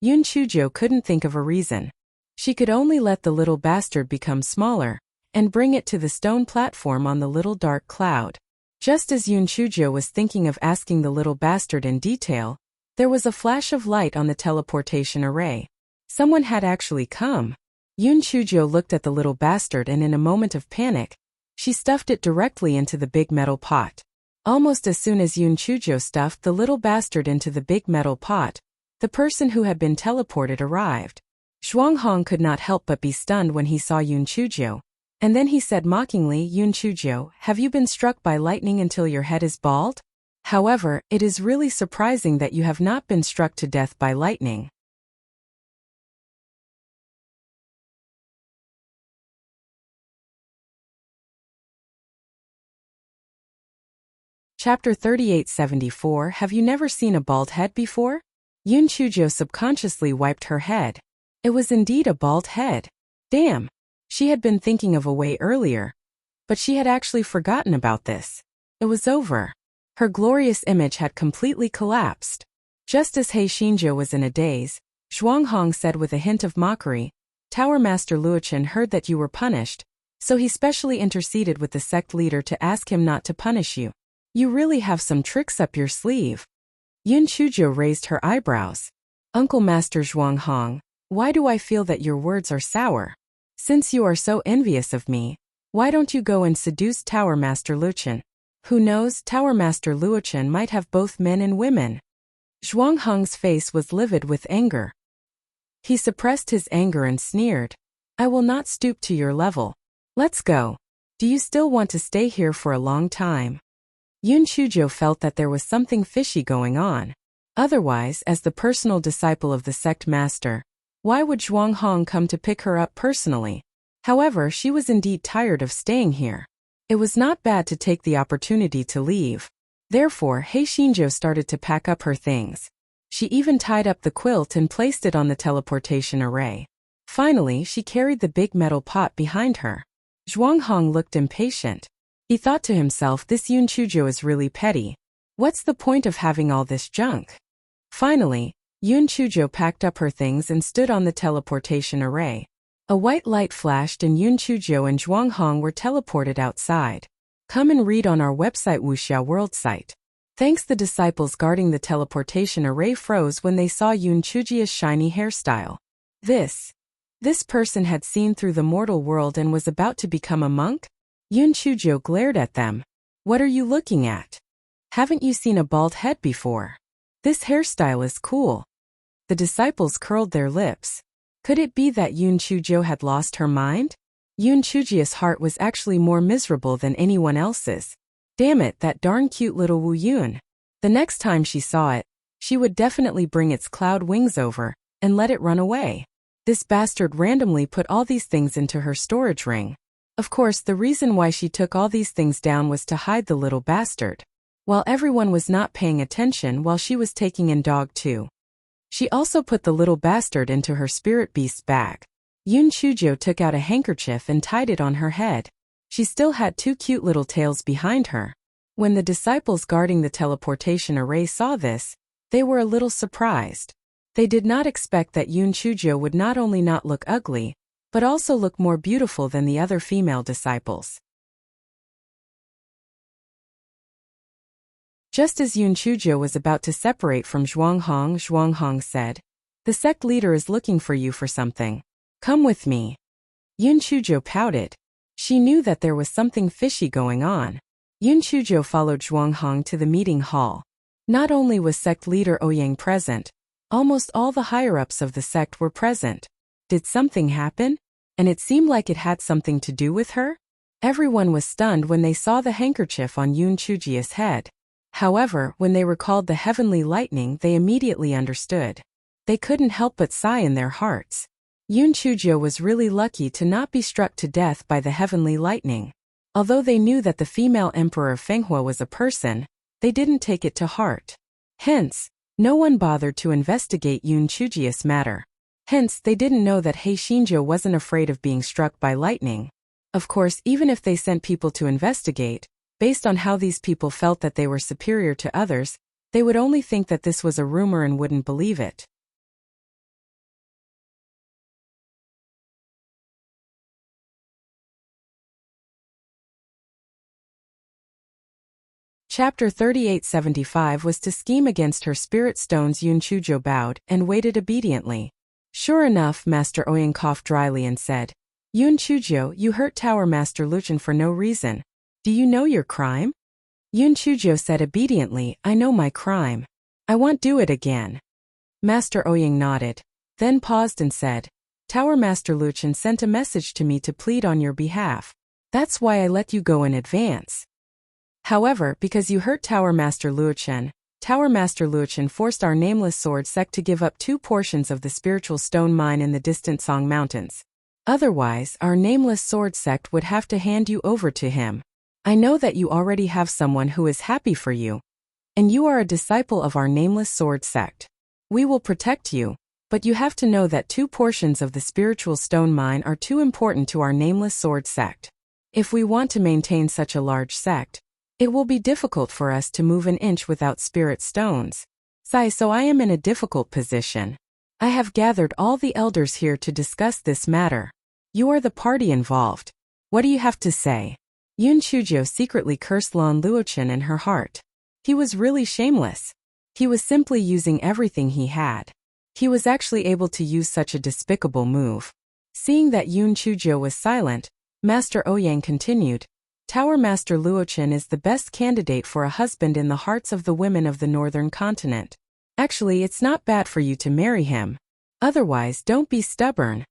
Yun Chujo couldn't think of a reason. She could only let the little bastard become smaller and bring it to the stone platform on the little dark cloud. Just as Yun Chujo was thinking of asking the little bastard in detail, there was a flash of light on the teleportation array. Someone had actually come. Yun Chujo looked at the little bastard and in a moment of panic, she stuffed it directly into the big metal pot. Almost as soon as Yun Chujo stuffed the little bastard into the big metal pot, the person who had been teleported arrived. Zhuanghong could not help but be stunned when he saw Yun Chujo, and then he said mockingly, "Yun Chujo, have you been struck by lightning until your head is bald? However, it is really surprising that you have not been struck to death by lightning." Chapter 3874. Have you never seen a bald head before? Yun Chujo subconsciously wiped her head. It was indeed a bald head. Damn. She had been thinking of a way earlier, but she had actually forgotten about this. It was over. Her glorious image had completely collapsed. Just as He Xinzhou was in a daze, Zhuanghong said with a hint of mockery, "Tower Master Luochen heard that you were punished, so he specially interceded with the sect leader to ask him not to punish you. You really have some tricks up your sleeve." Yun Chujo raised her eyebrows. "Uncle Master Zhuanghong, why do I feel that your words are sour? Since you are so envious of me, why don't you go and seduce Tower Master Luochen? Who knows, Tower Master Luochen might have both men and women." Zhuanghong's face was livid with anger. He suppressed his anger and sneered, "I will not stoop to your level. Let's go. Do you still want to stay here for a long time?" Yun Chujo felt that there was something fishy going on. Otherwise, as the personal disciple of the sect master, why would Zhuanghong come to pick her up personally? However, she was indeed tired of staying here. It was not bad to take the opportunity to leave. Therefore, He Xinzhou started to pack up her things. She even tied up the quilt and placed it on the teleportation array. Finally, she carried the big metal pot behind her. Zhuanghong looked impatient. He thought to himself, this Yun Chujo is really petty. What's the point of having all this junk? Finally, Yun Chujo packed up her things and stood on the teleportation array. A white light flashed and Yun Chujo and Zhuanghong were teleported outside. Come and read on our website Wuxia World site. Thanks. The disciples guarding the teleportation array froze when they saw Yun Chujio's shiny hairstyle. This person had seen through the mortal world and was about to become a monk? Yun Chujo glared at them. What are you looking at? Haven't you seen a bald head before? This hairstyle is cool. The disciples curled their lips. Could it be that Yun Chujo had lost her mind? Yun Chujia's heart was actually more miserable than anyone else's. Damn it, that darn cute little Wu Yun. The next time she saw it, she would definitely bring its cloud wings over and let it run away. This bastard randomly put all these things into her storage ring. Of course, the reason why she took all these things down was to hide the little bastard. While everyone was not paying attention while she was taking in dog too. She also put the little bastard into her spirit beast's bag. Yun Chujo took out a handkerchief and tied it on her head. She still had two cute little tails behind her. When the disciples guarding the teleportation array saw this, they were a little surprised. They did not expect that Yun Chujo would not only not look ugly, but also look more beautiful than the other female disciples. Just as Yun Chujo was about to separate from Zhuang Hong said, "The sect leader is looking for you for something. Come with me." Yun Chujo pouted. She knew that there was something fishy going on. Yun Chujo followed Zhuang Hong to the meeting hall. Not only was sect leader Ouyang present, almost all the higher-ups of the sect were present. Did something happen? And it seemed like it had something to do with her? Everyone was stunned when they saw the handkerchief on Yun Chujia's head. However, when they recalled the heavenly lightning, they immediately understood. They couldn't help but sigh in their hearts. Yun Chujo was really lucky to not be struck to death by the heavenly lightning. Although they knew that the female emperor of Fenghua was a person, they didn't take it to heart. Hence, no one bothered to investigate Yun Chujia's matter. Hence, they didn't know that He Xinzhou wasn't afraid of being struck by lightning. Of course, even if they sent people to investigate, based on how these people felt that they were superior to others, they would only think that this was a rumor and wouldn't believe it. Chapter 3875 was to scheme against her spirit stones. Yun Chujo bowed and waited obediently. Sure enough, Master Ouyang coughed dryly and said, "Yun Chujo, you hurt Tower Master Luchan for no reason. Do you know your crime?" Yun Chujo said obediently, "I know my crime. I won't do it again." Master Ouyang nodded, then paused and said, "Tower Master Luchan sent a message to me to plead on your behalf. That's why I let you go in advance. However, because you hurt Tower Master Luchan forced our Nameless Sword sect to give up 2 portions of the spiritual stone mine in the distant Song Mountains. Otherwise, our Nameless Sword sect would have to hand you over to him. I know that you already have someone who is happy for you. And you are a disciple of our Nameless Sword sect. We will protect you, but you have to know that 2 portions of the spiritual stone mine are too important to our Nameless Sword sect. If we want to maintain such a large sect, it will be difficult for us to move an inch without spirit stones. So I am in a difficult position. I have gathered all the elders here to discuss this matter. You are the party involved. What do you have to say?" Yun Chujo secretly cursed Lan Luochen in her heart. He was really shameless. He was simply using everything he had. He was actually able to use such a despicable move. Seeing that Yun Chujo was silent, Master Ouyang continued, "Tower Master Luochen is the best candidate for a husband in the hearts of the women of the northern continent. Actually, it's not bad for you to marry him. Otherwise, don't be stubborn."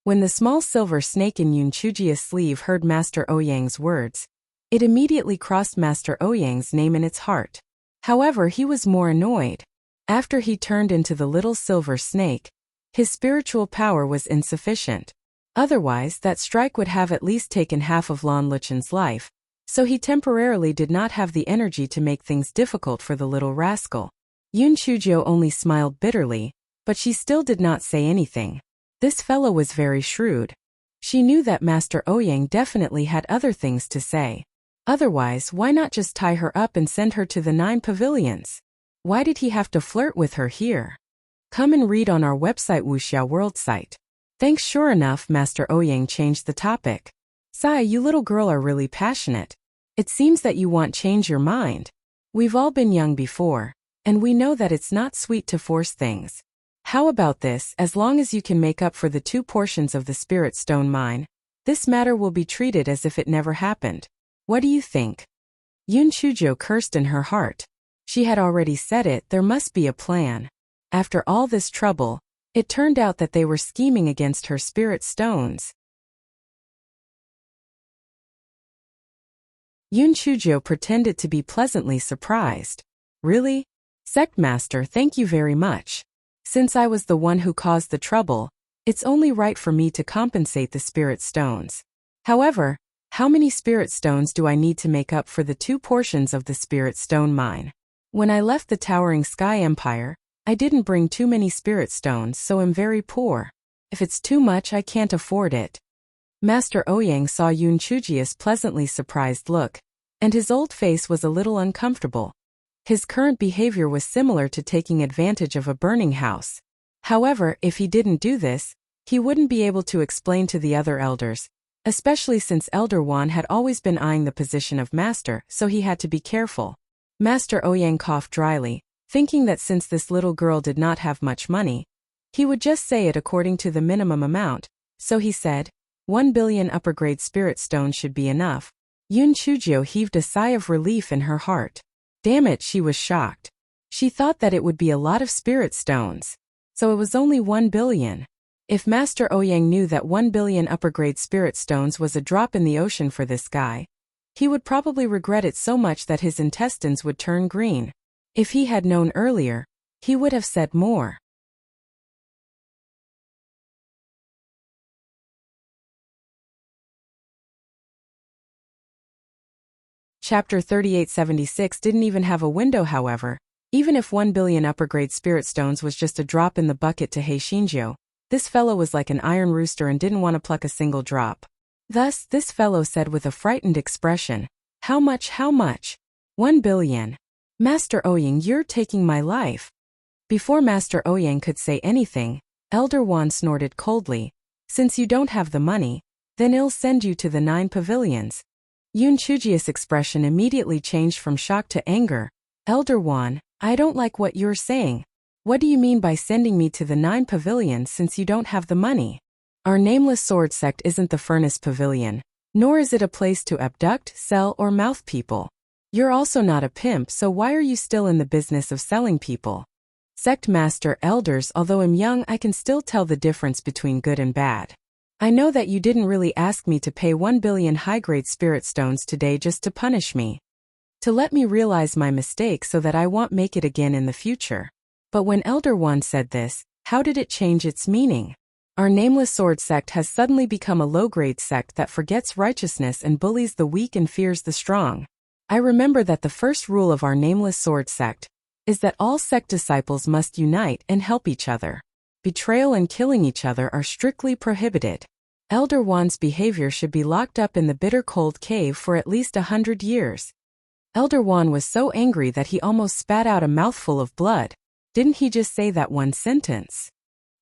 When the small silver snake in Yun Chujia's sleeve heard Master Ouyang's words, it immediately crossed Master Ouyang's name in its heart. However, he was more annoyed. After he turned into the little silver snake, his spiritual power was insufficient. Otherwise, that strike would have at least taken half of Lan Luchen's life, so he temporarily did not have the energy to make things difficult for the little rascal. Yun Chujo only smiled bitterly, but she still did not say anything. This fellow was very shrewd. She knew that Master Ouyang definitely had other things to say. Otherwise, why not just tie her up and send her to the 9 pavilions? Why did he have to flirt with her here? Come and read on our website Wuxia World site. Thanks. Sure enough, Master Ouyang changed the topic. "Sai, you little girl are really passionate. It seems that you want change your mind. We've all been young before, and we know that it's not sweet to force things. How about this? As long as you can make up for the 2 portions of the spirit stone mine, this matter will be treated as if it never happened. What do you think? Yun Chujo cursed in her heart. She had already said it, there must be a plan. After all this trouble, it turned out that they were scheming against her spirit stones. Yun Chujo pretended to be pleasantly surprised. Really? Sect Master, thank you very much. Since I was the one who caused the trouble, it's only right for me to compensate the spirit stones. However, how many spirit stones do I need to make up for the 2 portions of the spirit stone mine? When I left the Towering Sky Empire, I didn't bring too many spirit stones, so I'm very poor. If it's too much, I can't afford it. Master Ouyang saw Yun Chujia's pleasantly surprised look, and his old face was a little uncomfortable. His current behavior was similar to taking advantage of a burning house. However, if he didn't do this, he wouldn't be able to explain to the other elders, especially since Elder Wan had always been eyeing the position of master, so he had to be careful. Master Ouyang coughed dryly, thinking that since this little girl did not have much money, he would just say it according to the minimum amount, so he said, 1 billion upper-grade spirit stones should be enough. Yun Chujo heaved a sigh of relief in her heart. Damn it, she was shocked. She thought that it would be a lot of spirit stones. So it was only 1 billion. If Master Ouyang knew that 1 billion upper-grade spirit stones was a drop in the ocean for this guy, he would probably regret it so much that his intestines would turn green. If he had known earlier, he would have said more. Chapter 3876 didn't even have a window, however. Even if 1 billion upper-grade spirit stones was just a drop in the bucket to He Xinjiu, this fellow was like an iron rooster and didn't want to pluck a single drop. Thus, this fellow said with a frightened expression, How much? 1 billion. Master Ouyang, you're taking my life. Before Master Ouyang could say anything, Elder Wan snorted coldly. Since you don't have the money, then I'll send you to the 9 pavilions. Yun Chujia's expression immediately changed from shock to anger. Elder Wan, I don't like what you're saying. What do you mean by sending me to the 9 pavilions since you don't have the money? Our nameless sword sect isn't the furnace pavilion, nor is it a place to abduct, sell, or mouth people. You're also not a pimp, so why are you still in the business of selling people? Sect Master Elders, although I'm young, I can still tell the difference between good and bad. I know that you didn't really ask me to pay 1 billion high-grade spirit stones today just to punish me. To let me realize my mistake so that I won't make it again in the future. But when Elder Wan said this, how did it change its meaning? Our nameless sword sect has suddenly become a low-grade sect that forgets righteousness and bullies the weak and fears the strong. I remember that the first rule of our nameless sword sect is that all sect disciples must unite and help each other. Betrayal and killing each other are strictly prohibited. Elder Wan's behavior should be locked up in the bitter cold cave for at least 100 years. Elder Wan was so angry that he almost spat out a mouthful of blood. Didn't he just say that one sentence?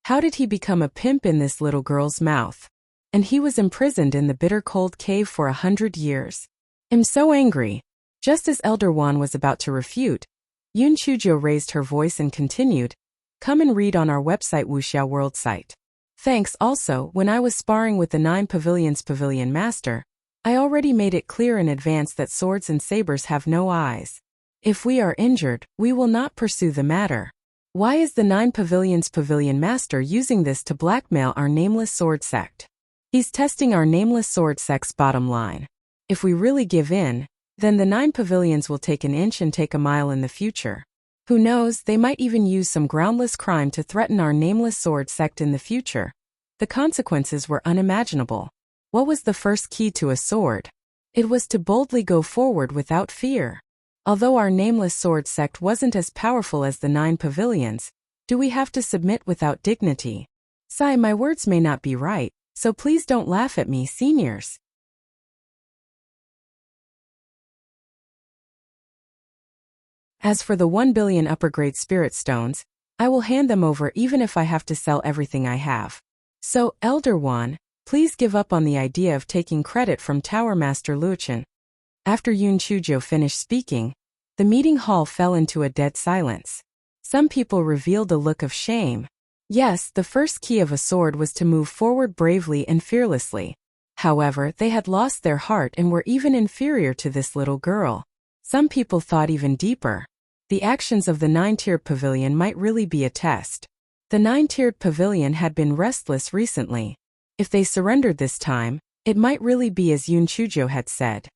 How did he become a pimp in this little girl's mouth? And he was imprisoned in the bitter cold cave for 100 years. I'm so angry. Just as Elder Wan was about to refute, Yun Chujo raised her voice and continued, Come and read on our website Wuxiao World site. Thanks. Also, when I was sparring with the 9 pavilions pavilion master, I already made it clear in advance that swords and sabers have no eyes. If we are injured, we will not pursue the matter. Why is the 9 pavilions pavilion master using this to blackmail our nameless sword sect? He's testing our nameless sword sect's bottom line. If we really give in, then the 9 pavilions will take an inch and take a mile in the future. Who knows, they might even use some groundless crime to threaten our nameless sword sect in the future. The consequences were unimaginable. What was the first key to a sword? It was to boldly go forward without fear. Although our nameless sword sect wasn't as powerful as the 9 pavilions, do we have to submit without dignity? Sigh, my words may not be right, so please don't laugh at me, seniors. As for the 1 billion upper-grade spirit stones, I will hand them over even if I have to sell everything I have. So, Elder Wan, please give up on the idea of taking credit from Tower Master Luochen. After Yun Chujo finished speaking, the meeting hall fell into a dead silence. Some people revealed a look of shame. Yes, the first key of a sword was to move forward bravely and fearlessly. However, they had lost their heart and were even inferior to this little girl. Some people thought even deeper. The actions of the nine-tiered pavilion might really be a test. The nine-tiered pavilion had been restless recently. If they surrendered this time, it might really be as Yun Chujo had said.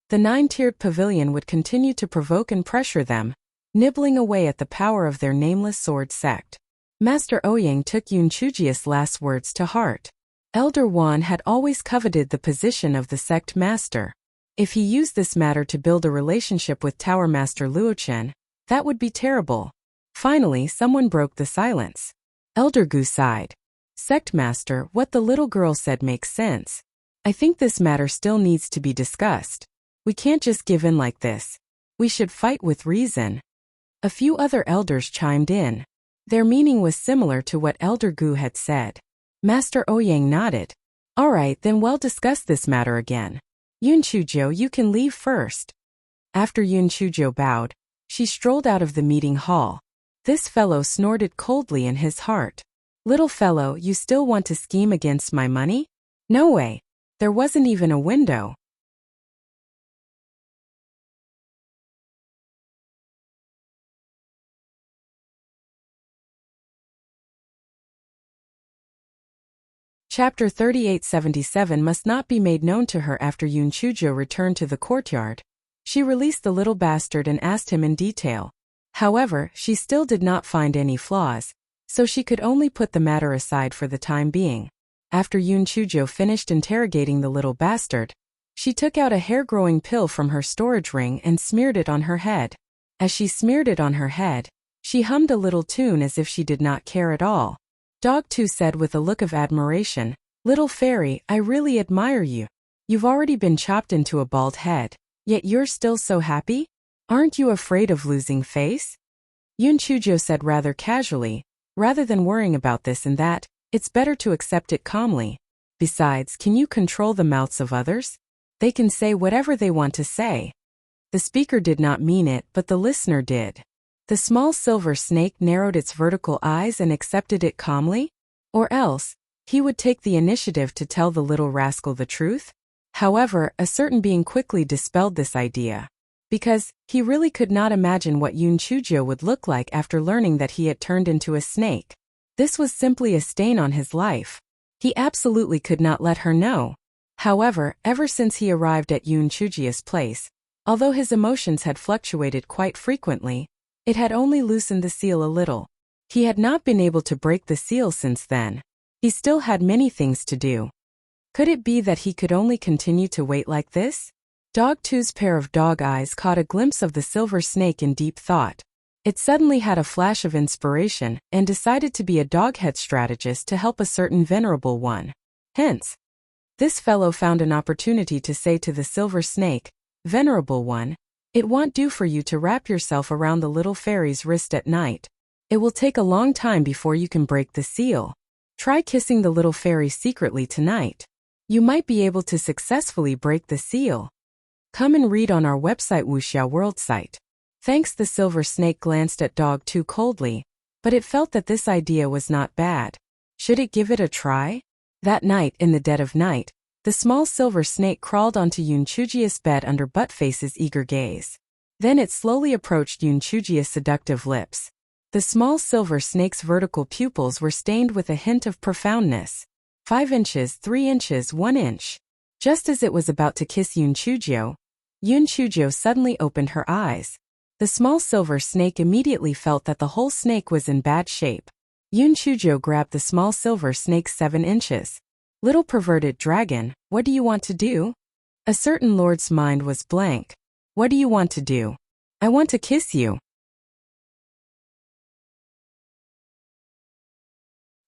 The nine-tiered pavilion would continue to provoke and pressure them, nibbling away at the power of their nameless sword sect. Master Ouyang took Yun Chujia's last words to heart. Elder Wan had always coveted the position of the sect master. If he used this matter to build a relationship with Tower Master Luochen, that would be terrible. Finally, someone broke the silence. Elder Gu sighed. Sect master, what the little girl said makes sense. I think this matter still needs to be discussed. We can't just give in like this. We should fight with reason. A few other elders chimed in. Their meaning was similar to what Elder Gu had said. Master Ouyang nodded. All right, then we'll discuss this matter again. Yun Chujo, you can leave first. After Yun Chujo bowed, she strolled out of the meeting hall. This fellow snorted coldly in his heart. Little fellow, you still want to scheme against my money? No way. There wasn't even a window. Chapter 3877 must not be made known to her. After Yun Chujo returned to the courtyard. She released the little bastard and asked him in detail. However, she still did not find any flaws, so she could only put the matter aside for the time being. After Yun Chujo finished interrogating the little bastard, she took out a hair-growing pill from her storage ring and smeared it on her head. As she smeared it on her head, she hummed a little tune as if she did not care at all. Dog 2 said with a look of admiration, Little fairy, I really admire you. You've already been chopped into a bald head, yet you're still so happy? Aren't you afraid of losing face? Yun Chujo said rather casually, rather than worrying about this and that, it's better to accept it calmly. Besides, can you control the mouths of others? They can say whatever they want to say. The speaker did not mean it, but the listener did. The small silver snake narrowed its vertical eyes and accepted it calmly? Or else, he would take the initiative to tell the little rascal the truth? However, a certain being quickly dispelled this idea. Because, he really could not imagine what Yun Chujo would look like after learning that he had turned into a snake. This was simply a stain on his life. He absolutely could not let her know. However, ever since he arrived at Yun Chujia's place, although his emotions had fluctuated quite frequently, it had only loosened the seal a little. He had not been able to break the seal since then. He still had many things to do. Could it be that he could only continue to wait like this? Dog 2's pair of dog eyes caught a glimpse of the silver snake in deep thought. It suddenly had a flash of inspiration and decided to be a doghead strategist to help a certain venerable one. Hence, this fellow found an opportunity to say to the silver snake, Venerable one, it won't do for you to wrap yourself around the little fairy's wrist at night. It will take a long time before you can break the seal. Try kissing the little fairy secretly tonight. You might be able to successfully break the seal. Come and read on our website Wuxia World site. Thanks. The silver snake glanced at Dog 2 coldly, but it felt that this idea was not bad. Should it give it a try? That night, in the dead of night, the small silver snake crawled onto Yun Chujia's bed under Buttface's eager gaze. Then it slowly approached Yun Chujia's seductive lips. The small silver snake's vertical pupils were stained with a hint of profoundness. 5 inches, 3 inches, 1 inch. Just as it was about to kiss Yun Chujo suddenly opened her eyes. The small silver snake immediately felt that the whole snake was in bad shape. Yun Chujo grabbed the small silver snake's 7 inches. Little perverted dragon, what do you want to do? A certain lord's mind was blank. What do you want to do? I want to kiss you.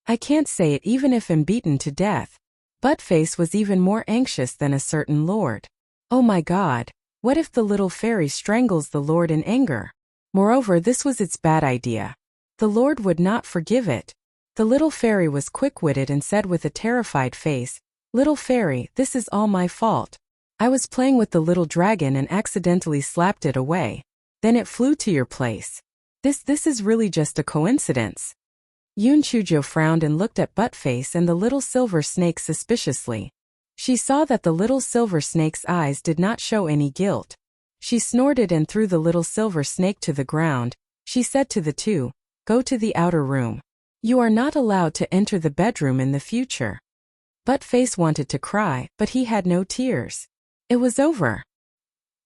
I can't say it even if I'm beaten to death. Buttface was even more anxious than a certain lord. Oh my god, what if the little fairy strangles the lord in anger? Moreover, this was its bad idea. The lord would not forgive it. The little fairy was quick-witted and said with a terrified face, Little fairy, this is all my fault. I was playing with the little dragon and accidentally slapped it away. Then it flew to your place. This is really just a coincidence. Yun Chujo frowned and looked at Buttface and the little silver snake suspiciously. She saw that the little silver snake's eyes did not show any guilt. She snorted and threw the little silver snake to the ground. She said to the two, "Go to the outer room. You are not allowed to enter the bedroom in the future." Buttface wanted to cry, but he had no tears. It was over.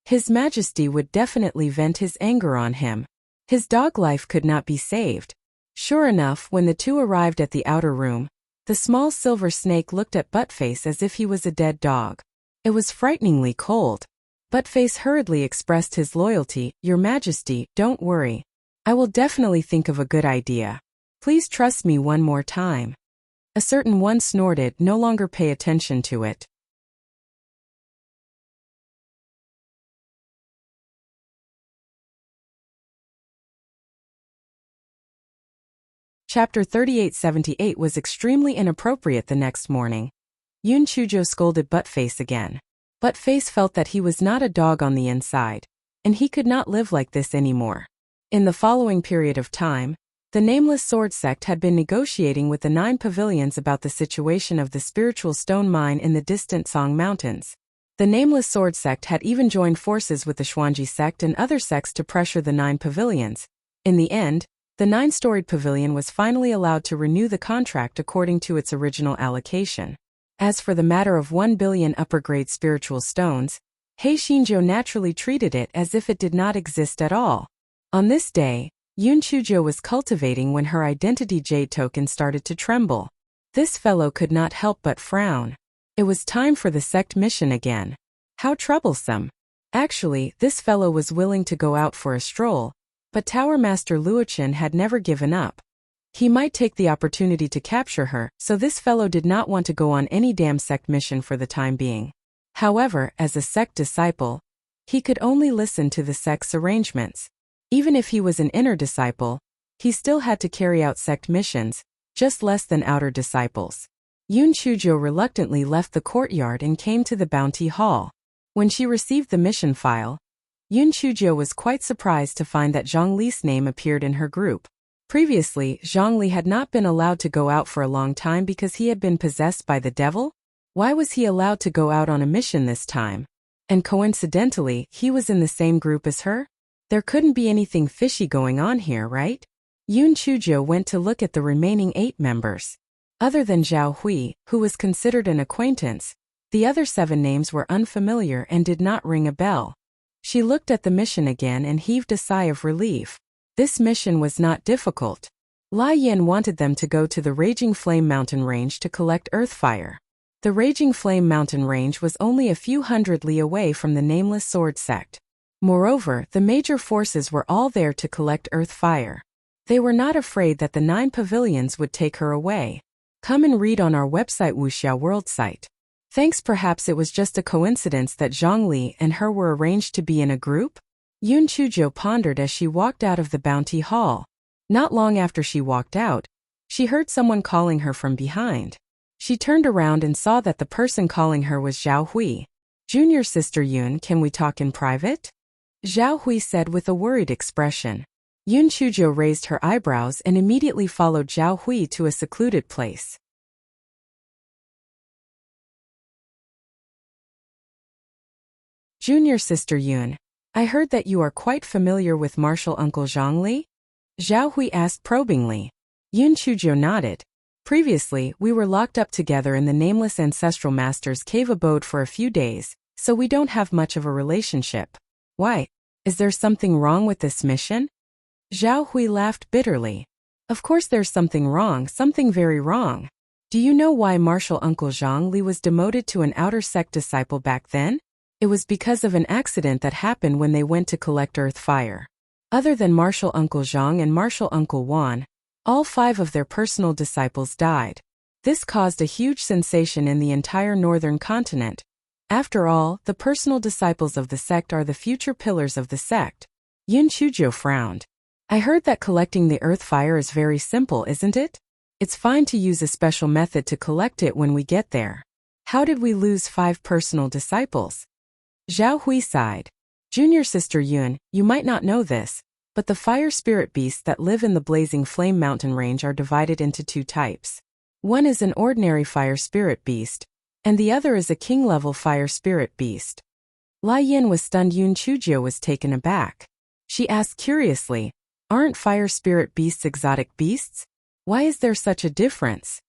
His Majesty would definitely vent his anger on him. His dog life could not be saved. Sure enough, when the two arrived at the outer room, the small silver snake looked at Buttface as if he was a dead dog. It was frighteningly cold. Buttface hurriedly expressed his loyalty. "Your Majesty, don't worry. I will definitely think of a good idea. Please trust me one more time." A certain one snorted. "No longer pay attention to it." Chapter 3878 was extremely inappropriate the next morning. Yun Chujo scolded Buttface again. Buttface felt that he was not a dog on the inside, and he could not live like this anymore. In the following period of time, the Nameless Sword Sect had been negotiating with the 9 pavilions about the situation of the spiritual stone mine in the distant Song Mountains. The Nameless Sword Sect had even joined forces with the Xuanji Sect and other sects to pressure the 9 pavilions. In the end, the 9-storied pavilion was finally allowed to renew the contract according to its original allocation. As for the matter of 1 billion upper-grade spiritual stones, Hei Shinjo naturally treated it as if it did not exist at all. On this day, Yun Chujo was cultivating when her identity jade token started to tremble. This fellow could not help but frown. It was time for the sect mission again. How troublesome. Actually, this fellow was willing to go out for a stroll, but Tower Master Luochen had never given up. He might take the opportunity to capture her, so this fellow did not want to go on any damn sect mission for the time being. However, as a sect disciple, he could only listen to the sect's arrangements. Even if he was an inner disciple, he still had to carry out sect missions, just less than outer disciples. Yun Chujo reluctantly left the courtyard and came to the bounty hall. When she received the mission file, Yun Chujo was quite surprised to find that Zhang Li's name appeared in her group. Previously, Zhang Li had not been allowed to go out for a long time because he had been possessed by the devil. Why was he allowed to go out on a mission this time? And coincidentally, he was in the same group as her? There couldn't be anything fishy going on here, right? Yun Chujo went to look at the remaining 8 members. Other than Zhao Hui, who was considered an acquaintance, the other 7 names were unfamiliar and did not ring a bell. She looked at the mission again and heaved a sigh of relief. This mission was not difficult. Lai Yin wanted them to go to the Raging Flame Mountain Range to collect earth fire. The Raging Flame Mountain Range was only a few hundred li away from the Nameless Sword Sect. Moreover, the major forces were all there to collect earth fire. They were not afraid that the 9 pavilions would take her away. Come and read on our website Wuxia World site. Thanks. Perhaps it was just a coincidence that Zhang Li and her were arranged to be in a group? Yun Chujo pondered as she walked out of the bounty hall. Not long after she walked out, she heard someone calling her from behind. She turned around and saw that the person calling her was Zhao Hui. "Junior sister Yun, can we talk in private?" Zhao Hui said with a worried expression. Yun Chujo raised her eyebrows and immediately followed Zhao Hui to a secluded place. "Junior sister Yun, I heard that you are quite familiar with Martial Uncle Zhang Li?" Zhao Hui asked probingly. Yun Chujo nodded. "Previously, we were locked up together in the Nameless Ancestral Master's cave abode for a few days, so we don't have much of a relationship. Why? Is there something wrong with this mission?" Zhao Hui laughed bitterly. "Of course there's something wrong, something very wrong. Do you know why Martial Uncle Zhang Li was demoted to an outer sect disciple back then? It was because of an accident that happened when they went to collect earth fire. Other than Martial Uncle Zhang and Martial Uncle Wan, all 5 of their personal disciples died. This caused a huge sensation in the entire northern continent. After all, the personal disciples of the sect are the future pillars of the sect." Yun Chujo frowned. "I heard that collecting the earth fire is very simple, isn't it? It's fine to use a special method to collect it when we get there. How did we lose 5 personal disciples?" Zhao Hui sighed. "Junior sister Yun, you might not know this, but the fire spirit beasts that live in the blazing flame mountain range are divided into two types. One is an ordinary fire spirit beast, and the other is a king-level fire spirit beast. Lai Yin was stunned. Yun Chujio was taken aback. She asked curiously, "Aren't fire spirit beasts exotic beasts? Why is there such a difference?"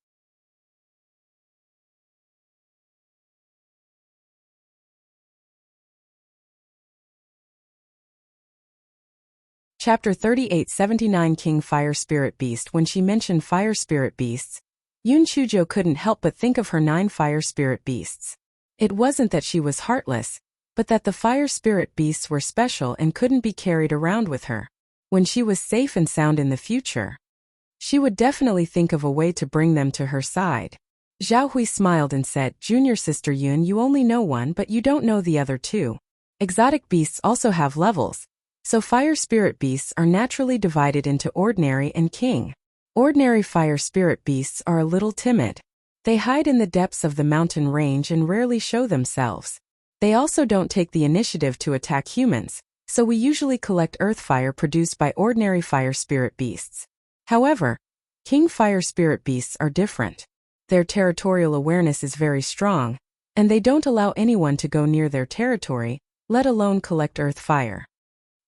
Chapter 38 79 King Fire Spirit Beast. When she mentioned fire spirit beasts, Yun Chujio couldn't help but think of her 9 fire spirit beasts. It wasn't that she was heartless, but that the fire spirit beasts were special and couldn't be carried around with her. When she was safe and sound in the future, she would definitely think of a way to bring them to her side. Zhao Hui smiled and said, "Junior sister Yun, you only know one but you don't know the other two. Exotic beasts also have levels. So fire spirit beasts are naturally divided into ordinary and king. Ordinary fire spirit beasts are a little timid. They hide in the depths of the mountain range and rarely show themselves. They also don't take the initiative to attack humans, so we usually collect earth fire produced by ordinary fire spirit beasts. However, king fire spirit beasts are different. Their territorial awareness is very strong, and they don't allow anyone to go near their territory, let alone collect earth fire."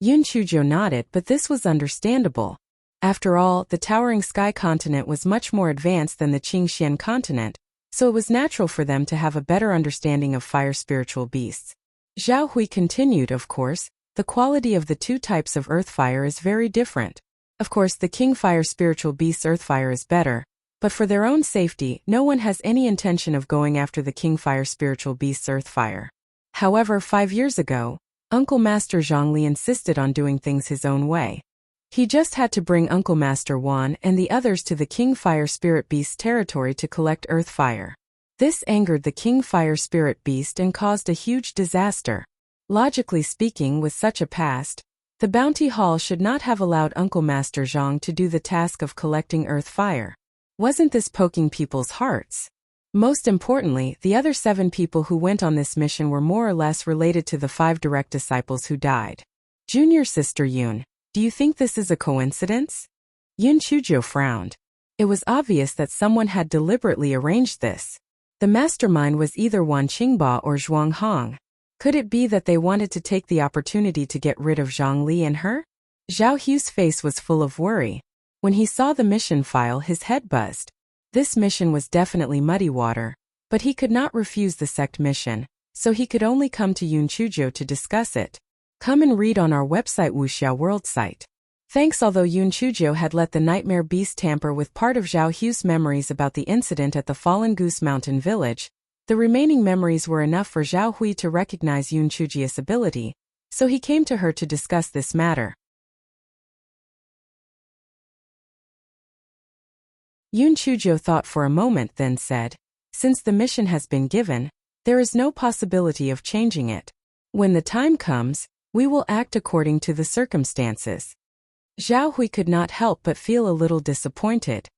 Yun Chujio nodded, but this was understandable. After all, the towering sky continent was much more advanced than the Qingxian continent, so it was natural for them to have a better understanding of fire spiritual beasts. Zhao Hui continued, "Of course, the quality of the two types of earth fire is very different. Of course, the king fire spiritual beast's earth fire is better, but for their own safety, no one has any intention of going after the king fire spiritual beast's earth fire. However, 5 years ago, Uncle Master Zhongli insisted on doing things his own way. He just had to bring Uncle Master Wan and the others to the King Fire Spirit Beast's territory to collect earth fire. This angered the King Fire Spirit Beast and caused a huge disaster. Logically speaking, with such a past, the Bounty Hall should not have allowed Uncle Master Zhong to do the task of collecting earth fire. Wasn't this poking people's hearts? Most importantly, the other 7 people who went on this mission were more or less related to the 5 direct disciples who died. Junior sister Yun, do you think this is a coincidence?" Yun Chujio frowned. It was obvious that someone had deliberately arranged this. The mastermind was either Wan Qingba or Zhuang Hong. Could it be that they wanted to take the opportunity to get rid of Zhang Li and her? Zhao Hu's face was full of worry. When he saw the mission file, his head buzzed. This mission was definitely muddy water, but he could not refuse the sect mission, so he could only come to Yun Chujio to discuss it. Come and read on our website Wuxia World site. Thanks. Although Yun Chujio had let the nightmare beast tamper with part of Zhao Hu's memories about the incident at the Fallen Goose Mountain village, the remaining memories were enough for Zhao Hui to recognize Yun Chujio's ability, so he came to her to discuss this matter. Yun Chujio thought for a moment, then said, "Since the mission has been given, there is no possibility of changing it. When the time comes, we will act according to the circumstances." Zhao Hui could not help but feel a little disappointed.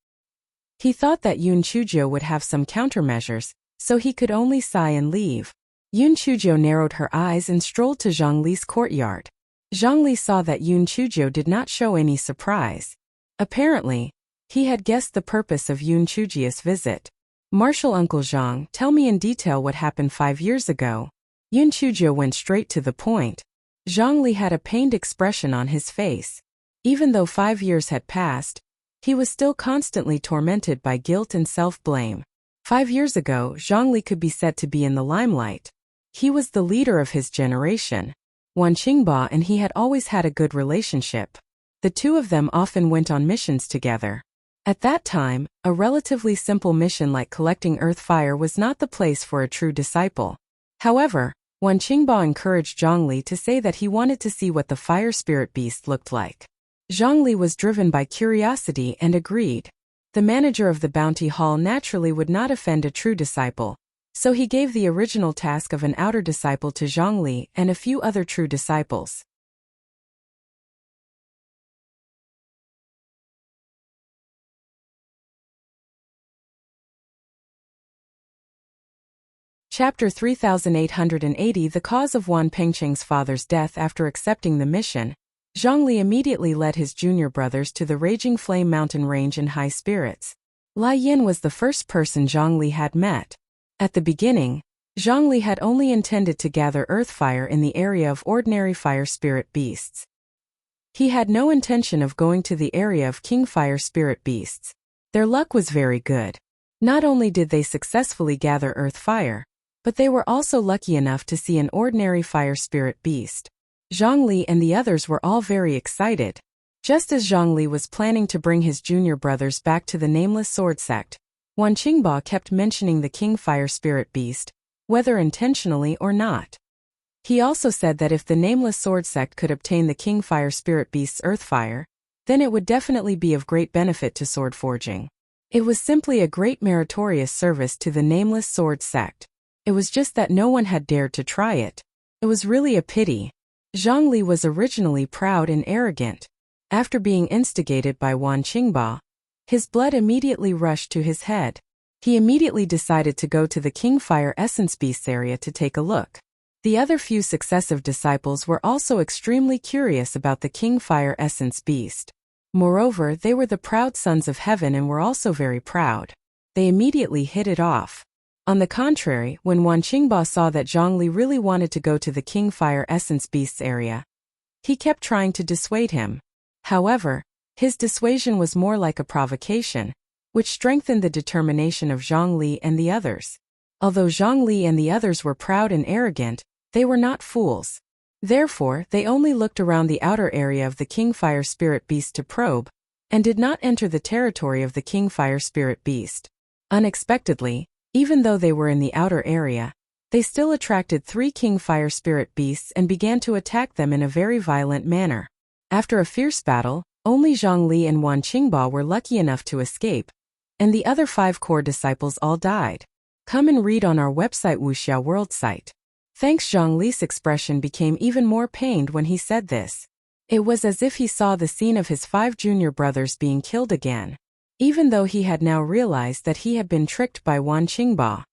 He thought that Yun Chujio would have some countermeasures, so he could only sigh and leave. Yun Chujio narrowed her eyes and strolled to Zhang Li's courtyard. Zhang Li saw that Yun Chujio did not show any surprise. Apparently, he had guessed the purpose of Yun Chujio's visit. "Martial Uncle Zhang, tell me in detail what happened 5 years ago." Yun Chujio went straight to the point. Zhang Li had a pained expression on his face. Even though 5 years had passed, he was still constantly tormented by guilt and self-blame. 5 years ago, Zhang Li could be said to be in the limelight. He was the leader of his generation. Wan Qingba and he had always had a good relationship. The two of them often went on missions together. At that time, a relatively simple mission like collecting earth fire was not the place for a true disciple. However, Wan Qingba encouraged Zhang Li to say that he wanted to see what the fire spirit beast looked like. Zhang Li was driven by curiosity and agreed. The manager of the Bounty Hall naturally would not offend a true disciple, so he gave the original task of an outer disciple to Zhang Li and a few other true disciples. Chapter 3880 The cause of Wan Pengcheng's father's death. After accepting the mission, Zhongli immediately led his junior brothers to the Raging Flame mountain range in high spirits. Lai Yin was the first person Zhongli had met. At the beginning, Zhongli had only intended to gather earth fire in the area of ordinary fire spirit beasts. He had no intention of going to the area of king fire spirit beasts. Their luck was very good. Not only did they successfully gather earth fire, but they were also lucky enough to see an ordinary fire spirit beast. Zhongli and the others were all very excited. Just as Zhongli was planning to bring his junior brothers back to the nameless sword sect, Wan Qingba kept mentioning the king fire spirit beast, whether intentionally or not. He also said that if the nameless sword sect could obtain the king fire spirit beast's earth fire, then it would definitely be of great benefit to sword forging. It was simply a great meritorious service to the nameless sword sect. It was just that no one had dared to try it. It was really a pity. Zhongli was originally proud and arrogant. After being instigated by Wan Qingba, his blood immediately rushed to his head. He immediately decided to go to the King Fire Essence Beasts area to take a look. The other few successive disciples were also extremely curious about the King Fire Essence Beast. Moreover, they were the proud sons of heaven and were also very proud. They immediately hit it off. On the contrary, when Wan Qingba saw that Zhongli really wanted to go to the King Fire Essence Beasts area, he kept trying to dissuade him. However, his dissuasion was more like a provocation, which strengthened the determination of Zhongli and the others. Although Zhongli and the others were proud and arrogant, they were not fools. Therefore, they only looked around the outer area of the King Fire Spirit Beast to probe, and did not enter the territory of the King Fire Spirit Beast. Unexpectedly, even though they were in the outer area, they still attracted 3 King Fire Spirit Beasts and began to attack them in a very violent manner. After a fierce battle, only Zhongli and Wan Qingba were lucky enough to escape, and the other 5 core disciples all died. Come and read on our website Wuxia World site. Thanks. Zhongli's expression became even more pained when he said this. It was as if he saw the scene of his 5 junior brothers being killed again, even though he had now realized that he had been tricked by Wan Qingba.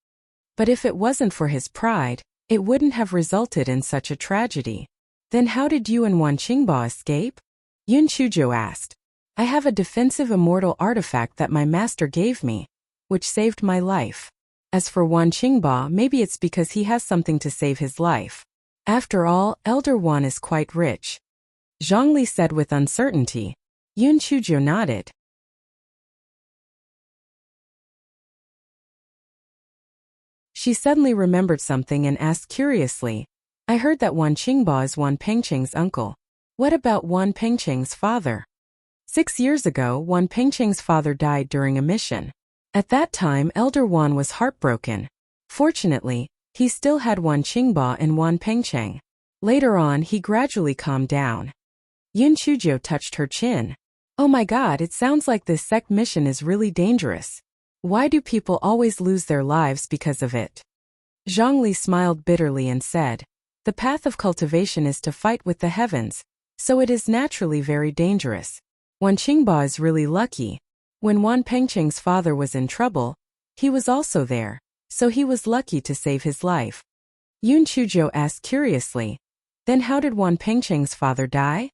But if it wasn't for his pride, it wouldn't have resulted in such a tragedy. Then how did you and Wan Qingba escape? Yun Chuzhou asked. I have a defensive immortal artifact that my master gave me, which saved my life. As for Wan Qingba, maybe it's because he has something to save his life. After all, Elder Wan is quite rich. Zhongli said with uncertainty. Yun Chuzhou nodded. She suddenly remembered something and asked curiously, I heard that Wan Qingba is Wan Pengcheng's uncle. What about Wan Pengcheng's father? 6 years ago, Wan Pengcheng's father died during a mission. At that time, Elder Wan was heartbroken. Fortunately, he still had Wan Qingba and Wan Pengcheng. Later on, he gradually calmed down. Yun Chuzhou touched her chin. Oh my god, it sounds like this sect mission is really dangerous. Why do people always lose their lives because of it? Zhongli smiled bitterly and said, the path of cultivation is to fight with the heavens, so it is naturally very dangerous. Wan Qingba is really lucky. When Wan Pengcheng's father was in trouble, he was also there, so he was lucky to save his life. Yun Chuzhou asked curiously, then how did Wan Pengcheng's father die?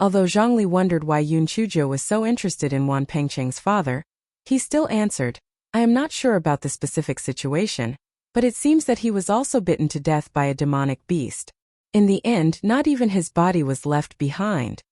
Although Zhongli wondered why Yun Chuzhou was so interested in Wan Pengcheng's father, he still answered, I am not sure about the specific situation, but it seems that he was also bitten to death by a demonic beast. In the end, not even his body was left behind.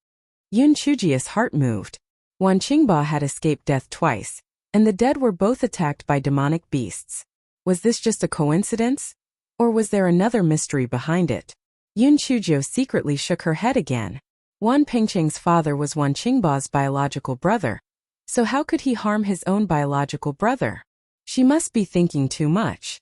Yun Chuzhou's heart moved. Wan Qingba had escaped death twice, and the dead were both attacked by demonic beasts. Was this just a coincidence? Or was there another mystery behind it? Yun Chuzhou secretly shook her head again. Wan Pengcheng's father was Wan Qingba's biological brother. So how could he harm his own biological brother? She must be thinking too much.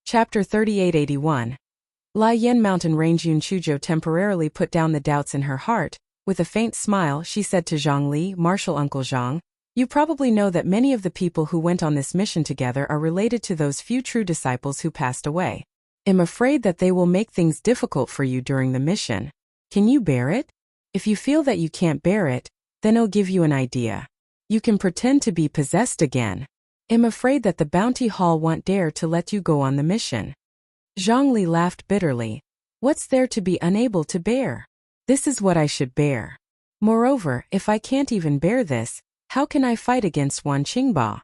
Chapter 3881. Lai Yen Mountain Range. Yun Chuzhou temporarily put down the doubts in her heart. With a faint smile, she said to Zhongli, Marshal Uncle Zhang, you probably know that many of the people who went on this mission together are related to those few true disciples who passed away. I'm afraid that they will make things difficult for you during the mission. Can you bear it? If you feel that you can't bear it, then I'll give you an idea. You can pretend to be possessed again. I'm afraid that the bounty hall won't dare to let you go on the mission. Zhongli laughed bitterly. What's there to be unable to bear? This is what I should bear. Moreover, if I can't even bear this, how can I fight against Wan Qingba?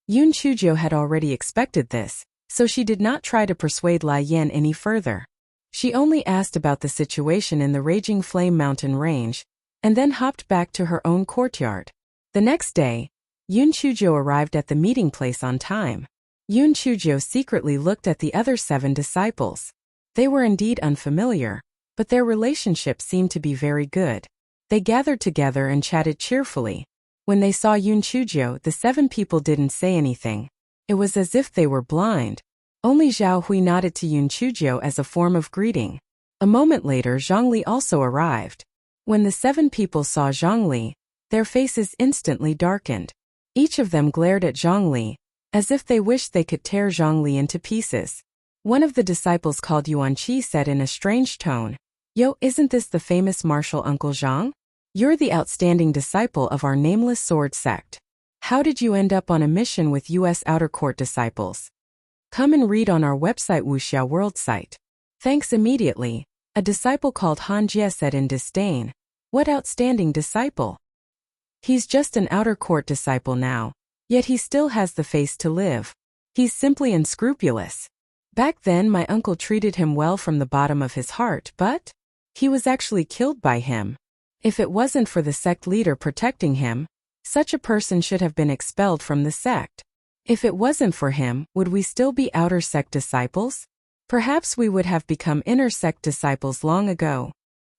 Yun Chujiu had already expected this, so she did not try to persuade Lai Yan any further. She only asked about the situation in the Raging Flame Mountain range, and then hopped back to her own courtyard. The next day, Yun Chujiu arrived at the meeting place on time. Yun Chujiu secretly looked at the other 7 disciples. They were indeed unfamiliar, but their relationship seemed to be very good. They gathered together and chatted cheerfully. When they saw Yun Chujiu, the 7 people didn't say anything. It was as if they were blind. Only Zhao Hui nodded to Yun Chujiu as a form of greeting. A moment later, Zhongli also arrived. When the 7 people saw Zhongli, their faces instantly darkened. Each of them glared at Zhongli, as if they wished they could tear Zhongli into pieces. One of the disciples called Yuanqi said in a strange tone, "Yo, isn't this the famous martial Uncle Zhang? You're the outstanding disciple of our nameless sword sect. How did you end up on a mission with U.S. Outer Court disciples? Come and read on our website Wuxia World site." Thanks immediately, a disciple called Han Jie said in disdain. What outstanding disciple? He's just an Outer Court disciple now, yet he still has the face to live. He's simply unscrupulous. Back then my uncle treated him well from the bottom of his heart, but he was actually killed by him. If it wasn't for the sect leader protecting him, such a person should have been expelled from the sect. If it wasn't for him, would we still be outer sect disciples? Perhaps we would have become inner sect disciples long ago.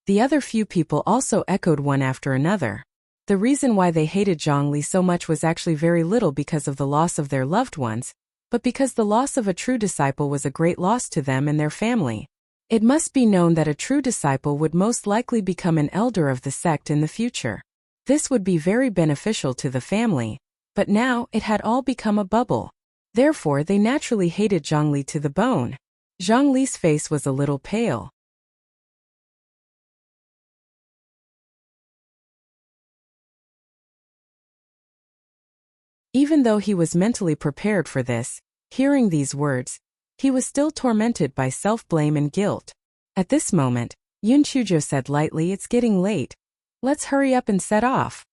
The other few people also echoed one after another. The reason why they hated Zhongli so much was actually very little because of the loss of their loved ones, but because the loss of a true disciple was a great loss to them and their family. It must be known that a true disciple would most likely become an elder of the sect in the future. This would be very beneficial to the family, but now it had all become a bubble. Therefore they naturally hated Zhongli to the bone. Zhongli's face was a little pale. Even though he was mentally prepared for this, hearing these words, he was still tormented by self-blame and guilt. At this moment, Yun Chujiu said lightly, "It's getting late. Let's hurry up and set off."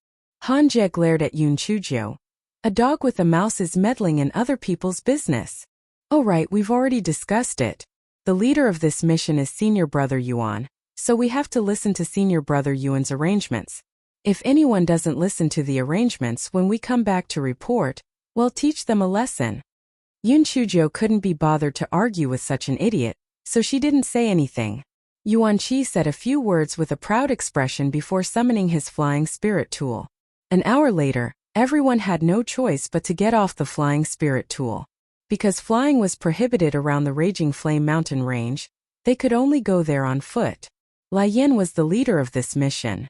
Han Jie glared at Yun Chujiu. A dog with a mouse is meddling in other people's business. Oh right, we've already discussed it. The leader of this mission is Senior Brother Yuan, so we have to listen to Senior Brother Yuan's arrangements. If anyone doesn't listen to the arrangements when we come back to report, we'll teach them a lesson. Yun Chujiu couldn't be bothered to argue with such an idiot, so she didn't say anything. Yuanqi said a few words with a proud expression before summoning his flying spirit tool. An hour later, everyone had no choice but to get off the flying spirit tool. Because flying was prohibited around the Raging Flame Mountain range, they could only go there on foot. Lai Yan was the leader of this mission.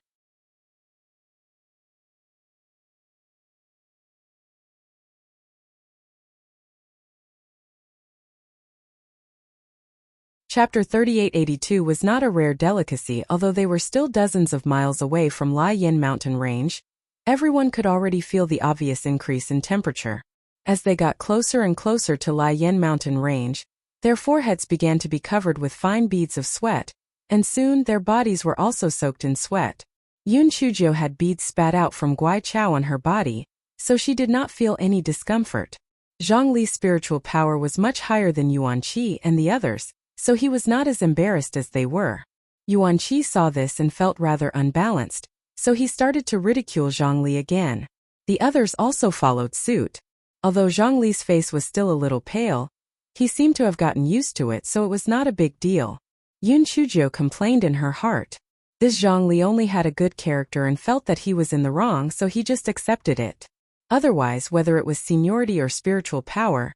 Chapter 3882 was not a rare delicacy, although they were still dozens of miles away from Lai Yin mountain range. Everyone could already feel the obvious increase in temperature. As they got closer and closer to Lai Yin mountain range, their foreheads began to be covered with fine beads of sweat, and soon their bodies were also soaked in sweat. Yun Chujiu had beads spat out from Guai Chao on her body, so she did not feel any discomfort. Zhongli's spiritual power was much higher than Yuanqi and the others, so he was not as embarrassed as they were. Yuanqi saw this and felt rather unbalanced, so he started to ridicule Zhongli again. The others also followed suit. Although Zhongli's face was still a little pale, he seemed to have gotten used to it, so it was not a big deal. Yun Chujiu complained in her heart. This Zhongli only had a good character and felt that he was in the wrong, so he just accepted it. Otherwise, whether it was seniority or spiritual power,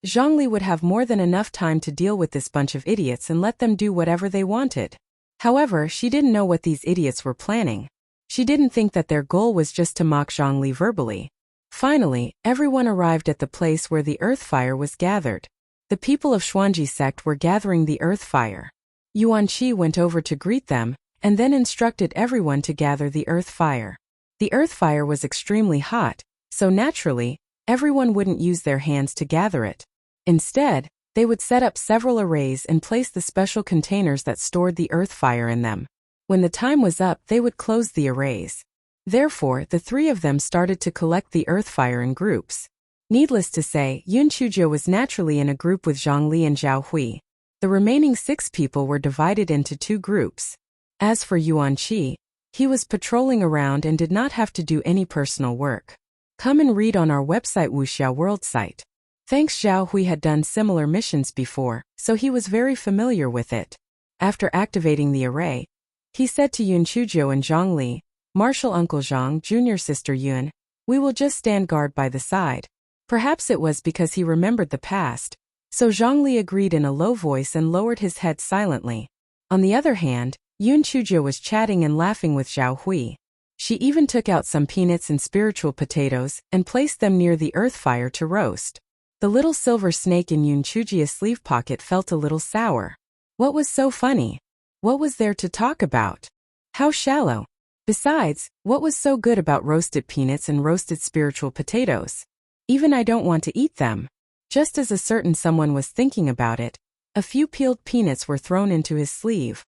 Zhongli would have more than enough time to deal with this bunch of idiots and let them do whatever they wanted. However, she didn't know what these idiots were planning. She didn't think that their goal was just to mock Zhongli verbally. Finally, everyone arrived at the place where the earth fire was gathered. The people of Xuanji sect were gathering the earth fire. Yuanqi went over to greet them, and then instructed everyone to gather the earth fire. The earth fire was extremely hot, so naturally, everyone wouldn't use their hands to gather it. Instead, they would set up several arrays and place the special containers that stored the earth fire in them. When the time was up, they would close the arrays. Therefore, the three of them started to collect the earth fire in groups. Needless to say, Yun Chuzhou was naturally in a group with Zhongli and Zhao Hui. The remaining 6 people were divided into 2 groups. As for Yuan Qi, he was patrolling around and did not have to do any personal work. Come and read on our website Wuxiao World site. Thanks, Zhao Hui had done similar missions before, so he was very familiar with it. After activating the array, he said to Yun Chuzhou and Zhongli, "Marshal Uncle Zhang, Junior Sister Yun, we will just stand guard by the side." Perhaps it was because he remembered the past, so Zhongli agreed in a low voice and lowered his head silently. On the other hand, Yun Chuzhou was chatting and laughing with Zhao Hui. She even took out some peanuts and spiritual potatoes and placed them near the earth fire to roast. The little silver snake in Yun Chuzhou's sleeve pocket felt a little sour. What was so funny? What was there to talk about? How shallow. Besides, what was so good about roasted peanuts and roasted spiritual potatoes? Even I don't want to eat them. Just as a certain someone was thinking about it, a few peeled peanuts were thrown into his sleeve.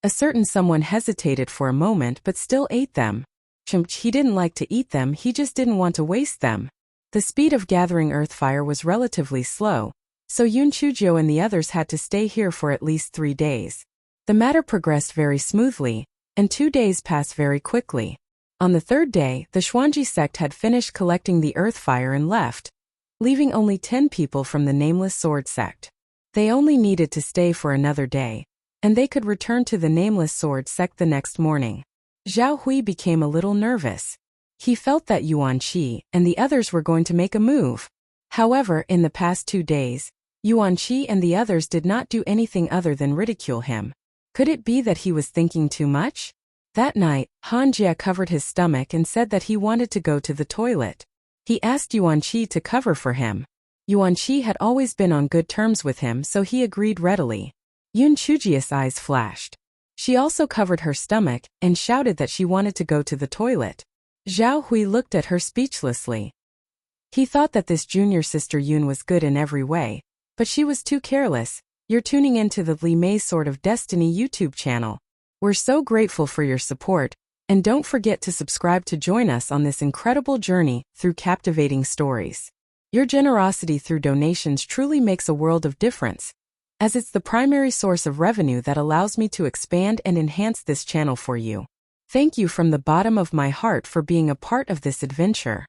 A certain someone hesitated for a moment but still ate them. He didn't like to eat them, he just didn't want to waste them. The speed of gathering earth fire was relatively slow, so Yun Chuzhou and the others had to stay here for at least 3 days. The matter progressed very smoothly, and 2 days passed very quickly. On the 3rd day, the Xuanji sect had finished collecting the earth fire and left, leaving only 10 people from the Nameless Sword sect. They only needed to stay for another day, and they could return to the Nameless Sword sect the next morning. Zhao Hui became a little nervous. He felt that Yuan Qi and the others were going to make a move. However, in the past 2 days, Yuan Qi and the others did not do anything other than ridicule him. Could it be that he was thinking too much? That night, Han Jie covered his stomach and said that he wanted to go to the toilet. He asked Yuan Qi to cover for him. Yuan Qi had always been on good terms with him, so he agreed readily. Yun Chuzhou's eyes flashed. She also covered her stomach and shouted that she wanted to go to the toilet. Zhao Hui looked at her speechlessly. He thought that this junior sister Yun was good in every way, but she was too careless. You're tuning into the Li Mei Sword of Destiny YouTube channel. We're so grateful for your support, and don't forget to subscribe to join us on this incredible journey through captivating stories. Your generosity through donations truly makes a world of difference, as it's the primary source of revenue that allows me to expand and enhance this channel for you. Thank you from the bottom of my heart for being a part of this adventure.